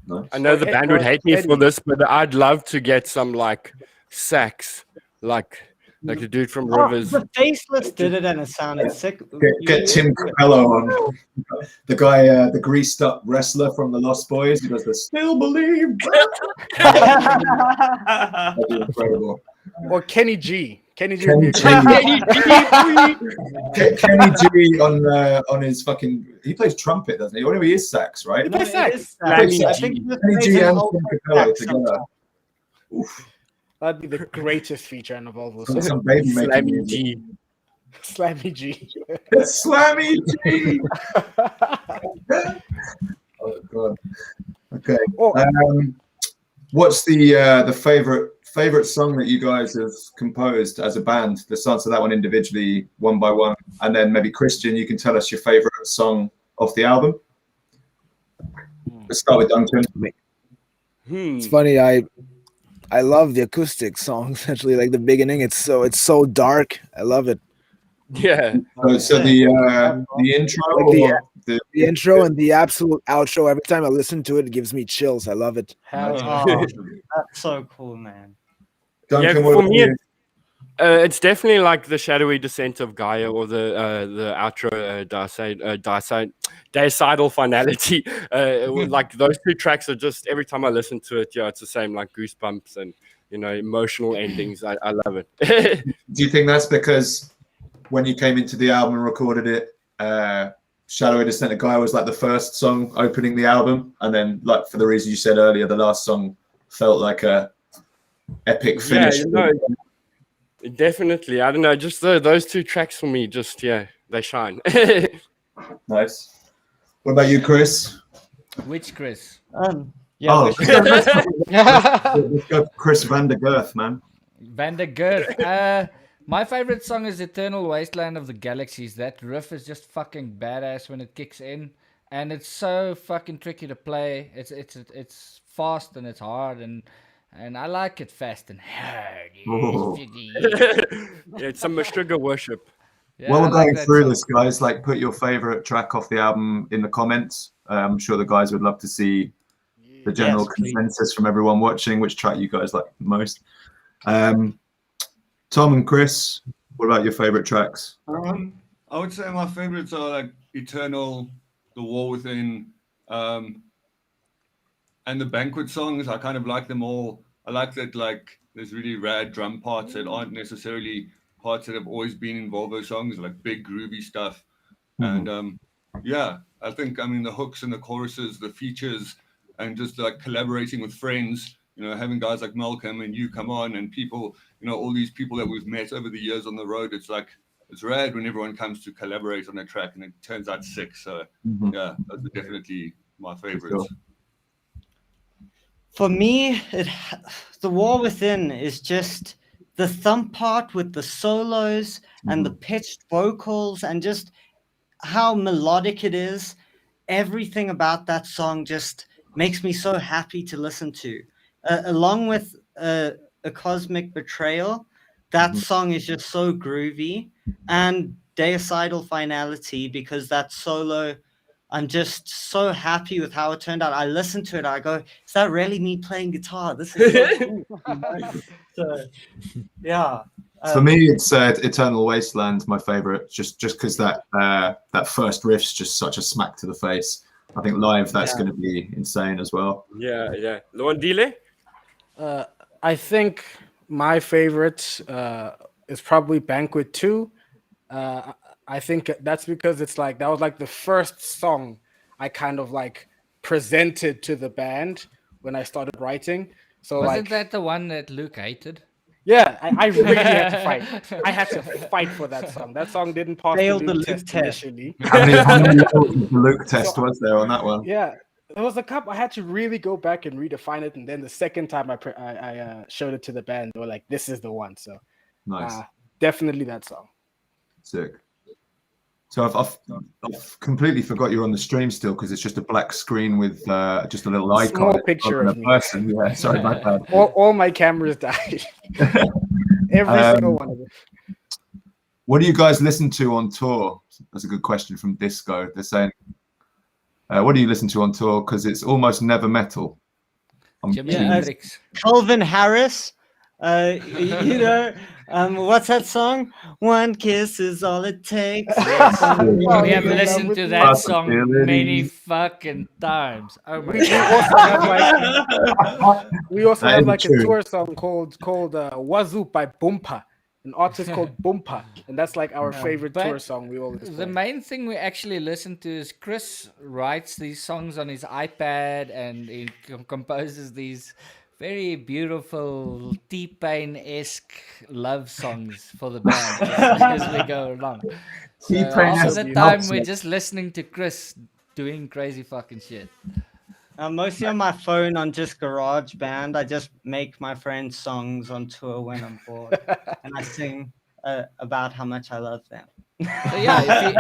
Speaker 5: Nice.
Speaker 1: I know the band would hate me for this, but I'd love to get some like sax, like the dude from Rivers.
Speaker 4: The Faceless did it and it sounded sick.
Speaker 5: Get Tim Capello on. The guy, the greased up wrestler from the Lost Boys. He does the Still Believe. That'd be incredible.
Speaker 3: Or Kenny G. Kenny G.
Speaker 5: Kenny G on his fucking. He plays trumpet, doesn't he? Or he is sax, right?
Speaker 3: He plays sax.
Speaker 5: I think Kenny G and Tim Capello together. Oof.
Speaker 3: That'd be the greatest feature in a Volvo song.
Speaker 5: Some baby
Speaker 1: Slammy G.
Speaker 3: Slammy G.
Speaker 5: Slammy G. Oh god. Okay. What's the favorite song that you guys have composed as a band? Let's answer that one individually, one by one, and then maybe Christian, you can tell us your favorite song off the album. Let's start with Duncan.
Speaker 10: It's funny. I love the acoustic songs. Actually, like the beginning, it's so dark. I love it.
Speaker 1: Yeah.
Speaker 5: So the intro,
Speaker 10: like the intro and the absolute outro. Every time I listen to it, it gives me chills. I love it.
Speaker 4: That's so cool, man.
Speaker 5: Duncan,
Speaker 1: Yeah, for me, it's definitely like the shadowy descent of Gaia, or the outro deicidal finality. Like those 2 tracks are just, every time I listen to it, yeah, it's the same, like goosebumps and emotional endings. I love it.
Speaker 5: Do you think that's because when you came into the album and recorded it, Shadowy Descent of Gaia was like the first song opening the album, and then like for the reason you said earlier, the last song felt like a epic finish?
Speaker 1: Yeah, definitely. I don't know, just those 2 tracks for me, just they shine.
Speaker 5: Nice. What about you, Kriss?
Speaker 2: Which Kriss?
Speaker 5: Let's go Chris Van der Girth, man.
Speaker 2: Van der Girth. My favorite song is Eternal Wasteland of the Galaxies. That riff is just fucking badass when it kicks in, and it's so fucking tricky to play. It's fast and it's hard, and I like it fast and hard.
Speaker 1: Yeah, it's some sugar worship.
Speaker 2: Yeah,
Speaker 5: While we're
Speaker 2: like
Speaker 5: going
Speaker 2: that
Speaker 5: through
Speaker 2: song.
Speaker 5: this, guys, like put your favorite track off the album in the comments. I'm sure the guys would love to see the general consensus from everyone watching, which track you guys like the most. Tom and Chris, what about your favorite tracks?
Speaker 9: I would say my favorites are like Eternal, The War Within, and the Banquet songs. I kind of like them all. I like that like there's really rad drum parts that aren't necessarily parts that have always been in Volvo songs, like big groovy stuff. And I think the hooks and the choruses, the features, and just like collaborating with friends, having guys like Malcolm and you come on, and people, all these people that we've met over the years on the road. It's like, it's rad when everyone comes to collaborate on a track and it turns out sick. So yeah, those are definitely my favorites.
Speaker 4: For me, The War Within is just the thump part with the solos and the pitched vocals and just how melodic it is. Everything about that song just makes me so happy to listen to. Along with A Cosmic Betrayal, that song is just so groovy. And Deicidal Finality, because that solo, I'm just so happy with how it turned out. I listen to it, I go, is that really me playing guitar? This is so cool. So, yeah,
Speaker 5: For me, it's Eternal Wasteland, my favorite, just because that first riff's just such a smack to the face. I think live that's going to be insane as well.
Speaker 1: Yeah. Lorna?
Speaker 3: I think my favorite is probably Banquet 2. I think that's because it's like that was like the first song I kind of like presented to the band when I started writing. So
Speaker 2: Wasn't that the one that Luke hated?
Speaker 3: Yeah, I really had to fight. I had to fight for that song. That song didn't pass
Speaker 4: Failed
Speaker 3: the Luke test initially.
Speaker 5: How many levels of the Luke test was there on that one?
Speaker 3: Yeah, there was a couple. I had to really go back and redefine it, and then the second time I showed it to the band, they were like, "This is the one." So,
Speaker 5: nice,
Speaker 3: definitely that song.
Speaker 5: Sick. So I've completely forgot you're on the stream still because it's just a black screen with just a little icon.
Speaker 3: Small picture of
Speaker 5: a person. Yeah, sorry, my bad.
Speaker 3: All my cameras died. Every single one of them.
Speaker 5: What do you guys listen to on tour? That's a good question from Disco. They're saying, what do you listen to on tour? Because it's almost never metal.
Speaker 2: Jimi Hendrix.
Speaker 4: Calvin Harris. You know, what's that song? One kiss is all it takes.
Speaker 2: We have listened to that song many fucking times. Oh my
Speaker 3: god. We also have like a tour song called Wazoo by Boompa, an artist called Boompa, and that's like our favorite tour song. We always play.
Speaker 2: The main thing we actually listen to is Kriss writes these songs on his iPad and he composes these very beautiful T-Pain-esque love songs for the band as we go along. So half of the time we're just listening to Kriss doing crazy fucking shit.
Speaker 4: Mostly on my phone on just GarageBand. I just make my friends songs on tour when I'm bored, and I sing about how much I love them.
Speaker 2: So yeah,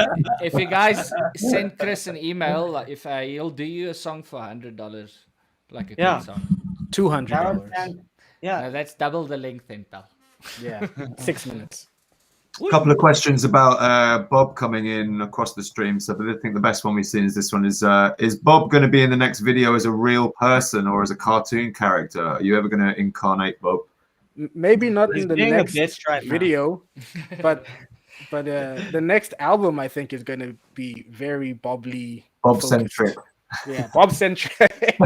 Speaker 2: if you guys send Kriss an email, like if he'll do you a song for $100, like a good song.
Speaker 3: $200.
Speaker 4: Yeah,
Speaker 2: no, that's double the length then, pal.
Speaker 3: Yeah, 6 minutes.
Speaker 5: A couple of questions about Bob coming in across the stream. So I think the best one we've seen is this one. Is Bob going to be in the next video as a real person or as a cartoon character? Are you ever going to incarnate Bob?
Speaker 3: Maybe not in the next video, but the next album I think is going to be very
Speaker 5: Bob-centric.
Speaker 3: Yeah, Bob-centric.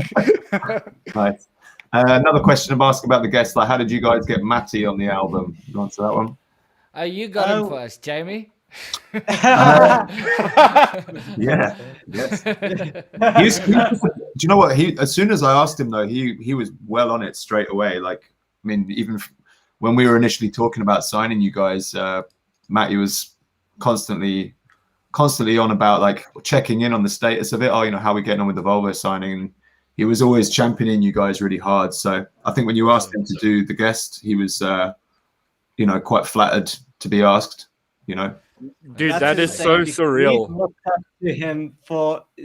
Speaker 5: Nice. Another question I'm asking about the guests, like how did you guys get Matty on the album? You answer that one?
Speaker 2: Oh, you got him for us, Jamie.
Speaker 5: Yeah. Yes. Do you know what? As soon as I asked him though, he was well on it straight away. Like, I mean, even when we were initially talking about signing you guys, Matty was constantly on about like checking in on the status of it. Oh, you know, how we getting on with the Volvo signing? And he was always championing you guys really hard. So I think when you asked him to do the guest, he was, you know, quite flattered to be asked. You know,
Speaker 1: dude, that is so surreal.
Speaker 4: We've looked up to him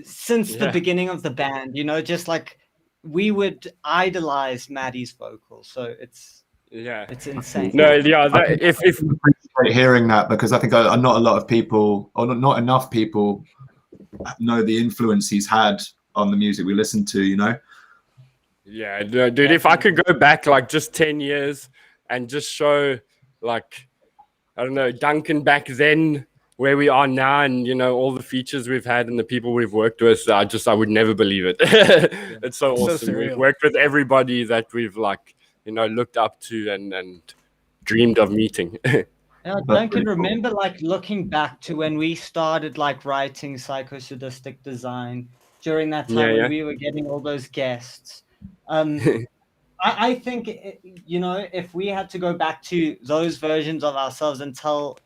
Speaker 4: since the beginning of the band. You know, just like we would idolize Maddie's vocals. So it's insane.
Speaker 1: No, yeah. If
Speaker 5: hearing that, because I think not a lot of people, or not enough people, know the influence he's had on the music we listen to. You know.
Speaker 1: Yeah, dude. If I could go back like just 10 years and just show like, I don't know, Duncan back then, where we are now, and you know all the features we've had and the people we've worked with, I would never believe it. It's so awesome. We've worked with everybody that we've like, you know, looked up to and dreamed of meeting.
Speaker 4: Duncan, remember like looking back to when we started like writing Psychosadistic Design during that time when we were getting all those guests. I think, you know, if we had to go back to those versions of ourselves and tell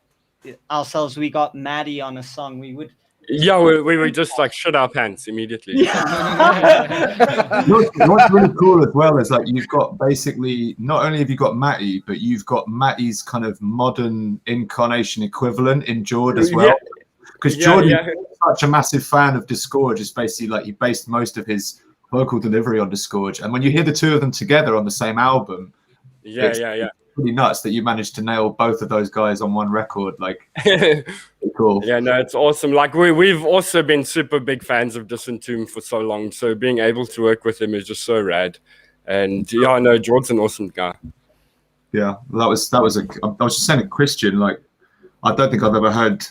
Speaker 4: ourselves we got Maddie on a song, we would.
Speaker 1: Yeah, we would just like shut our pants immediately.
Speaker 5: Yeah. What's really cool as well is like you've got basically, not only have you got Matty, but you've got Matty's kind of modern incarnation equivalent in Jord as well. Because Jordan is such a massive fan of Disgorge. It's basically like he based most of his vocal delivery on Disgorge, and when you hear the two of them together on the same album, it's pretty nuts that you managed to nail both of those guys on one record. Like, cool.
Speaker 1: Yeah, no, it's awesome. Like we've also been super big fans of Disentomb for so long, so being able to work with him is just so rad. And yeah, I know George's an awesome guy.
Speaker 5: Yeah, I was just saying to Christian, like, I don't think I've ever heard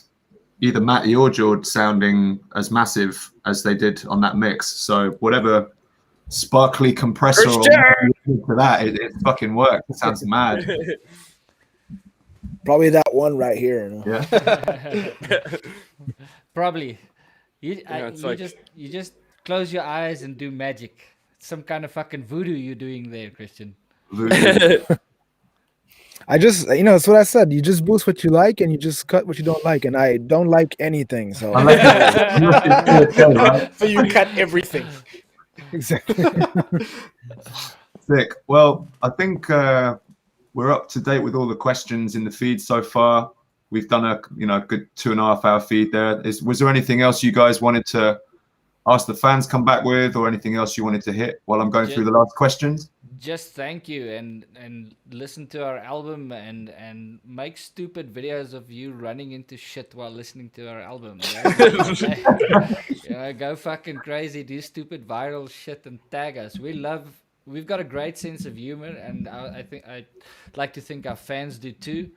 Speaker 5: either Matty or George sounding as massive as they did on that mix. So whatever sparkly compressor or for that, it fucking worked. It sounds mad.
Speaker 10: Probably that one right here. You know?
Speaker 5: Yeah.
Speaker 2: Probably.
Speaker 1: it's like-
Speaker 2: You just close your eyes and do magic. Some kind of fucking voodoo you're doing there, Christian.
Speaker 10: I just, it's what I said. You just boost what you like, and you just cut what you don't like. And I don't like anything, so
Speaker 3: So you cut everything.
Speaker 10: exactly.
Speaker 5: Sick. Well, I think we're up to date with all the questions in the feed so far. We've done a good 2.5 hour feed there. Was there anything else you guys wanted to ask the fans come back with, or anything else you wanted to hit while I'm going through the last questions?
Speaker 2: Just thank you and listen to our album and make stupid videos of you running into shit while listening to our album. Go fucking crazy, do stupid viral shit and tag us. We've got a great sense of humor, and I'd like to think our fans do too.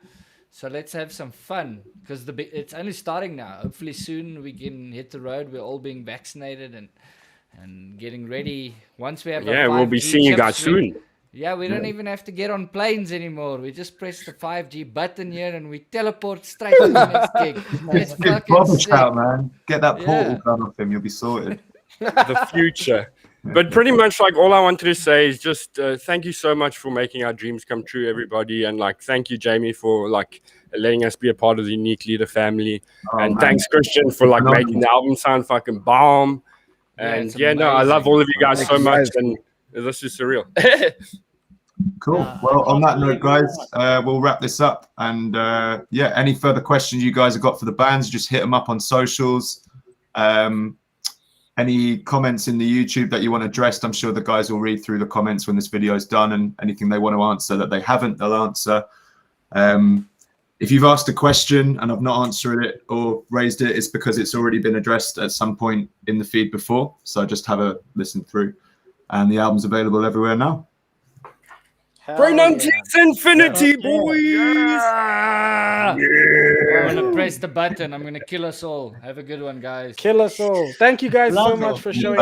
Speaker 2: So let's have some fun, because it's only starting now. Hopefully soon we can hit the road. We're all being vaccinated and getting ready. Once we have
Speaker 1: we'll be seeing you guys soon.
Speaker 2: Yeah, we don't even have to get on planes anymore. We just press the 5G button here and we teleport straight to the next gig. It's fucking sick.
Speaker 5: Out, man. Get that portal gun off him. You'll be sorted.
Speaker 1: The future. But pretty much, like, all I wanted to say is just thank you so much for making our dreams come true, everybody. And, like, thank you, Jamie, for, like, letting us be a part of the Unique Leader family. And thanks, Christian, for, like, making the album sound fucking bomb. And, I love all of you guys so much. And this is surreal.
Speaker 5: Cool. Well, on that note, guys, we'll wrap this up. And, any further questions you guys have got for the bands, just hit them up on socials. Any comments in the YouTube that you want addressed, I'm sure the guys will read through the comments when this video is done, and anything they want to answer that they haven't, they'll answer. If you've asked a question and I've not answered it or raised it, it's because it's already been addressed at some point in the feed before. So just have a listen through. And the album's available everywhere now.
Speaker 1: Praenuntius Infiniti, boys!
Speaker 2: I'm gonna press the button. I'm gonna kill us all. Have a good one, guys.
Speaker 3: Kill us all. Thank you guys so much for showing